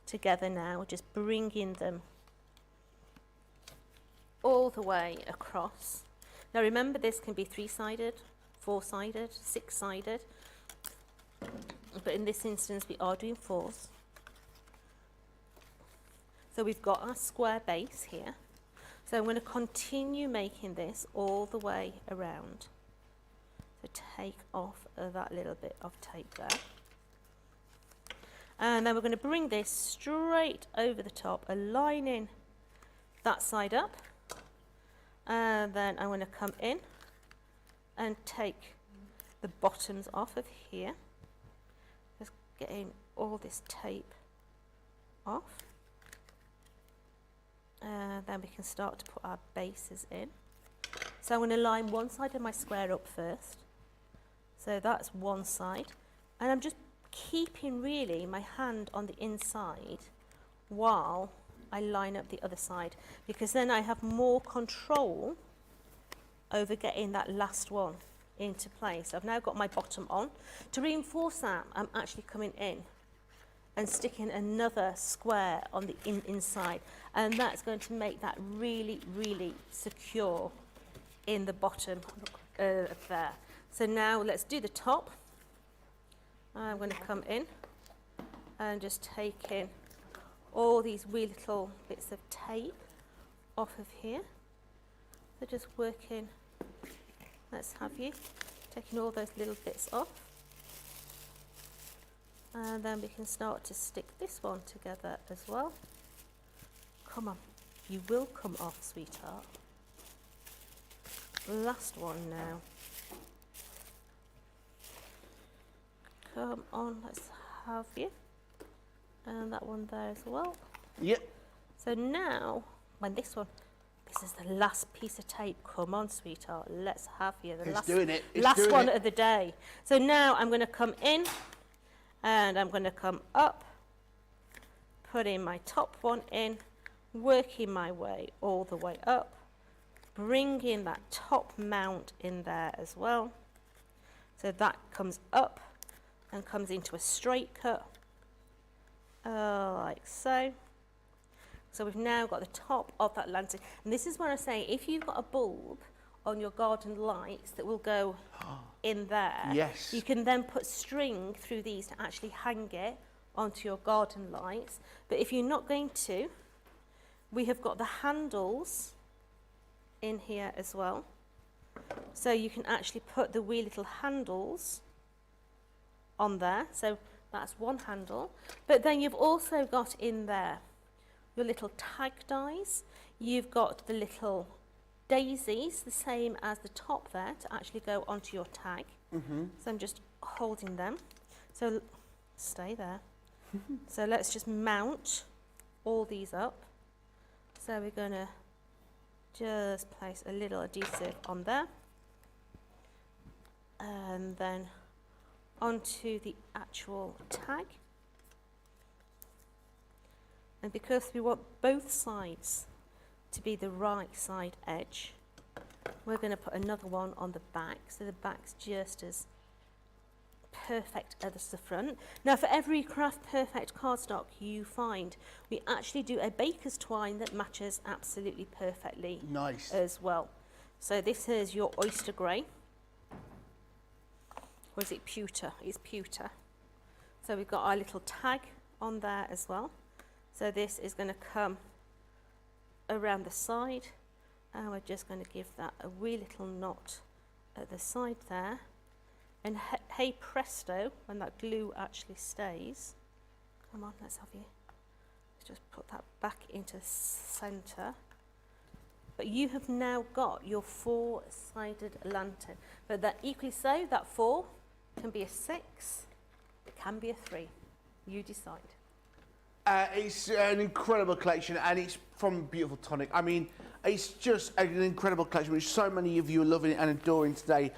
together now, just bringing them all the way across. Now remember, this can be 3-sided, 4-sided, 6-sided. But in this instance, we are doing 4s. So we've got our square base here. So I'm going to continue making this all the way around. So take off that little bit of tape there. And then we're going to bring this straight over the top, aligning that side up. And then I'm going to come in and take the bottoms off of here. Just getting all this tape off. And then we can start to put our bases in. So I'm going to line one side of my square up first. So that's one side. And I'm just keeping really my hand on the inside while I line up the other side, because then I have more control over getting that last one into place. So I've now got my bottom on. To reinforce that, I'm actually coming in and sticking another square on the inside, and that's going to make that really, really secure in the bottom there. So now let's do the top. I'm going to come in and just take in all these wee little bits of tape off of here. So just working, let's have you, taking all those little bits off. And then we can start to stick this one together as well. Come on, you will come off, sweetheart. Last one now. Come on, let's have you. And that one there as well. Yep. So now, when this is the last piece of tape. Come on, sweetheart, let's have you. The last one of the day. So now I'm going to come in and I'm going to come up, putting my top one in, working my way all the way up, bringing that top mount in there as well. So that comes up and comes into a straight cut, like so. So we've now got the top of that lantern. And this is what I say, if you've got a bulb on your garden lights that will go in there, yes, you can then put string through these to actually hang it onto your garden lights. But if you're not going to, we have got the handles in here as well. So you can actually put the wee little handles on there. So that's one handle. But then you've also got in there your little tag dies. You've got the little daisies, the same as the top there, to actually go onto your tag. So I'm just holding them. So stay there. So let's just mount all these up. So we're going to just place a little adhesive on there. And then onto the actual tag. And because we want both sides to be the right side edge, we're going to put another one on the back, so the back's just as perfect as the front. Now for every Craft Perfect cardstock you find, we actually do a baker's twine that matches absolutely perfectly as well. So this is your oyster grey. Or is it pewter? It's pewter. So we've got our little tag on there as well. So this is going to come around the side, and we're just going to give that a wee little knot at the side there. And hey presto, when that glue actually stays, come on, let's have you. Let's just put that back into the centre. But you have now got your four-sided lantern. But that equally so, that 4 can be a 6, it can be a 3. You decide. It's an incredible collection, and it's from Beautiful Tonic. I mean, it's just an incredible collection, which so many of you are loving and adoring today.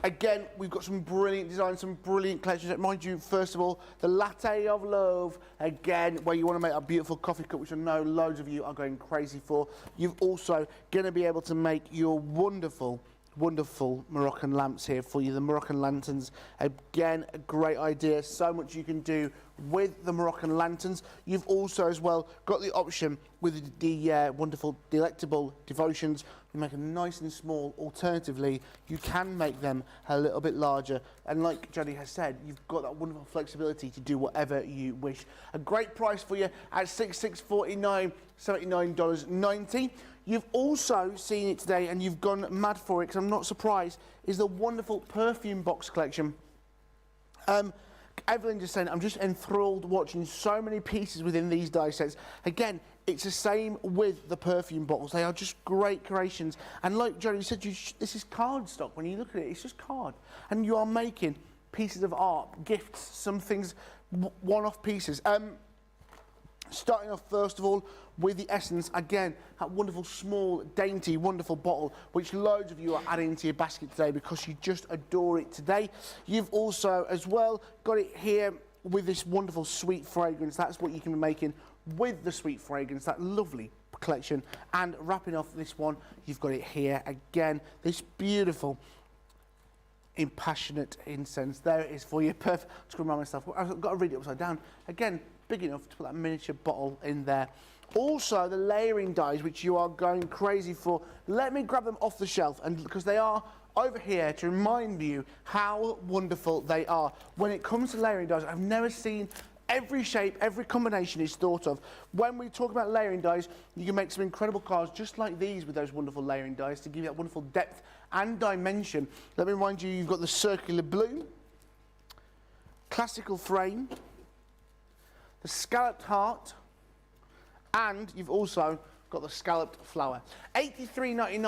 Again, we've got some brilliant designs, some brilliant collections. Mind you, first of all, the Latte of Love, again, where you want to make a beautiful coffee cup, which I know loads of you are going crazy for. You've also going to be able to make your wonderful Moroccan lamps here for you, the Moroccan lanterns. Again, a great idea. So much you can do with the Moroccan lanterns. You've also as well got the option with the wonderful Delectable Devotions. You make them nice and small. Alternatively, you can make them a little bit larger. And like Jodie has said, you've got that wonderful flexibility to do whatever you wish. A great price for you at $66.49, $79.90. You've also seen it today, and you've gone mad for it, because I'm not surprised, is the wonderful Perfume box collection. Evelyn just saying, I'm just enthralled watching so many pieces within these die sets. Again, it's the same with the Perfume bottles. They are just great creations. And like Jodie said, this is cardstock. When you look at it, it's just card. And you are making pieces of art, gifts, some things, one-off pieces. Starting off first of all with the Essence, again, that wonderful small, dainty, wonderful bottle, which loads of you are adding to your basket today because you just adore it today. You've also as well got it here with this wonderful sweet fragrance. That's what you can be making with the sweet fragrance, that lovely collection. And wrapping off this one, you've got it here again, this beautiful Impassionate incense. There it is for you. Perfect. I'm just going to remind myself, I've got to read it upside down. Again, big enough to put that miniature bottle in there. Also, the layering dies, which you are going crazy for. Let me grab them off the shelf, and because they are over here to remind you how wonderful they are. When it comes to layering dies, I've never seen every shape, every combination is thought of. When we talk about layering dies, you can make some incredible cards just like these with those wonderful layering dies to give you that wonderful depth and dimension. Let me remind you, you've got the circular blue, classical frame, the scalloped heart, and you've also got the scalloped flower. $83.99,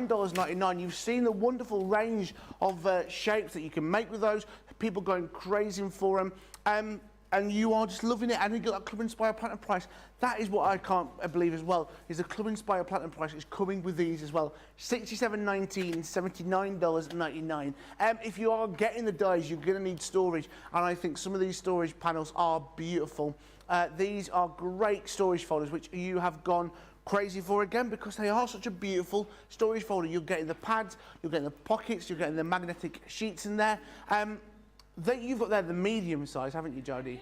$99.99. You've seen the wonderful range of shapes that you can make with those. People going crazy for them. And you are just loving it. And you got that Club Inspire Platinum price. That is what I can't believe as well, is the Club Inspire Platinum price is coming with these as well. $67.19, $79.99. If you are getting the dies, you're going to need storage. And I think some of these storage panels are beautiful. These are great storage folders, which you have gone crazy for again, because they are such a beautiful storage folder. You're getting the pads, you're getting the pockets, you're getting the magnetic sheets in there. You've got there the medium size, haven't you, Jodie? I do.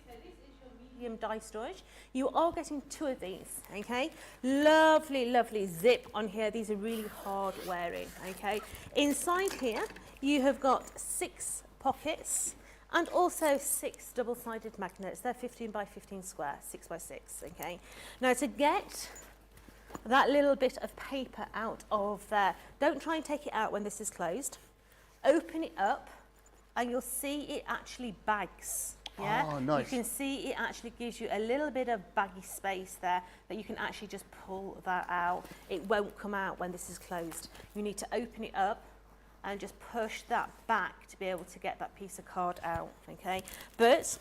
So this is your medium die storage. You are getting 2 of these, okay? Lovely, lovely zip on here. These are really hard wearing, okay? Inside here, you have got 6 pockets and also 6 double-sided magnets. They're 15 by 15 square, 6 by 6, okay? Now to get that little bit of paper out of there, don't try and take it out when this is closed. Open it up, and you'll see it actually bags. Yeah? Oh, nice. You can see it actually gives you a little bit of baggy space there that you can actually just pull that out. It won't come out when this is closed. You need to open it up and just push that back to be able to get that piece of card out, okay? But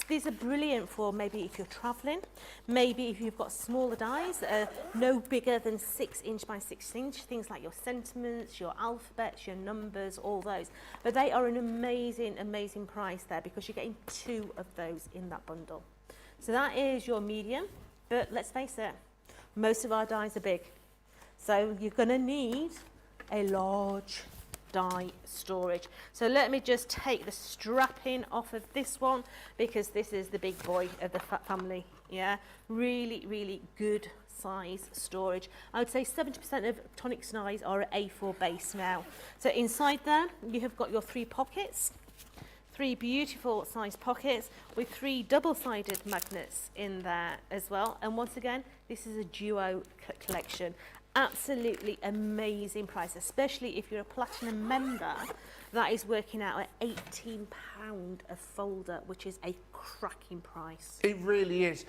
These are brilliant for maybe if you're travelling, maybe if you've got smaller dies that are no bigger than 6 inch by 6 inch, things like your sentiments, your alphabets, your numbers, all those. But they are an amazing, amazing price there because you're getting 2 of those in that bundle. So that is your medium, but let's face it, most of our dies are big. So you're going to need a large die storage. So let me just take the strapping off of this one because this is the big boy of the family. Yeah, really, really good size storage. I would say 70% of Tonic dies are at A4 base now. So inside there, you have got your 3 pockets, 3 beautiful size pockets with 3 double-sided magnets in there as well. And once again, this is a duo collection. Absolutely amazing price, especially if you're a platinum member. That is working out at £18 a folder, which is a cracking price. It really is.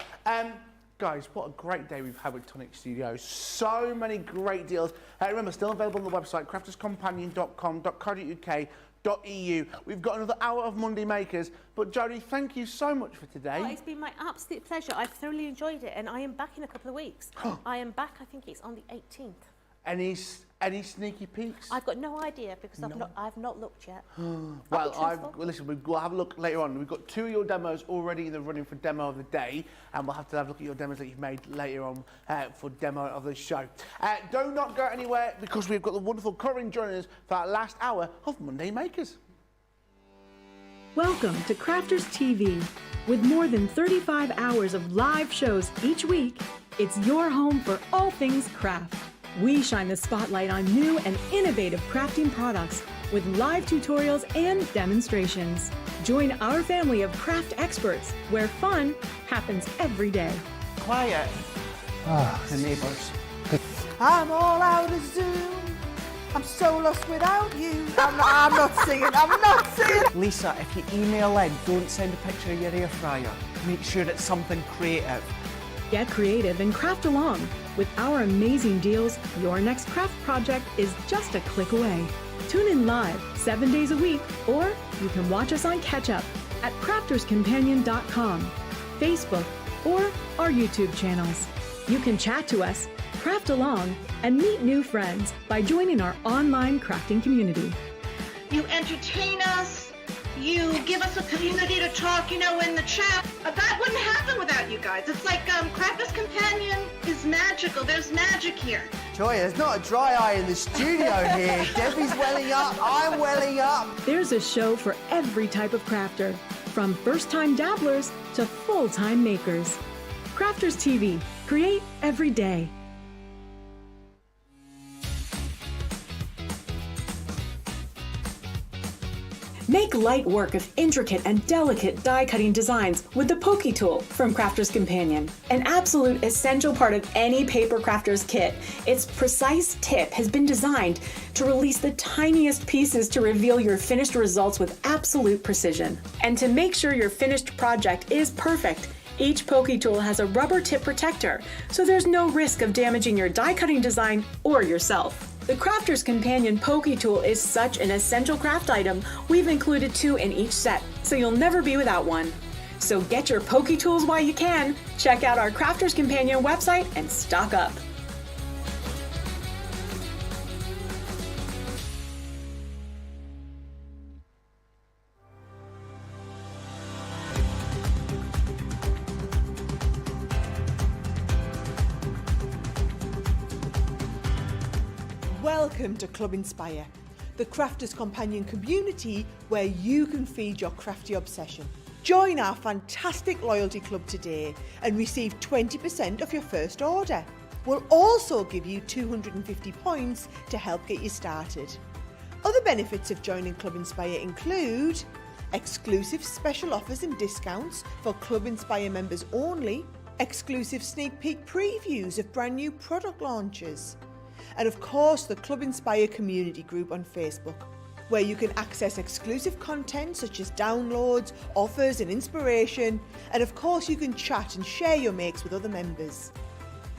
Guys, what a great day we've had with Tonic Studios. So many great deals. Remember, still available on the website, crafterscompanion.com.co.uk.eu. We've got another hour of Monday Makers. But Jodie, thank you so much for today. Oh, it's been my absolute pleasure. I've thoroughly enjoyed it, and I am back in a couple of weeks. I am back, I think it's on the 18th. Any sneaky peeks? I've got no idea because I've not looked yet. Well, listen, we'll have a look later on. We've got 2 of your demos already in the running for demo of the day, and we'll have to have a look at your demos that you've made later on for demo of the show. Do not go anywhere because we've got the wonderful Corrine joining us for our last hour of Monday Makers. Welcome to Crafters TV. With more than 35 hours of live shows each week, it's your home for all things craft. We shine the spotlight on new and innovative crafting products with live tutorials and demonstrations. Join our family of craft experts where fun happens every day. Quiet. The neighbours. I'm all out of Zoom. I'm so lost without you. I'm not singing. Lisa, if you email in, don't send a picture of your air fryer. Make sure it's something creative. Get creative and craft along. With our amazing deals, your next craft project is just a click away. Tune in live 7 days a week, or you can watch us on Catch Up at crafterscompanion.com, Facebook, or our YouTube channels. You can chat to us, craft along, and meet new friends by joining our online crafting community. You entertain us. You give us a community to talk, in the chat. That wouldn't happen without you guys. It's like Crafters Companion is magical. There's magic here. Joy, there's not a dry eye in the studio here. Debbie's welling up, I'm welling up. There's a show for every type of crafter, from first-time dabblers to full-time makers. Crafters TV. Create every day. Make light work of intricate and delicate die-cutting designs with the Pokey Tool from Crafters Companion. An absolute essential part of any paper crafter's kit, its precise tip has been designed to release the tiniest pieces to reveal your finished results with absolute precision. And to make sure your finished project is perfect, each Pokey Tool has a rubber tip protector, so there's no risk of damaging your die-cutting design or yourself. The Crafters Companion Pokey Tool is such an essential craft item, we've included 2 in each set, so you'll never be without one. So get your Pokey Tools while you can, check out our Crafters Companion website and stock up. Welcome to Club Inspire, the Crafters Companion community where you can feed your crafty obsession. Join our fantastic loyalty club today and receive 20% of your first order. We'll also give you 250 points to help get you started. Other benefits of joining Club Inspire include exclusive special offers and discounts for Club Inspire members only, exclusive sneak peek previews of brand new product launches, and of course the Club Inspire community group on Facebook, where you can access exclusive content such as downloads, offers and inspiration, and of course you can chat and share your makes with other members.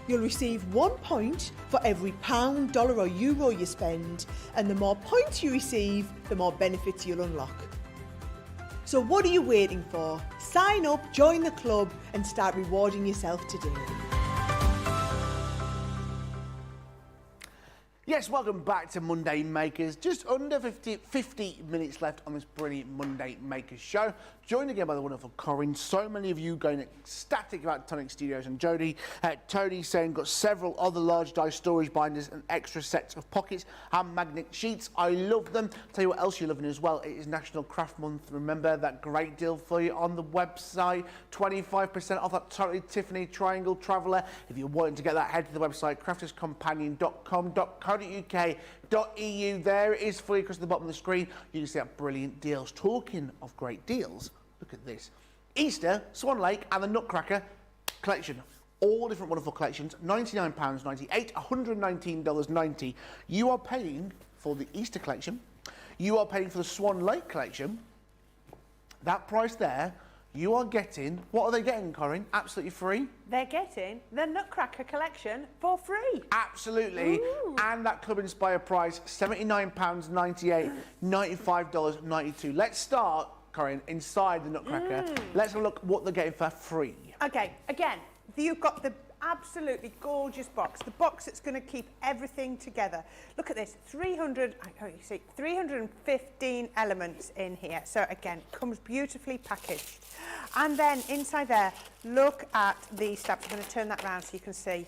You'll receive 1 point for every £1, dollar or euro you spend, and the more points you receive, the more benefits you'll unlock. So what are you waiting for? Sign up, join the club and start rewarding yourself today. Yes, welcome back to Monday Makers. Just under 50 minutes left on this brilliant Monday Makers show. Joined again by the wonderful Corrine. So many of you going ecstatic about Tonic Studios and Jodie. Tony saying got several other large die storage binders and extra sets of pockets and magnet sheets. I love them. Tell you what else you're loving as well. It is National Craft Month. Remember that great deal for you on the website. 25% off that totally Tiffany Triangle Traveller. If you're wanting to get that, head to the website crafterscompanion.com.co.uk.eu. There it is for you across the bottom of the screen. You can see that brilliant deals. Talking of great deals, look at this. Easter, Swan Lake and the Nutcracker collection. All different wonderful collections. £99.98, $119.90. You are paying for the Easter collection. You are paying for the Swan Lake collection. That price there, you are getting, what are they getting, Corrine? Absolutely free? They're getting the Nutcracker collection for free. Absolutely. Ooh. And that Club Inspire price, £79.98, $95.92. Let's start, Corrine, inside the Nutcracker. Let's have a look what they're getting for free. Okay, again, you've got the absolutely gorgeous box, the box that's going to keep everything together. Look at this, 315 elements in here. So again, comes beautifully packaged. And then inside there, look at the stamps. I'm going to turn that round so you can see.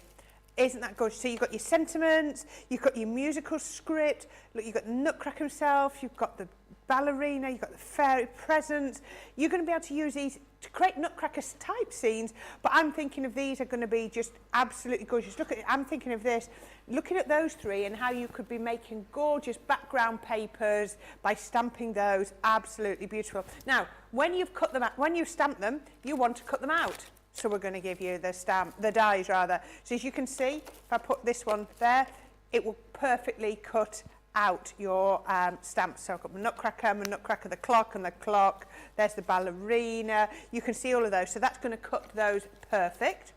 Isn't that gorgeous? So you've got your sentiments, you've got your musical script, look, you've got the Nutcracker himself, you've got the ballerina, you've got the fairy presents. You're going to be able to use these to create Nutcracker type scenes, but I'm thinking of these are going to be just absolutely gorgeous. Look at it, I'm thinking of this, looking at those three and how you could be making gorgeous background papers by stamping those, absolutely beautiful. Now, when you've cut them out, when you've stamped them, you want to cut them out. So we're going to give you the dies rather. So as you can see, if I put this one there, it will perfectly cut out your stamps. So I've got my Nutcracker, the clock and the clock. There's the ballerina. You can see all of those. So that's going to cut those perfect.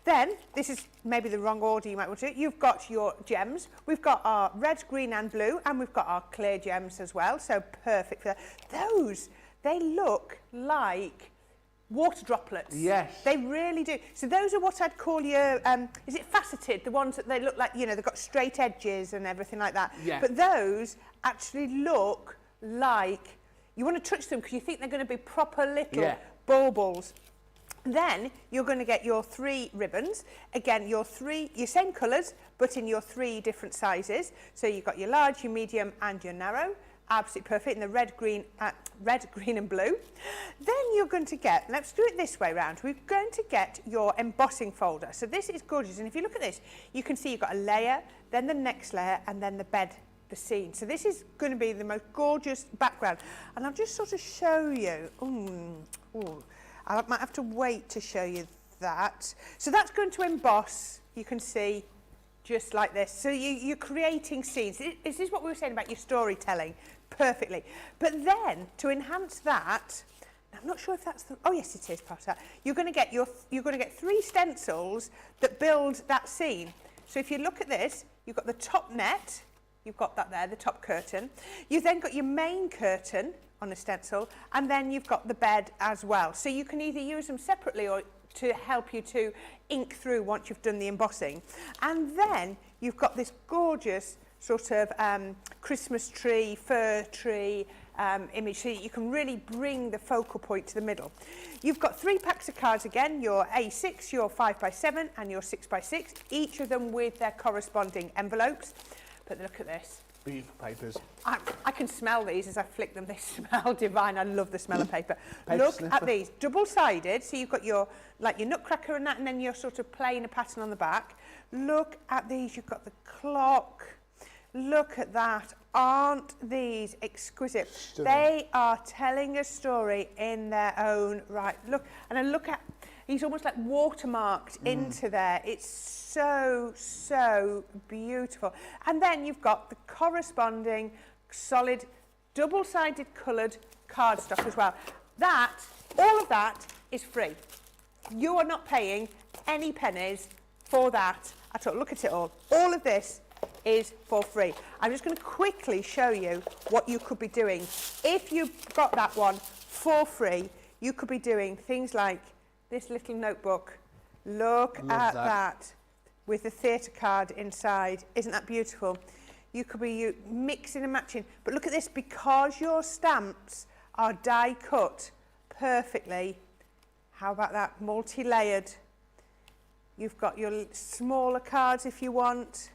Then, this is maybe the wrong order you might want to do. You've got your gems. We've got our red, green and blue, and we've got our clear gems as well. So perfect for that. Those, they look like water droplets. Yes. They really do. So those are what I'd call your, is it faceted? The ones that they look like, you know, they've got straight edges and everything like that. Yeah. But those actually look like, you want to touch them because you think they're going to be proper little baubles. Then you're going to get your 3 ribbons. Again, your same colours, but in your 3 different sizes. So you've got your large, your medium and your narrow. Absolutely perfect in the red, green and blue. Then you're going to get, let's do it this way round, we're going to get your embossing folder. So this is gorgeous, and if you look at this, you can see you've got a layer, then the next layer, and then the bed, the scene. So this is going to be the most gorgeous background. And I'll just sort of show you. I might have to wait to show you that. So that's going to emboss, you can see, just like this. So you're creating scenes. This is what we were saying about your storytelling, perfectly. But then, to enhance that, I'm not sure if that's the, oh yes it is part of that. You're going to get 3 stencils that build that scene. So if you look at this, you've got the top net, you've got that there, the top curtain. You've then got your main curtain on a stencil, and then you've got the bed as well. So you can either use them separately or to help you to ink through once you've done the embossing. And then you've got this gorgeous sort of Christmas tree, fir tree image, so you can really bring the focal point to the middle. You've got 3 packs of cards again, your A6, your 5x7 and your 6x6, each of them with their corresponding envelopes. But look at this. Beautiful papers. I can smell these as I flick them. They smell divine. I love the smell of paper. Paper Look sniffer. at these, double-sided. So you've got your Nutcracker and that, and then you're sort of playing a pattern on the back. Look at these. You've got the clock. Look at that. Aren't these exquisite? Stunning. They are telling a story in their own right. Look, and then look at, he's almost like watermarked into there. It's so, so beautiful. And then you've got the corresponding solid, double-sided coloured cardstock as well. That, all of that is free. You are not paying any pennies for that at all. Look at it all. All of this is for free. I'm just going to quickly show you what you could be doing. If you got that one for free, you could be doing things like this little notebook. Look at that with the theatre card inside. Isn't that beautiful? You could be mixing and matching. But look at this, because your stamps are die cut perfectly. How about that? Multi-layered. You've got your smaller cards if you want.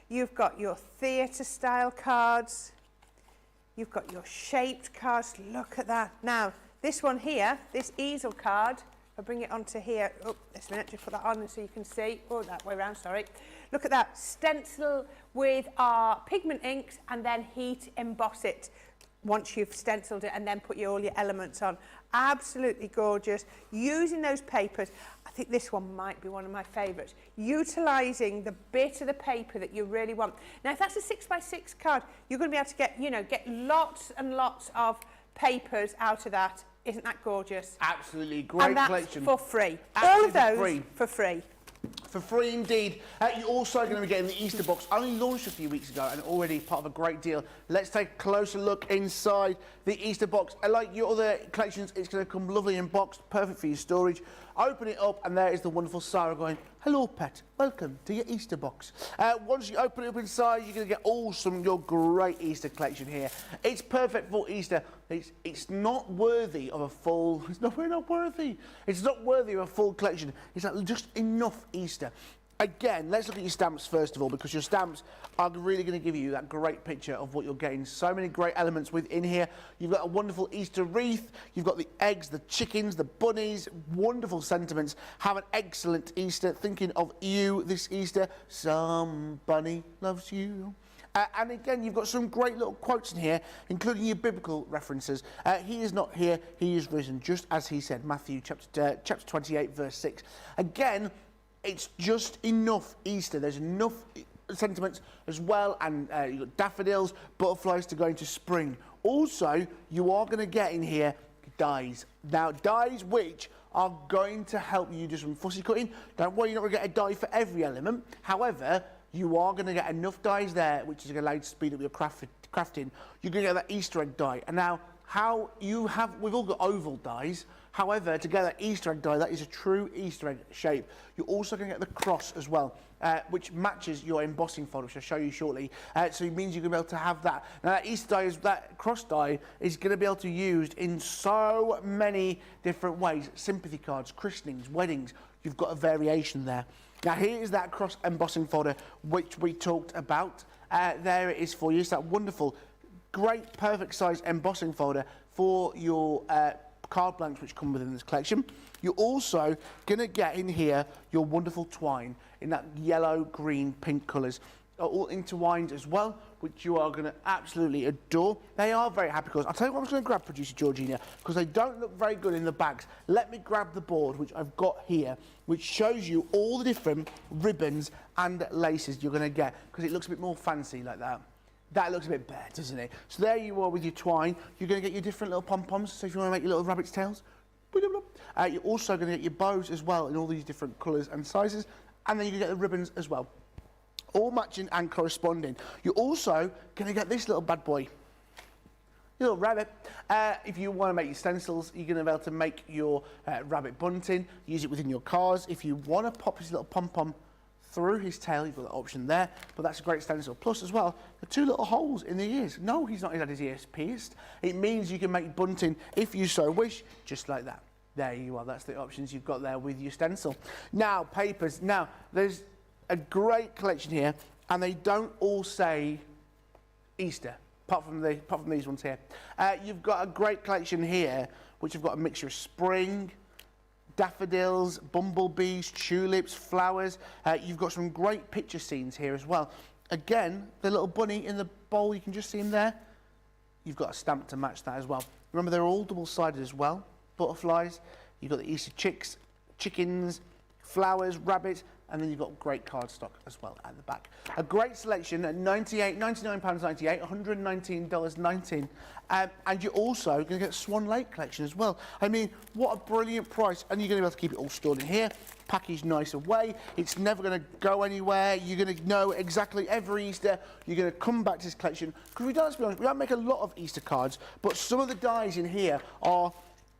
You've got your theatre style cards. You've got your shaped cards. Look at that. Now, this one here, this easel card, I'll bring it onto here. Oh, this minute, just put that on so you can see. Oh, that way around, sorry. Look at that. Stencil with our pigment inks and then heat emboss it once you've stenciled it and then put all your elements on. Absolutely gorgeous. Using those papers, I think this one might be one of my favourites. Utilising the bit of the paper that you really want. Now, if that's a 6x6 card, you're going to be able to get, you know, get lots and lots of papers out of that. Isn't that gorgeous? Absolutely, great and that's collection. For free. Absolutely all of those free. For free. For free indeed. You're also going to be getting the Easter box, only launched a few weeks ago and already part of a great deal. Let's take a closer look inside the Easter box. Like your other collections, it's going to come lovely in box, perfect for your storage. Open it up and there is the wonderful Sarah going, hello pet, welcome to your Easter box. Once you open it up inside, you're going to get some of your great Easter collection here. It's perfect for Easter. It's not worthy of a full, we're not worthy. It's not worthy of a full collection. It's just enough Easter. Again, let's look at your stamps first of all, because your stamps are really going to give you that great picture of what you're getting. So many great elements within here. You've got a wonderful Easter wreath. You've got the eggs, the chickens, the bunnies. Wonderful sentiments. Have an excellent Easter. Thinking of you this Easter. Some bunny loves you. And again, you've got some great little quotes in here, including your biblical references. He is not here, he is risen, just as he said. Matthew chapter 28, verse 6. Again, it's just enough Easter. There's enough sentiments as well, and you've got daffodils, butterflies to go into spring. Also, you are going to get in here dies. Now, dies which are going to help you do some fussy cutting. Don't worry, you're not going to get a die for every element. However, you are going to get enough dies there, which is going to allow you to speed up your crafting. You're going to get that Easter egg die. And now, we've all got oval dies. However, to get that Easter egg die, that is a true Easter egg shape. You're also going to get the cross as well, which matches your embossing folder, which I'll show you shortly. So it means you're going to be able to have that. Now, that Easter die, that cross die, is going to be able to be used in so many different ways. Sympathy cards, christenings, weddings. You've got a variation there. Now, here is that cross embossing folder, which we talked about. There it is for you. It's that wonderful, great, perfect size embossing folder for your card blanks which come within this collection. You're also going to get in here your wonderful twine in that yellow, green, pink colours, all intertwined as well, which you are going to absolutely adore. They are very happy colours. I'll tell you what I'm going to grab, Producer Georgina, because they don't look very good in the bags. Let me grab the board, which I've got here, which shows you all the different ribbons and laces you're going to get, because it looks a bit more fancy like that. That looks a bit better, doesn't it? So there you are with your twine. You're going to get your different little pom-poms, so if you want to make your little rabbit's tails. You're also going to get your bows as well in all these different colours and sizes, and then you can get the ribbons as well, all matching and corresponding. You're also going to get this little bad boy, your little rabbit. If you want to make your stencils, you're going to be able to make your rabbit bunting, use it within your cars. If you want to pop this little pom-pom through his tail, you've got that option there, but that's a great stencil. Plus as well, the two little holes in the ears. No, he's not had his ears pierced. It means you can make bunting, if you so wish, just like that. There you are, that's the options you've got there with your stencil. Now, papers. Now, there's a great collection here, and they don't all say Easter, apart from these ones here. You've got a great collection here, which have got a mixture of spring, daffodils, bumblebees, tulips, flowers. You've got some great picture scenes here as well. Again, the little bunny in the bowl, you can just see him there. You've got a stamp to match that as well. Remember, they're all double-sided as well. Butterflies, you've got the Easter chicks, chickens, flowers, rabbits, and then you've got great cardstock as well at the back. A great selection at £99.98, $119.19. And you're also going to get Swan Lake collection as well. I mean, what a brilliant price. And you're going to be able to keep it all stored in here, packaged nice away. It's never going to go anywhere. You're going to know exactly every Easter. You're going to come back to this collection. Because let's be honest, we don't make a lot of Easter cards, but some of the dies in here are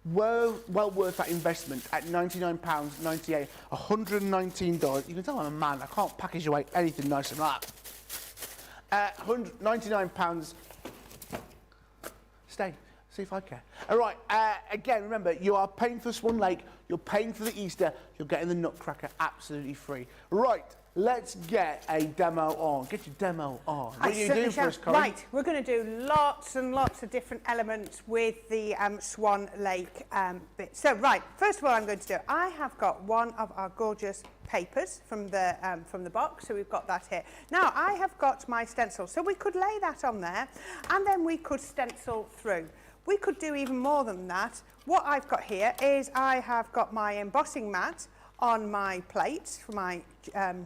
well worth that investment at £99.98, $119. You can tell I'm a man, I can't package away anything nicer than that. £99. Stay, see if I care. All right, again, remember, you are paying for Swan Lake, you're paying for the Easter, you're getting the Nutcracker absolutely free. Right, let's get a demo on. Get your demo on. What are you doing for us, Corrine? Right, we're going to do lots and lots of different elements with the Swan Lake bit. So, right, first of all, I'm going to do, I have got one of our gorgeous papers from the box, so we've got that here. Now, I have got my stencil, so we could lay that on there, and then we could stencil through. We could do even more than that. What I've got here is I have got my embossing mat on my plate for my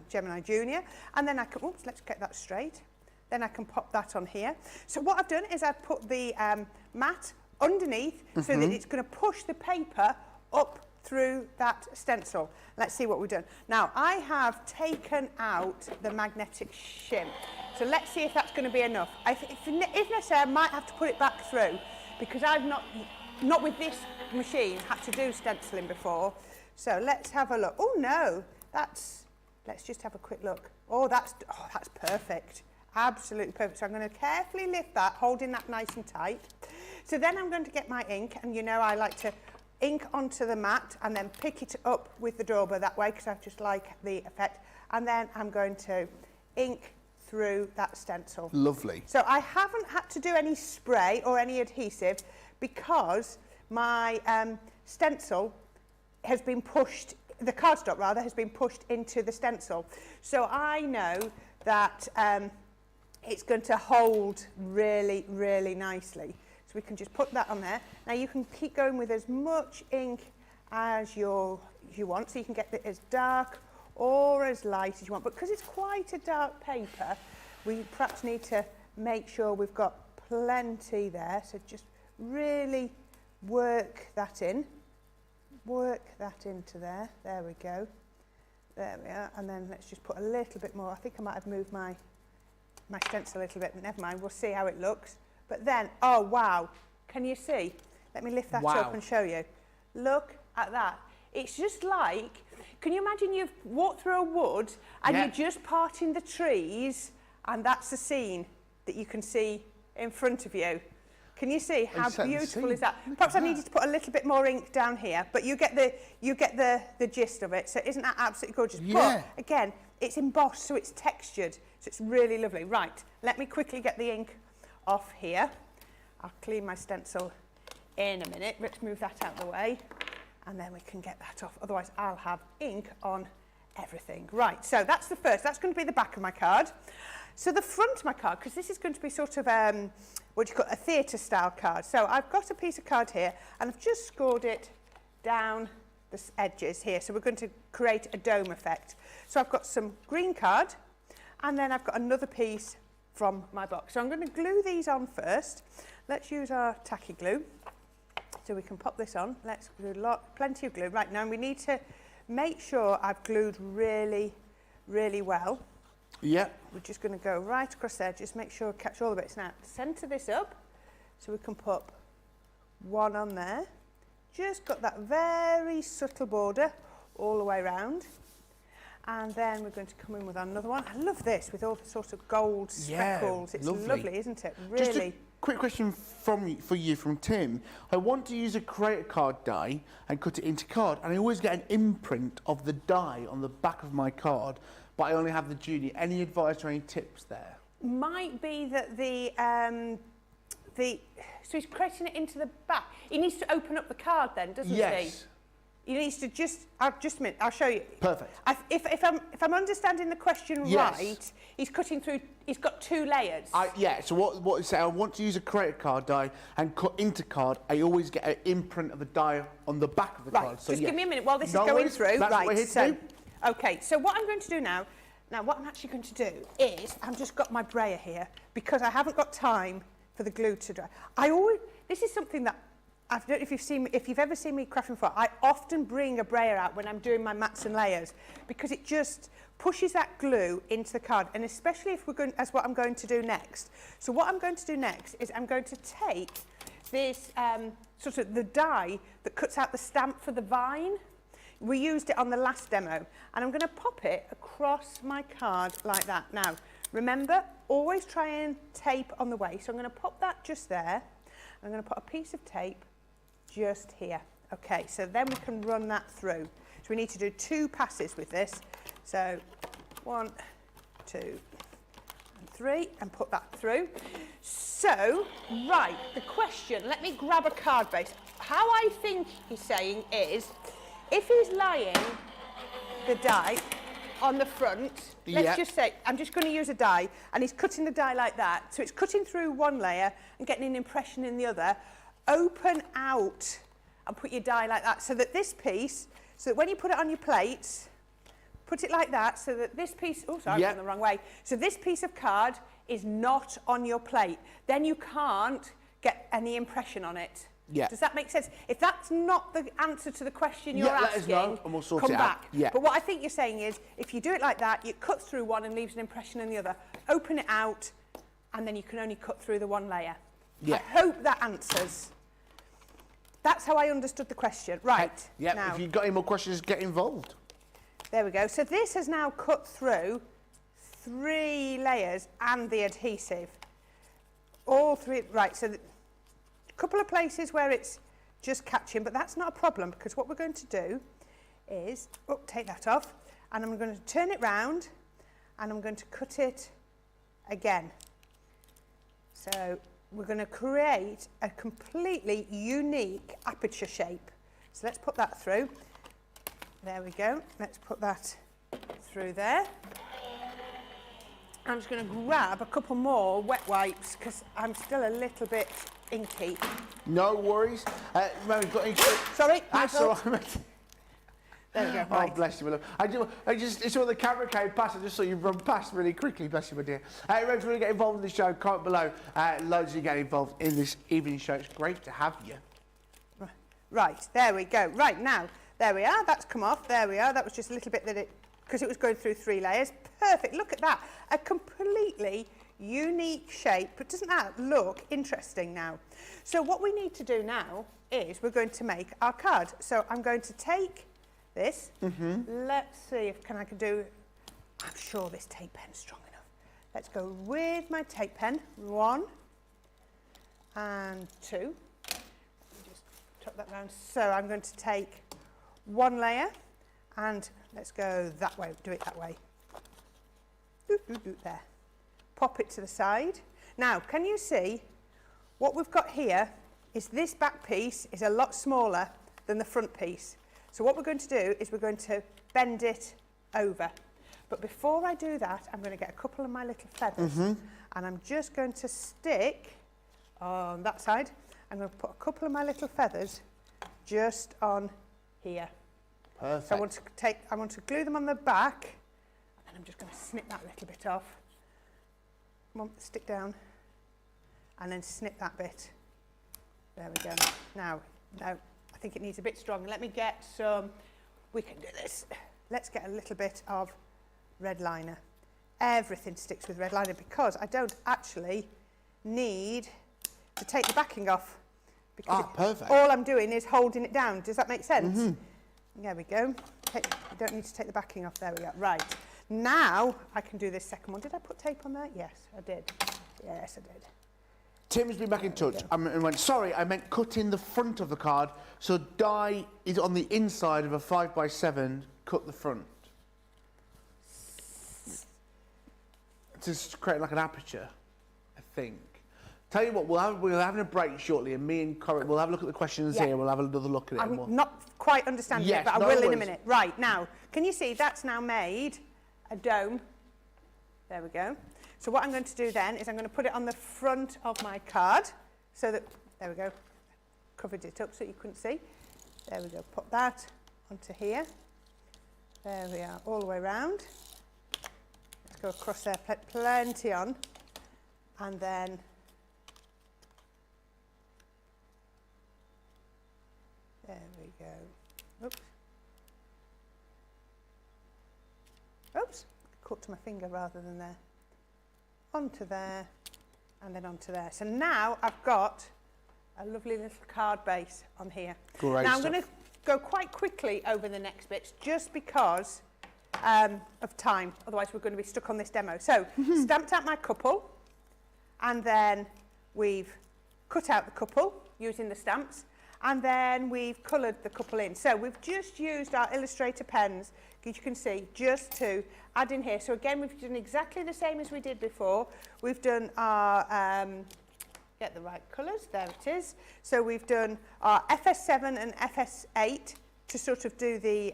Gemini Junior, and then I can, oops, let's get that straight. Then I can pop that on here. So what I've done is I've put the mat underneath so that it's going to push the paper up through that stencil. Let's see what we've done. Now, I have taken out the magnetic shim. So let's see if that's going to be enough. If necessary, I might have to put it back through because I've not with this machine, had to do stenciling before. So let's have a look. Oh no, let's just have a quick look. Oh, that's perfect. Absolutely perfect. So I'm going to carefully lift that, holding that nice and tight. So then I'm going to get my ink, and you know I like to ink onto the mat and then pick it up with the dauber that way because I just like the effect. And then I'm going to ink through that stencil. Lovely. So I haven't had to do any spray or any adhesive because my stencil has been pushed, the cardstock rather, has been pushed into the stencil. So I know that it's going to hold really, really nicely. So we can just put that on there. Now you can keep going with as much ink as you want, so you can get it as dark or as light as you want. But because it's quite a dark paper, we perhaps need to make sure we've got plenty there. So just really work that in. Work that into there. There we go. There we are. And then let's just put a little bit more. I think I might have moved my stencil a little bit, but never mind. We'll see how it looks. But then, oh wow, can you see? Let me lift that up and show you. Look at that. It's just like, can you imagine you've walked through a wood and you're just parting the trees, and that's the scene that you can see in front of you. Can you see how beautiful is that? Perhaps I needed to put a little bit more ink down here, but you get the gist of it. So isn't that absolutely gorgeous? Yeah. But again, it's embossed, so it's textured, so it's really lovely. Right, let me quickly get the ink off here. I'll clean my stencil in a minute. Let's move that out of the way, and then we can get that off. Otherwise, I'll have ink on everything. Right, so that's the first. That's going to be the back of my card. So the front of my card, because this is going to be sort of what do you call it, a theatre style card. So I've got a piece of card here, and I've just scored it down the edges here. So we're going to create a dome effect. So I've got some green card, and then I've got another piece from my box. So I'm going to glue these on first. Let's use our tacky glue. So we can pop this on. Let's glue plenty of glue. Right, now we need to make sure I've glued really, really well. Yeah. We're just going to go right across there, just make sure we catch all the bits. Now, centre this up so we can put one on there. Just got that very subtle border all the way around. And then we're going to come in with another one. I love this with all the sort of gold speckles. It's lovely, isn't it? Really. Just a quick question for you from Tim. I want to use a creator card die and cut it into card, and I always get an imprint of the die on the back of my card, but I only have the junior. Any advice or any tips there? Might be that so he's creating it into the back. He needs to open up the card then, doesn't he? Yes. He needs to just a minute, I'll show you. Perfect. If I'm understanding the question right, he's cutting through, he's got two layers. Yeah, so what say, I want to use a creator card die and cut into card. I always get an imprint of the die on the back of the card. So just give me a minute while this is going through. That's what we're here to do. Okay, so what I'm going to do now what I'm actually going to do is, I've just got my brayer here because I haven't got time for the glue to dry. This is something that, I don't know if you've ever seen me crafting before, I often bring a brayer out when I'm doing my mats and layers because it just pushes that glue into the card, and especially if we're going, as what I'm going to do next. So what I'm going to do next is I'm going to take this sort of the die that cuts out the stamp for the vine. We used it on the last demo, and I'm going to pop it across my card like that. Now, remember, always try and tape on the way. So I'm going to pop that just there. I'm going to put a piece of tape just here. Okay, so then we can run that through. So we need to do 2 passes with this. So 1, 2, and 3, and put that through. So, right, the question, let me grab a card base. How I think he's saying is, if he's lying the die on the front, let's just say, I'm just going to use a die, and he's cutting the die like that, so it's cutting through one layer and getting an impression in the other. Open out and put your die like that, so that this piece, so that when you put it on your plate, put it like that, so that this piece, oh sorry, I've gone the wrong way. So this piece of card is not on your plate. Then you can't get any impression on it. Yeah. Does that make sense? If that's not the answer to the question you're asking, let us know and we'll sort come it back. out. Yeah. But what I think you're saying is, if you do it like that, it cuts through one and leaves an impression in the other. Open it out, and then you can only cut through the one layer. Yeah. I hope that answers. That's how I understood the question. Right. Yeah. Now, If you've got any more questions, get involved. there we go. So this has now cut through 3 layers and the adhesive. All 3. Right. So a couple of places where it's just catching, but that's not a problem, because what we're going to do is, take that off, and I'm going to turn it round, and I'm going to cut it again. So we're going to create a completely unique aperture shape. So let's put that through. There we go. Let's put that through there. I'm just going to grab a couple more wet wipes, because I'm still a little bit inky. No worries. Remember, you've got any... Sorry, That's all right. There we go. Oh, Right. bless you, my love. I just saw the camera came past. I just saw you run past really quickly. Bless you, my dear. Remember, if you want to get involved in the show, comment below. Loads of you get involved in this evening show. It's great to have you. Right, there we go. Right, now, there we are. That's come off. There we are. That was just a little bit that it, because it was going through 3 layers. Perfect. Look at that. A completely unique shape. But doesn't that look interesting now? So what we need to do now is we're going to make our card. So I'm going to take this. Let's see if I can do... I'm sure this tape pen's strong enough. Let's go with my tape pen. 1 and 2. Just tuck that round. So I'm going to take 1 layer and let's go that way. Do it that way. There. Pop it to the side. Now, can you see what we've got here is this back piece is a lot smaller than the front piece. So what we're going to do is we're going to bend it over. But before I do that, I'm going to get a couple of my little feathers and I'm just going to stick on that side. I'm going to put a couple of my little feathers just on here. Perfect. So I want to glue them on the back, and I'm just going to snip that little bit off. Come on, stick down, and then snip that bit. There we go. Now, I think it needs a bit stronger. Let me get some, we can do this. Let's get a little bit of red liner. Everything sticks with red liner because I don't actually need to take the backing off. Because perfect. All I'm doing is holding it down. Does that make sense? There we go. You don't need to take the backing off. There we go. Right. Now I can do this second one. Did I put tape on there? Yes, I did. Yes, I did. Tim's been back in touch and went, sorry, I meant cutting the front of the card, so die is on the inside of a 5x7, cut the front. To create like an aperture, I think. Tell you what, we're having a break shortly, and me and Corrine, we'll have a look at the questions here, we'll have another look at it. I'm not quite understanding it, but I will in a minute. Right, now, can you see that's now made a dome? There we go. So what I'm going to do then is I'm going to put it on the front of my card, so that, there we go, covered it up so you couldn't see. There we go, put that onto here. There we are, all the way round. Let's go across there, plenty on, and then there we go. Oops. Oops, caught to my finger rather than there. Onto there, and then onto there. So now I've got a lovely little card base on here. Great now I'm stuff. going to go quite quickly over the next bits just because of time, otherwise we're going to be stuck on this demo. So stamped out my couple, and then we've cut out the couple using the stamps, and then we've coloured the couple in. So we've just used our Illustrator pens, as you can see, just to add in here. So again, we've done exactly the same as we did before. We've done our, get the right colours, there it is. So we've done our FS7 and FS8 to sort of do the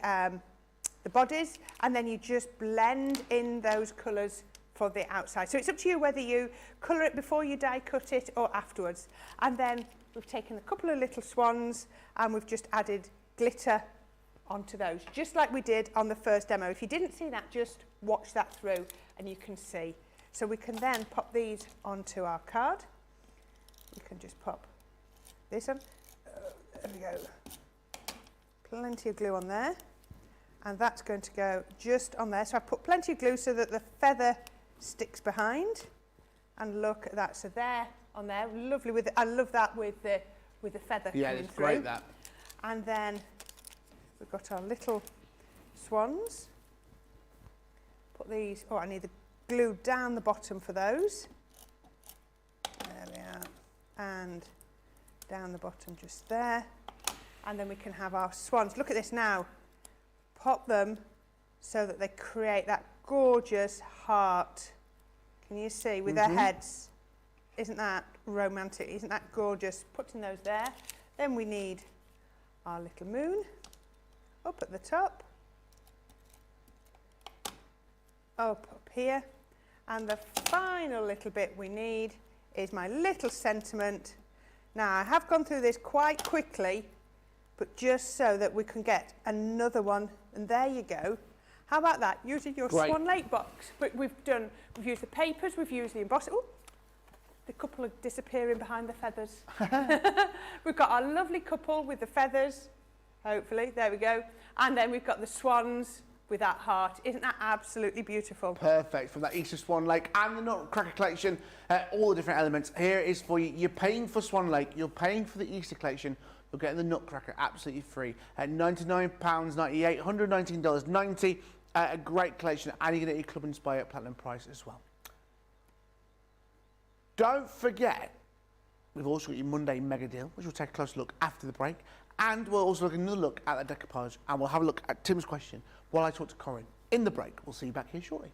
bodies, and then you just blend in those colours for the outside. So it's up to you whether you colour it before you die cut it or afterwards. And then we've taken a couple of little swans and we've just added glitter onto those, just like we did on the first demo. If you didn't see that, just watch that through and you can see. So we can then pop these onto our card. We can just pop this on. There we go. Plenty of glue on there. And that's going to go just on there. So I put plenty of glue so that the feather sticks behind. And look at that. So there, on there, lovely. With I love that with the feather coming through. Yeah, it's great, that. And then we've got our little swans. Put these. Oh, I need the glue down the bottom for those. There we are. And down the bottom just there. And then we can have our swans. Look at this now. Pop them so that they create that gorgeous heart. Can you see with their heads? Isn't that romantic? Isn't that gorgeous? Putting those there. Then we need our little moon up at the top. Up here. And the final little bit we need is my little sentiment. Now I have gone through this quite quickly, but just so that we can get another one, and there you go. How about that? Using your Swan Lake box. But we've used the papers, we've used the embossing. Oh, the couple are disappearing behind the feathers. We've got our lovely couple with the feathers, hopefully, there we go. And then we've got the swans with that heart. Isn't that absolutely beautiful? Perfect, from that Easter Swan Lake and the Nutcracker collection, all the different elements. Here it is for you. You're paying for Swan Lake, you're paying for the Easter collection, you're getting the Nutcracker absolutely free at £99.98, $119.90. A great collection, and you're going to get your Club Inspire Platinum price as well. Don't forget, we've also got your Monday mega deal, which we'll take a closer look after the break. And we'll also look another look at the decoupage, and we'll have a look at Tim's question while I talk to Corrine. In the break, we'll see you back here shortly.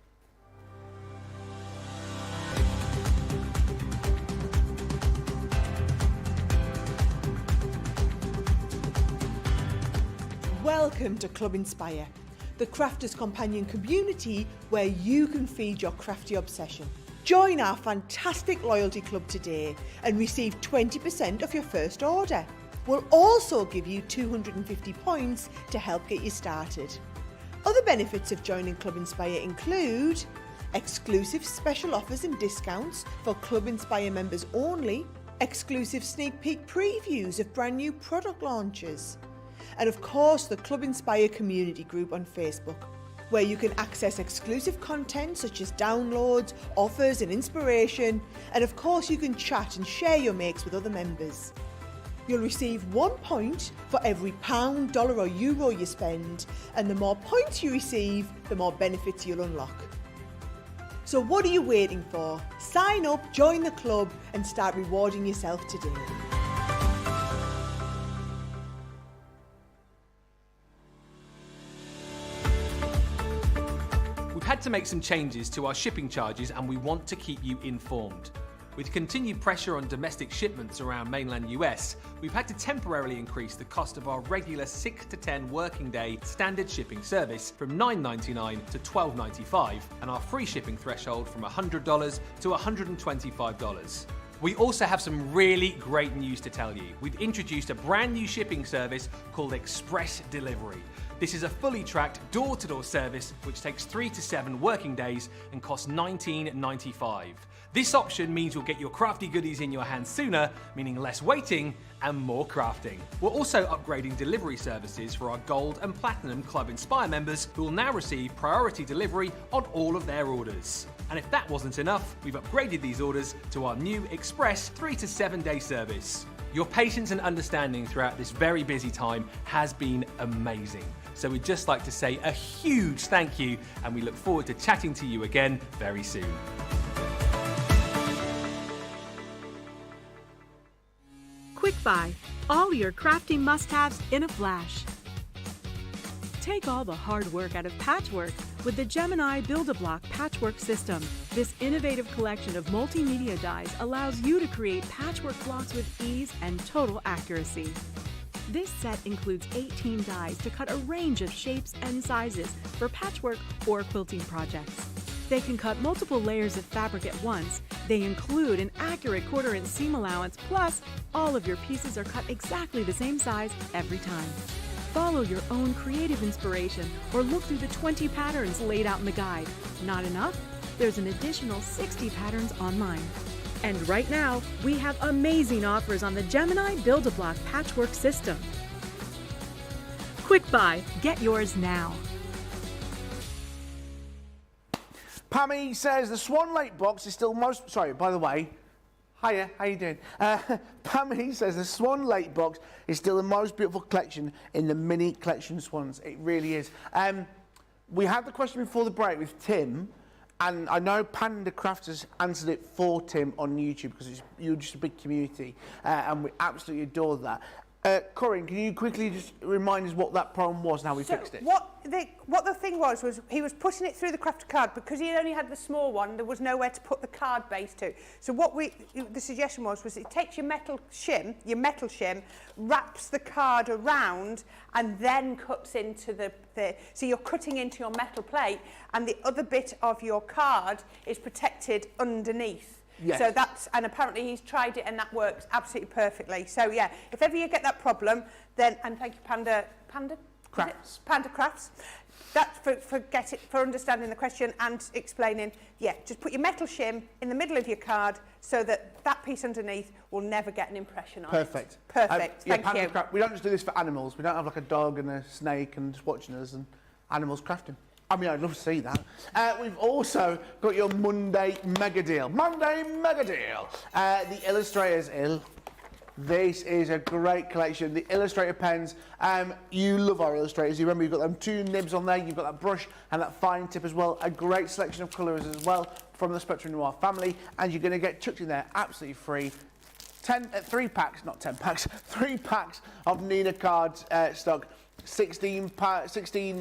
Welcome to Club Inspire, the crafters companion community where you can feed your crafty obsession. Join our fantastic loyalty club today and receive 20% off your first order. We'll also give you 250 points to help get you started. Other benefits of joining Club Inspire include exclusive special offers and discounts for Club Inspire members only, exclusive sneak peek previews of brand new product launches, and of course the Club Inspire community group on Facebook, where you can access exclusive content such as downloads, offers and inspiration, and of course you can chat and share your makes with other members. You'll receive 1 point for every £1, dollar or euro you spend, and the more points you receive, the more benefits you'll unlock. So what are you waiting for? Sign up, join the club and start rewarding yourself today. We've had to make some changes to our shipping charges and we want to keep you informed. With continued pressure on domestic shipments around mainland US, we've had to temporarily increase the cost of our regular 6 to 10 working day standard shipping service from $9.99 to $12.95 and our free shipping threshold from $100 to $125. We also have some really great news to tell you. We've introduced a brand new shipping service called Express Delivery. This is a fully tracked door-to-door service which takes 3 to 7 working days and costs $19.95. This option means you'll get your crafty goodies in your hands sooner, meaning less waiting and more crafting. We're also upgrading delivery services for our Gold and Platinum Club Inspire members who will now receive priority delivery on all of their orders. And if that wasn't enough, we've upgraded these orders to our new Express 3 to 7 day service. Your patience and understanding throughout this very busy time has been amazing. So we'd just like to say a huge thank you, and we look forward to chatting to you again very soon. Quick Buy, all your crafty must-haves in a flash. Take all the hard work out of patchwork with the Gemini Build-A-Block Patchwork System. This innovative collection of multimedia dies allows you to create patchwork blocks with ease and total accuracy. This set includes 18 dies to cut a range of shapes and sizes for patchwork or quilting projects. They can cut multiple layers of fabric at once. They include an accurate 1/4-inch seam allowance, plus all of your pieces are cut exactly the same size every time. Follow your own creative inspiration or look through the 20 patterns laid out in the guide. Not enough? There's an additional 60 patterns online. And right now, we have amazing offers on the Gemini Build-A-Block Patchwork System. Quick Buy, get yours now. Pammy says the Swan Lake Box is still most... Sorry, by the way. Hiya, how you doing? Pammy says the Swan Lake Box is still the most beautiful collection in the mini collection swans. It really is. We had the question before the break with Tim, and I know Panda Crafters answered it for Tim on YouTube because you're just a big community, and we absolutely adore that. Corrine, can you quickly just remind us what that problem was and how we fixed it? What the thing was he was putting it through the crafter card because he only had the small one. There was nowhere to put the card base to. So the suggestion was it takes your metal shim, wraps the card around, and then cuts into the so you're cutting into your metal plate, and the other bit of your card is protected underneath. Yes. So and apparently he's tried it and that works absolutely perfectly. So yeah, if ever you get that problem, then, and thank you Panda Crafts. Panda Crafts. That's for understanding the question and explaining, yeah, just put your metal shim in the middle of your card so that piece underneath will never get an impression on it. Perfect, yeah, thank you. We don't just do this for animals. We don't have like a dog and a snake and just watching us and animals crafting. I mean, I'd love to see that. We've also got your Monday Mega Deal. The Illustrators Ill. This is a great collection. The Illustrator pens. You love our illustrators. You remember you've got them 2 nibs on there. You've got that brush and that fine tip as well. A great selection of colours as well from the Spectrum Noir family. And you're going to get chucked in there absolutely free. 3 packs, not 10 packs, 3 packs of Nina cards stock. 16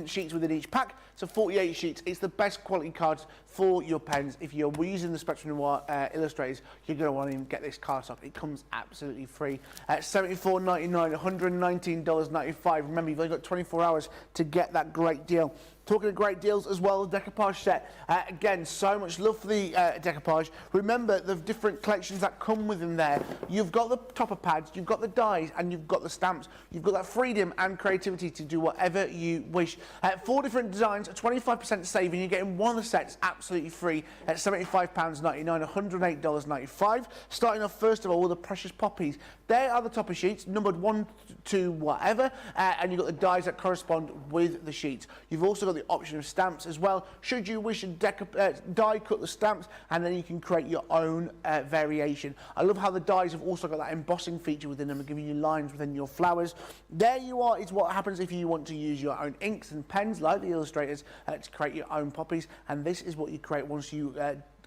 sheets within each pack, so 48 sheets. It's the best quality cards for your pens. If you're using the Spectrum Noir illustrators, you're going to want to get this card stock. It comes absolutely free at $74.99, $119.95. Remember, you've only got 24 hours to get that great deal. Talking of great deals as well, the decoupage set. Again, so much love for the decoupage. Remember the different collections that come within there. You've got the topper pads, you've got the dies, and you've got the stamps. You've got that freedom and creativity to do whatever you wish. 4 different designs, a 25% saving. You're getting one of the sets absolutely free at £75.99, $108.95. Starting off first of all with the Precious Poppies. There are the topper sheets, numbered 1 to whatever, and you've got the dies that correspond with the sheets. You've also got the option of stamps as well. Should you wish to die cut the stamps, and then you can create your own variation. I love how the dies have also got that embossing feature within them and giving you lines within your flowers. There you are. It's what happens if you want to use your own inks and pens like the illustrators to create your own poppies, and this is what you create once you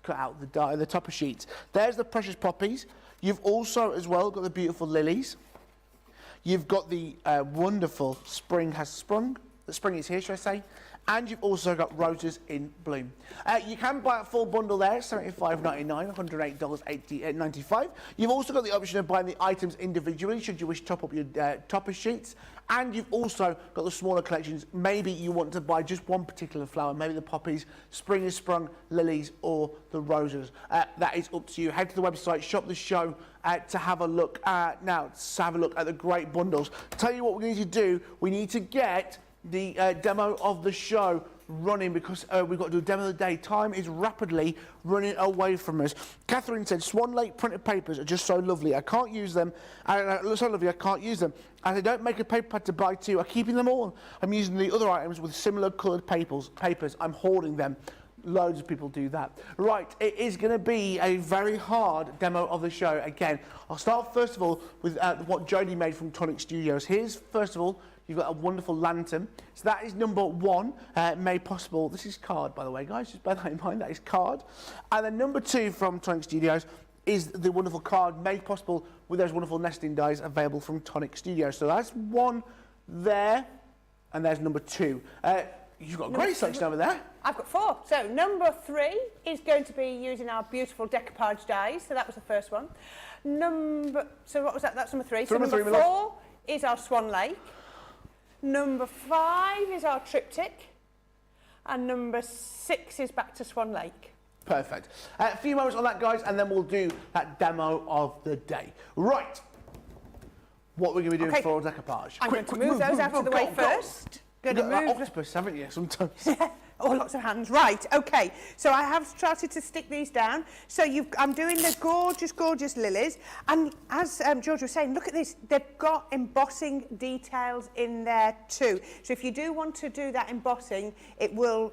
cut out the topper sheets. There's the Precious Poppies. You've also as well got the beautiful lilies. You've got the wonderful Spring Has Sprung. The spring is here, should I say? And you've also got roses in bloom. You can buy a full bundle there, $75.99, $108.95. You've also got the option of buying the items individually, should you wish to top up your topper sheets. And you've also got the smaller collections. Maybe you want to buy just one particular flower, maybe the poppies, Spring is Sprung, lilies, or the roses. That is up to you. Head to the website, shop the show, to have a look at the great bundles. Tell you what we need to do. We need to get the demo of the show running because we've got to do a demo of the day. Time is rapidly running away from us. Catherine said, Swan Lake printed papers are just so lovely. I can't use them. So lovely, I can't use them. And they don't make a paper pad to buy too. I'm keeping them all. I'm using the other items with similar coloured papers. I'm hoarding them. Loads of people do that. Right, it is going to be a very hard demo of the show. Again, I'll start first of all with what Jodie made from Tonic Studios. Here's, first of all, you've got a wonderful lantern. So that is number one, made possible. This is card, by the way, guys. Just bear that in mind, that is card. And then number two from Tonic Studios is the wonderful card made possible with those wonderful nesting dies available from Tonic Studios. So that's one there, and there's number two. You've got a great selection over there. I've got four. So number three is going to be using our beautiful decoupage dies. So that was the first one. So what was that? That's number three. So number four is our Swan Lake. Number five is our Triptych. And number 6 is back to Swan Lake. Perfect. A few moments on that, guys, and then we'll do that demo of the day. Right. What we're going to be doing for decoupage. I'm going to move those out of the way first. You've got that octopus, haven't you, sometimes? Yeah. Oh, lots of hands. Right, okay. So I have started to stick these down. So I'm doing the gorgeous, gorgeous lilies. And as George was saying, look at this. They've got embossing details in there too. So if you do want to do that embossing, it will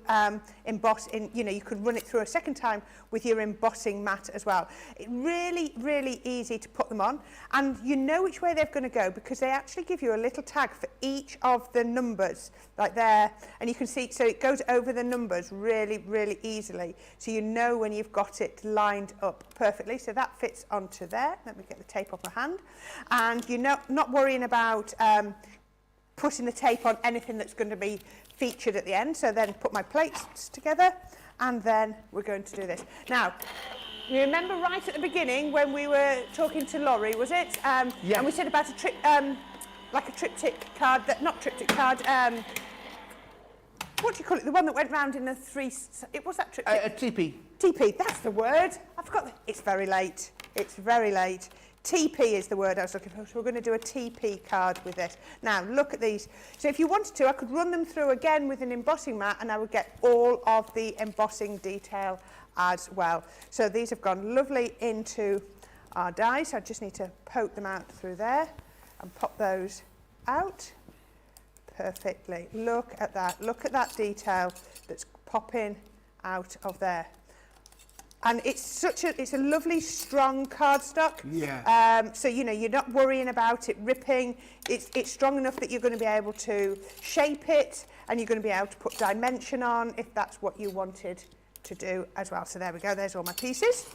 emboss in, you know, you could run it through a second time with your embossing mat as well. It's really, really easy to put them on. And you know which way they're going to go because they actually give you a little tag for each of the numbers, like there. And you can see, so it goes over the numbers really, really easily. So you know when you've got it lined up perfectly. So that fits onto there. Let me get the tape off my hand. And you're not worrying about putting the tape on anything that's going to be featured at the end. So then put my plates together and then we're going to do this. Now, you remember right at the beginning when we were talking to Laurie, was it? Yeah. And we said about like a triptych card, not triptych card, what do you call it? The one that went round in the three... It was that triptych? A teepee. Teepee, that's the word. I forgot. It's very late. It's very late. Teepee is the word I was looking for. So we're going to do a teepee card with this. Now, look at these. So if you wanted to, I could run them through again with an embossing mat and I would get all of the embossing detail as well. So these have gone lovely into our dies. So I just need to poke them out through there and pop those out perfectly. Look at that. Look at that detail that's popping out of there. And it's a lovely strong cardstock. Yeah. So you know you're not worrying about it ripping. It's strong enough that you're going to be able to shape it, and you're going to be able to put dimension on if that's what you wanted to do as well. So there we go. There's all my pieces.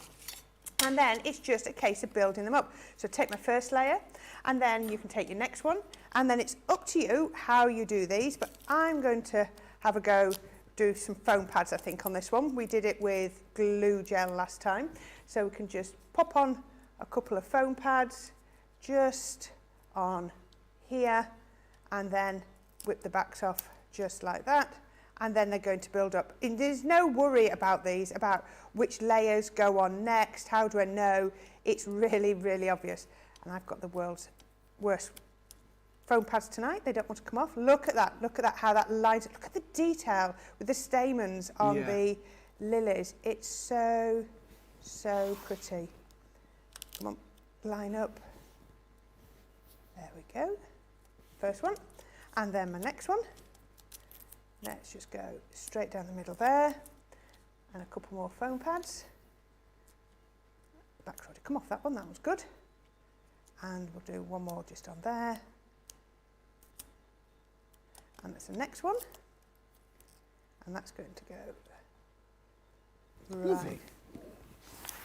And then it's just a case of building them up. So take my first layer, and then you can take your next one, and then it's up to you how you do these. But I'm going to have a go. Do some foam pads, I think, on this one. We did it with glue gel last time. So we can just pop on a couple of foam pads just on here and then whip the backs off just like that. And then they're going to build up. And there's no worry about these, about which layers go on next. How do I know? It's really, really obvious. And I've got the world's worst foam pads tonight. They don't want to come off. Look at that. Look at that, how that lines. Look at the detail with the stamens on the lilies. It's so, so pretty. Come on, line up. There we go. First one. And then my next one. Let's just go straight down the middle there. And a couple more foam pads. Back's already come off that one. That was good. And we'll do one more just on there. And that's the next one. And that's going to go right. Lovely.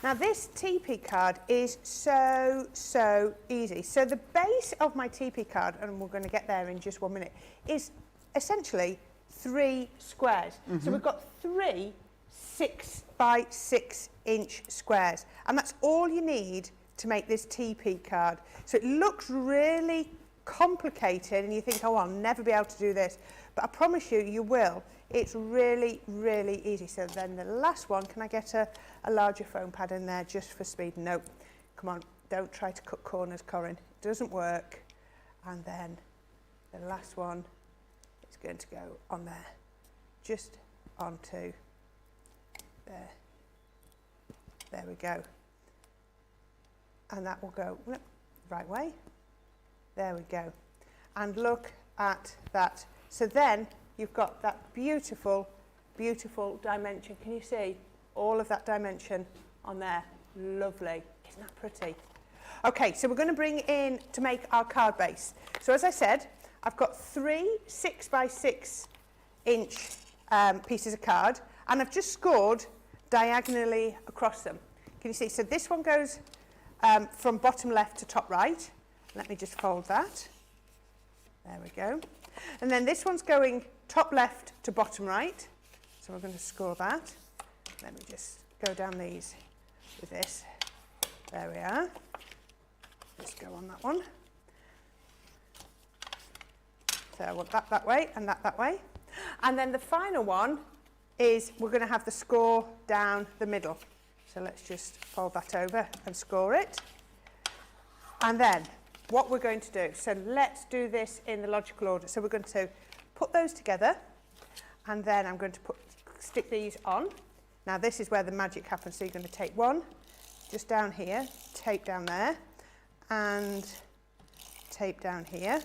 Now this teepee card is so, so easy. So the base of my teepee card, and we're going to get there in just 1 minute, is essentially 3 squares. So we've got 3 6 by 6 inch squares. And that's all you need to make this teepee card. So it looks really complicated and you think, oh, I'll never be able to do this. But I promise you, you will. It's really, really easy. So then the last one, can I get a larger foam pad in there just for speed? Nope. Come on, don't try to cut corners, Corrine. It doesn't work. And then the last one is going to go on there, just onto there. There we go. And that will go right way. There we go. And look at that. So then you've got that beautiful, beautiful dimension. Can you see all of that dimension on there? Lovely. Isn't that pretty? Okay, so we're going to bring in to make our card base. So as I said, I've got 3 6 by 6 inch pieces of card, and I've just scored diagonally across them. Can you see? So this one goes from bottom left to top right. Let me just fold that. There we go. And then this one's going top left to bottom right. So we're going to score that. Let me just go down these with this. There we are. Just go on that one. So I want that way and that way. And then the final one is we're going to have the score down the middle. So let's just fold that over and score it. And then what we're going to do, so let's do this in the logical order. So we're going to put those together, and then I'm going to stick these on. Now this is where the magic happens. So you're going to take one just down here, tape down there, and tape down here.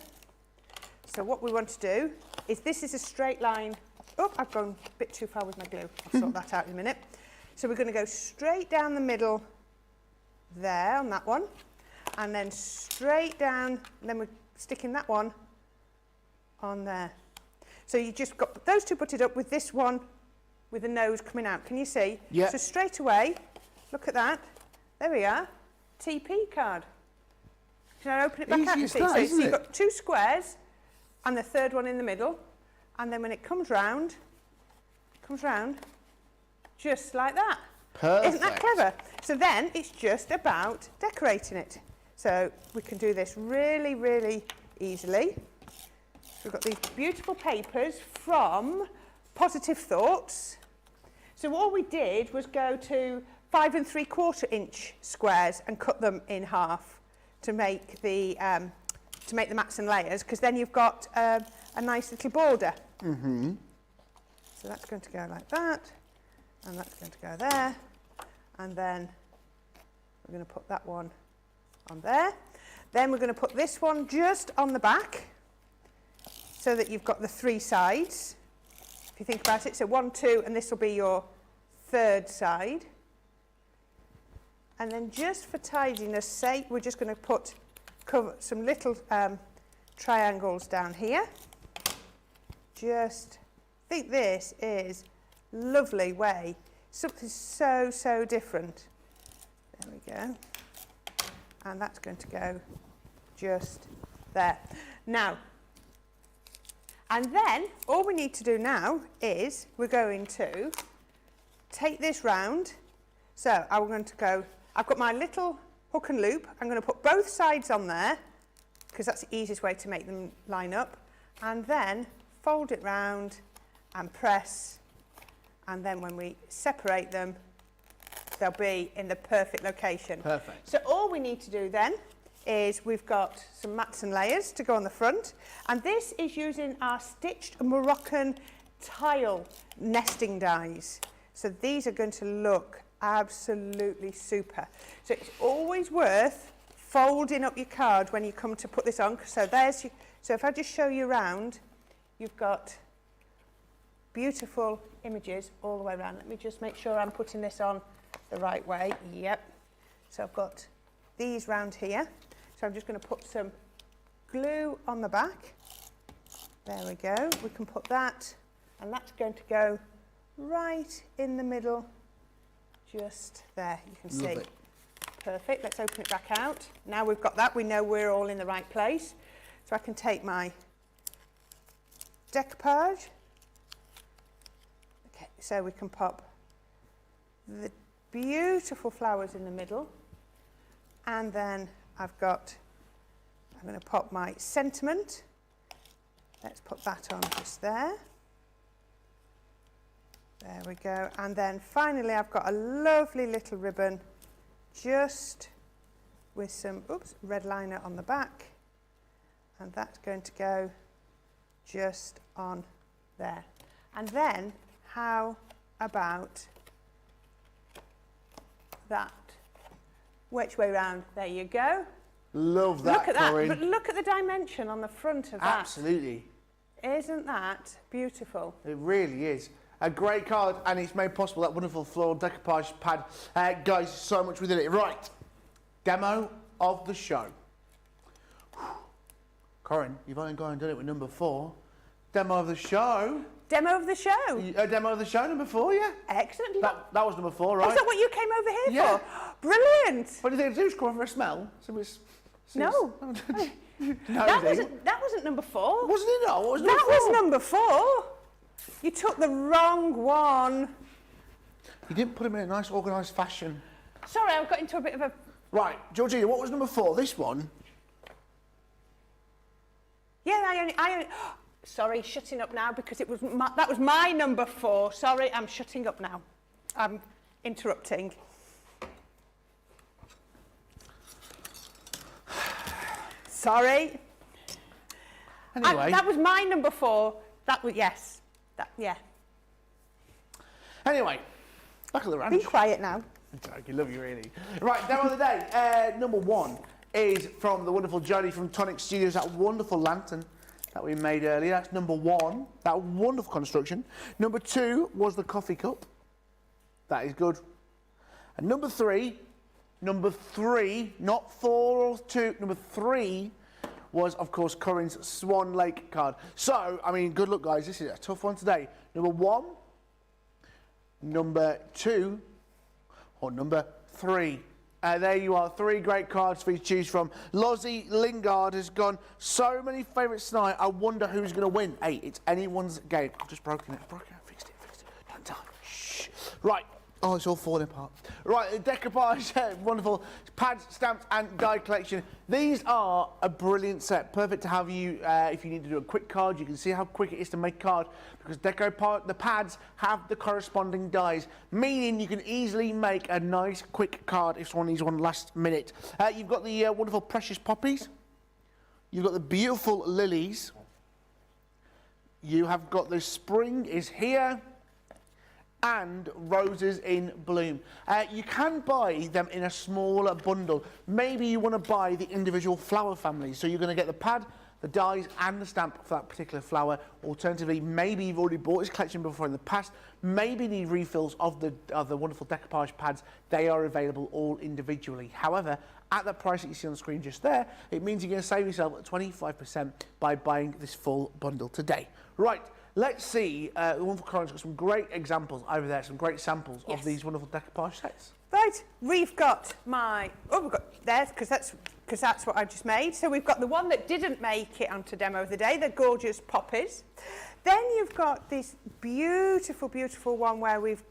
So what we want to do is, this is a straight line. Oh, I've gone a bit too far with my glue. I'll sort that out in a minute. So we're going to go straight down the middle there on that one, and then straight down, and then we're sticking that one on there. So you just got those two butted up with this one with the nose coming out. Can you see? Yeah. So straight away, look at that. There we are. Teepee card. Can I open it back out? So you've got 2 squares and the third one in the middle. And then when it comes round just like that. Perfect. Isn't that clever? So then it's just about decorating it. So we can do this really, really easily. We've got these beautiful papers from Positive Thoughts. So all we did was go to 5 3/4 inch squares and cut them in half to make the mats and layers, because then you've got a nice little border. Mm-hmm. So that's going to go like that, and that's going to go there, and then we're going to put that one on there. Then we're going to put this one just on the back, so that you've got the 3 sides. If you think about it, so 1, 2, and this will be your 3rd side. And then just for tidiness sake, we're just going to cover some little triangles down here. Just think this is a lovely way, something so, so different. There we go. And that's going to go just there. Now, and then all we need to do now is we're going to take this round. So I'm going to go, I've got my little hook and loop. I'm going to put both sides on there, because that's the easiest way to make them line up. And then fold it round and press. And then when we separate them, they'll be in the perfect location. Perfect. So all we need to do then is we've got some mats and layers to go on the front, and this is using our stitched Moroccan tile nesting dies. So these are going to look absolutely super. So it's always worth folding up your card when you come to put this on. So so if I just show you around, you've got beautiful images all the way around. Let me just make sure I'm putting this on the right way. Yep. So I've got these round here. So I'm just going to put some glue on the back. There we go. We can put that, and that's going to go right in the middle, just there. You can see. It. Perfect. Let's open it back out. Now we've got that, we know we're all in the right place. So I can take my decoupage. Okay, so we can pop the beautiful flowers in the middle, and then I'm going to pop my sentiment. Let's put that on just there. There we go. And then finally I've got a lovely little ribbon just with some red liner on the back, and that's going to go just on there. And then how about that? Which way round? There you go. Love that, Look at Corrine. that, but look at the dimension on the front of that. Absolutely. Isn't that beautiful? It really is. A great card, and it's made possible, that wonderful floral decoupage pad. Guys, so much within it. Right, demo of the show. Corinne, you've only gone and done it with number 4. Demo of the show. Demo of the show. Demo of the show, number 4, yeah? Excellent. That was number 4, right? Oh, is that what you came over here Yeah. for? Brilliant. What do you think to do? Just come over for a smell? No. That wasn't number 4. Wasn't it not? What was number That 4? was number 4. You took the wrong one. You didn't put them in a nice organised fashion. Sorry, I got into a bit of a... Right, Georgina, what was number 4? This one? Yeah, I only... Sorry, shutting up now because it was that was my number 4. Sorry, I'm shutting up now. I'm interrupting. Sorry. Anyway. That was my number 4. That was, yes. Yeah. Anyway, back at the ranch. Be quiet now. I love you, really. Right, demo of the day. Number 1 is from the wonderful Jodie from Tonic Studios, that wonderful lantern that we made earlier. That's number 1, that wonderful construction. Number 2 was the coffee cup. That is good. And number 3, not 4 or 2, number 3 was, of course, Corrine's Swan Lake card. So, I mean, good luck, guys. This is a tough one today. Number 1, number 2, or number 3. There you are, 3 great cards for you to choose from. Lozzie Lingard has gone, so many favourites tonight, I wonder who's going to win. Hey, it's anyone's game. I've just broken it, fixed it. Don't tell him. Shh. Right. Oh, it's all falling apart. Right, the Decoupage, wonderful pads, stamps and die collection. These are a brilliant set. Perfect to have you, if you need to do a quick card. You can see how quick it is to make a card because the pads have the corresponding dies, meaning you can easily make a nice quick card if someone needs one last minute. You've got the wonderful precious poppies. You've got the beautiful lilies. You have got the spring is here. And roses in bloom. You can buy them in a smaller bundle. Maybe you want to buy the individual flower families. So you're going to get the pad, the dies and the stamp for that particular flower. Alternatively, maybe you've already bought this collection before in the past. Maybe need refills of the wonderful decoupage pads. They are available all individually. However, at the price that you see on the screen just there, it means you're going to save yourself 25% by buying this full bundle today. Right. Let's see, the wonderful Corrine's got some great examples over there, some great samples of these wonderful decoupage sets. Right, we've got we've got theirs because that's what I just made. So we've got the one that didn't make it onto demo of the day, the gorgeous poppies. Then you've got this beautiful, beautiful one where we've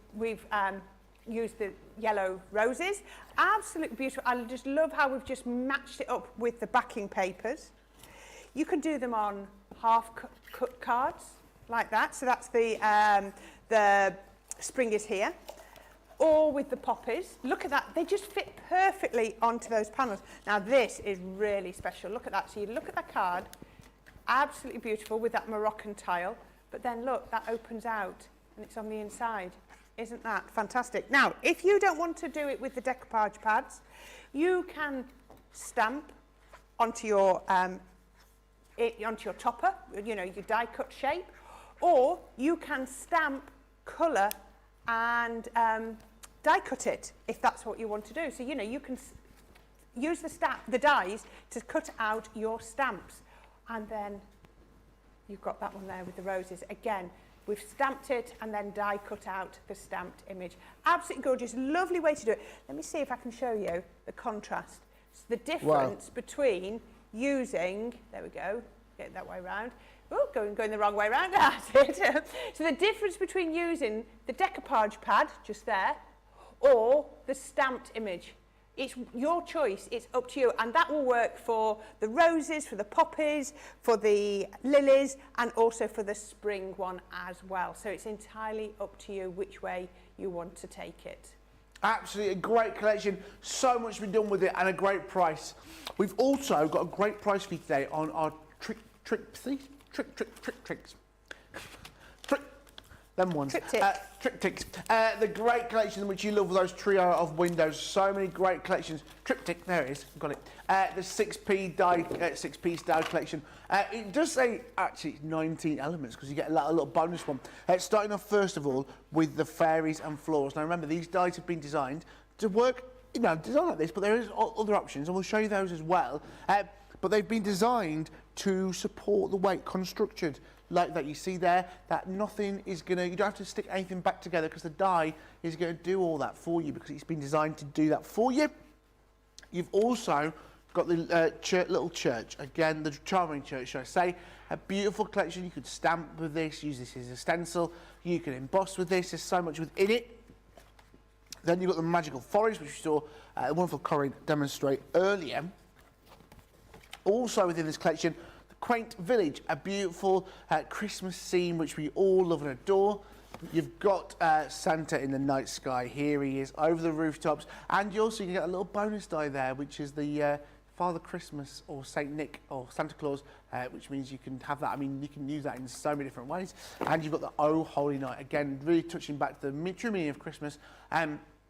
used the yellow roses. Absolutely beautiful. I just love how we've just matched it up with the backing papers. You can do them on half-cut cards. Like that, so that's the spring is here, or with the poppies. Look at that, they just fit perfectly onto those panels. Now this is really special, look at that. So you look at that card, absolutely beautiful with that Moroccan tile, but then look, that opens out and it's on the inside. Isn't that fantastic? Now, if you don't want to do it with the decoupage pads, you can stamp onto your topper, you know, your die cut shape, or you can stamp, colour and die cut it if that's what you want to do. So, you know, you can use the dies to cut out your stamps, and then you've got that one there with the roses. Again, we've stamped it and then die cut out the stamped image. Absolutely gorgeous, lovely way to do it. Let me see if I can show you the contrast. So the difference between using, there we go, get it that way around. Oh, going the wrong way around, that's it. So the difference between using the decoupage pad, just there, or the stamped image. It's your choice, it's up to you, and that will work for the roses, for the poppies, for the lilies, and also for the spring one as well. So it's entirely up to you which way you want to take it. Absolutely, a great collection, so much to be done with it, and a great price. We've also got a great price for you today on our tricks. Them ones. Triptych. Triptychs. The great collection which you love with those trio of windows. So many great collections. Triptych, there it is. Got it. The 6P die, 6-piece die collection. It does say actually it's 19 elements because you get a little bonus one. Starting off first of all with the fairies and floors. Now remember these dies have been designed to work, design like this, but there is other options, and we'll show you those as well. But they've been designed to support the weight, constructed like that. You see there that nothing is gonna, you don't have to stick anything back together because the die is going to do all that for you because it's been designed to do that for you. You've also got the little church, again the charming church, should I say. A beautiful collection. You could stamp with this, use this as a stencil, you can emboss with this, there's so much within it. Then you've got the magical forest, which you saw the wonderful Corrine demonstrate earlier. Also within this collection, the quaint village, a beautiful Christmas scene which we all love and adore. You've got Santa in the night sky. Here he is over the rooftops, and you also get a little bonus die there, which is the Father Christmas or Saint Nick or Santa Claus, which means you can have that. I mean, you can use that in so many different ways. And you've got the Oh Holy Night, again, really touching back to the true meaning of Christmas,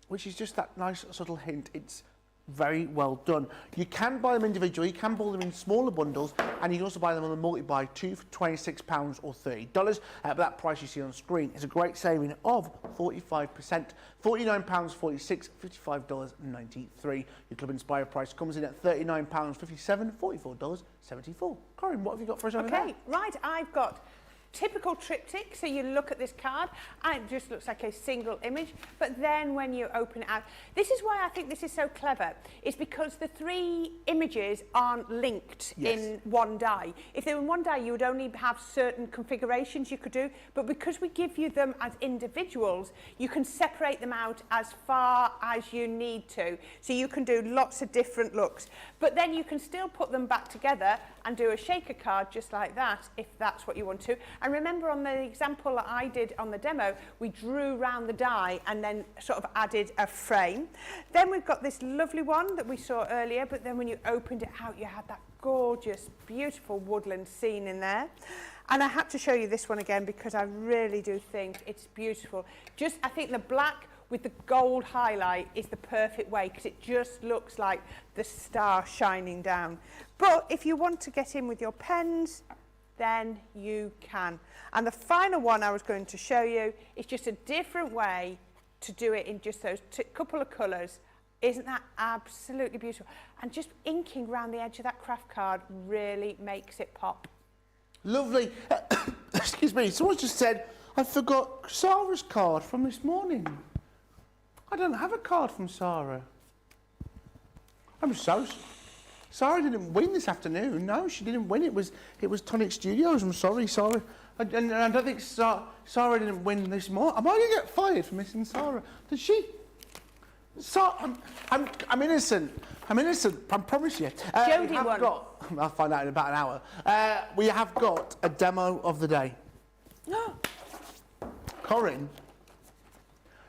which is just that nice subtle hint. It's very well done. You can buy them individually, you can buy them in smaller bundles, and you can also buy them on the multi-buy, 2 for £26 or $30. But that price you see on screen is a great saving of 45%. £49.46, $55.93. Your Club Inspire price comes in at £39.57, $44.74. Corrine, what have you got for us over there? Okay, right, I've got typical triptych. So you look at this card and it just looks like a single image, but then when you open it out, this is why I think this is so clever, is because the 3 images aren't linked in one die. If they were in one die, you would only have certain configurations you could do, but because we give you them as individuals, you can separate them out as far as you need to. So you can do lots of different looks, but then you can still put them back together and do a shaker card just like that, if that's what you want to. And remember on the example that I did on the demo, we drew round the die and then sort of added a frame. Then we've got this lovely one that we saw earlier, but then when you opened it out, you had that gorgeous, beautiful woodland scene in there. And I had to show you this one again because I really do think it's beautiful. Just, I think the black with the gold highlight is the perfect way because it just looks like the star shining down. But if you want to get in with your pens, then you can. And the final one I was going to show you is just a different way to do it in just those couple of colours. Isn't that absolutely beautiful? And just inking around the edge of that craft card really makes it pop. Lovely. Excuse me, someone just said, I forgot Sarah's card from this morning. I don't have a card from Sarah. I'm so... Sarah didn't win this afternoon. No, she didn't win. It was Tonic Studios. I'm sorry, Sarah. And I don't think Sarah didn't win this morning. Am I going to get fired for missing Sarah? Did she? I'm innocent. I'm innocent. I promise you. Jodie won. I'll find out in about an hour. We have got a demo of the day. Corrine,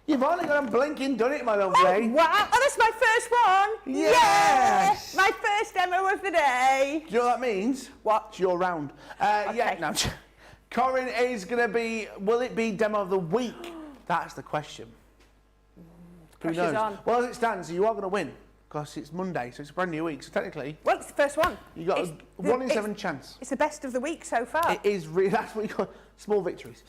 you've only got a blinking done it, my lovely. Oh, wow. Oh, that's my first one. Yes. My first demo of the day. Do you know what that means? What? It's your round. Okay. Yeah, no. Corrine is going to be, will it be demo of the week? That's the question. Who Pressure's knows? on. Well, as it stands, you are going to win because it's Monday, so it's a brand new week. So technically, Well, it's the first one. you got a 1 in 7 chance. It's the best of the week so far. It is really, that's what you call small victories.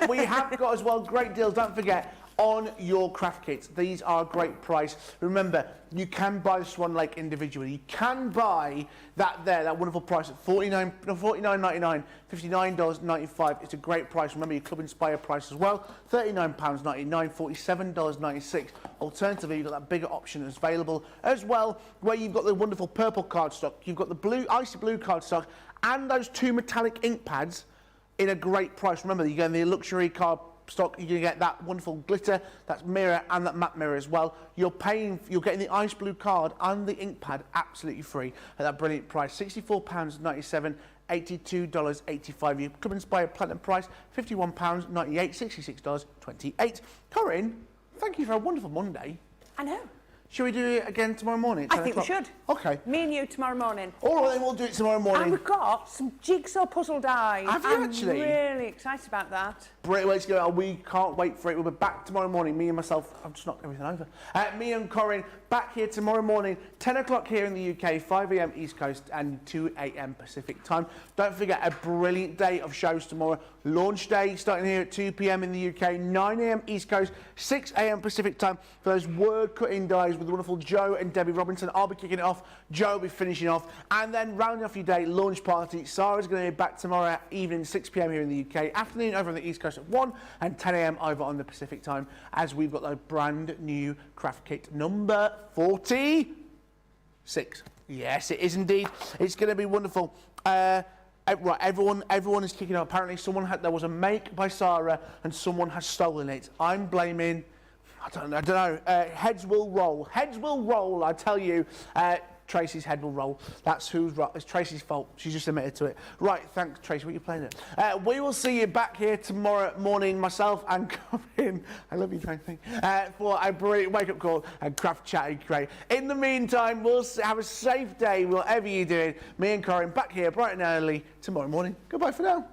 We have got as well great deals, don't forget, on your craft kits. These are a great price. Remember, you can buy the Swan Lake individually. You can buy that wonderful price at $49.99, $59.95. It's a great price. Remember your Club Inspire price as well, £39.99, $47.96. Alternatively, you've got that bigger option that's available as well, where you've got the wonderful purple cardstock, you've got the blue, icy blue cardstock, and those 2 metallic ink pads in a great price. Remember, you're getting the luxury card stock, you're going to get that wonderful glitter, that mirror, and that matte mirror as well. You're getting the ice blue card and the ink pad absolutely free at that brilliant price, £64.97, $82.85. Your Club Inspire Platinum price, £51.98, $66.28. Corrine, thank you for a wonderful Monday. I know. Should we do it again tomorrow morning? I think we should. Okay. Me and you tomorrow morning. All right, then we'll do it tomorrow morning. And we've got some jigsaw puzzle dies. Have you actually? I'm really excited about that. Great way to go. We can't wait for it. We'll be back tomorrow morning. Me and myself, I've just knocked everything over. Me and Corrine back here tomorrow morning, 10 o'clock here in the UK, 5 a.m. East Coast and 2 a.m. Pacific time. Don't forget, a brilliant day of shows tomorrow. Launch day starting here at 2 p.m. in the UK, 9 a.m. East Coast, 6 a.m. Pacific time for those word cutting dies with the wonderful Joe and Debbie Robinson. I'll be kicking it off. Joe will be finishing off. And then rounding off your day, launch party. Sarah's going to be back tomorrow evening, 6 p.m. here in the UK, afternoon over on the East Coast at 1 and 10 a.m. over on the Pacific time, as we've got the brand new craft kit number 46. Yes, it is indeed. It's going to be wonderful. Right, everyone is kicking off. Apparently, there was a make by Sarah, and someone has stolen it. I'm blaming. I don't know. Heads will roll. Heads will roll. I tell you. Tracy's head will roll. That's who's right. It's Tracy's fault. She's just admitted to it. Right, thanks, Tracy. What are you playing at? We will see you back here tomorrow morning, myself and Corinne. I love you, Tracy. For a brilliant wake-up call and craft chatting great. In the meantime, we'll have a safe day, whatever you're doing. Me and Corinne back here bright and early tomorrow morning. Goodbye for now.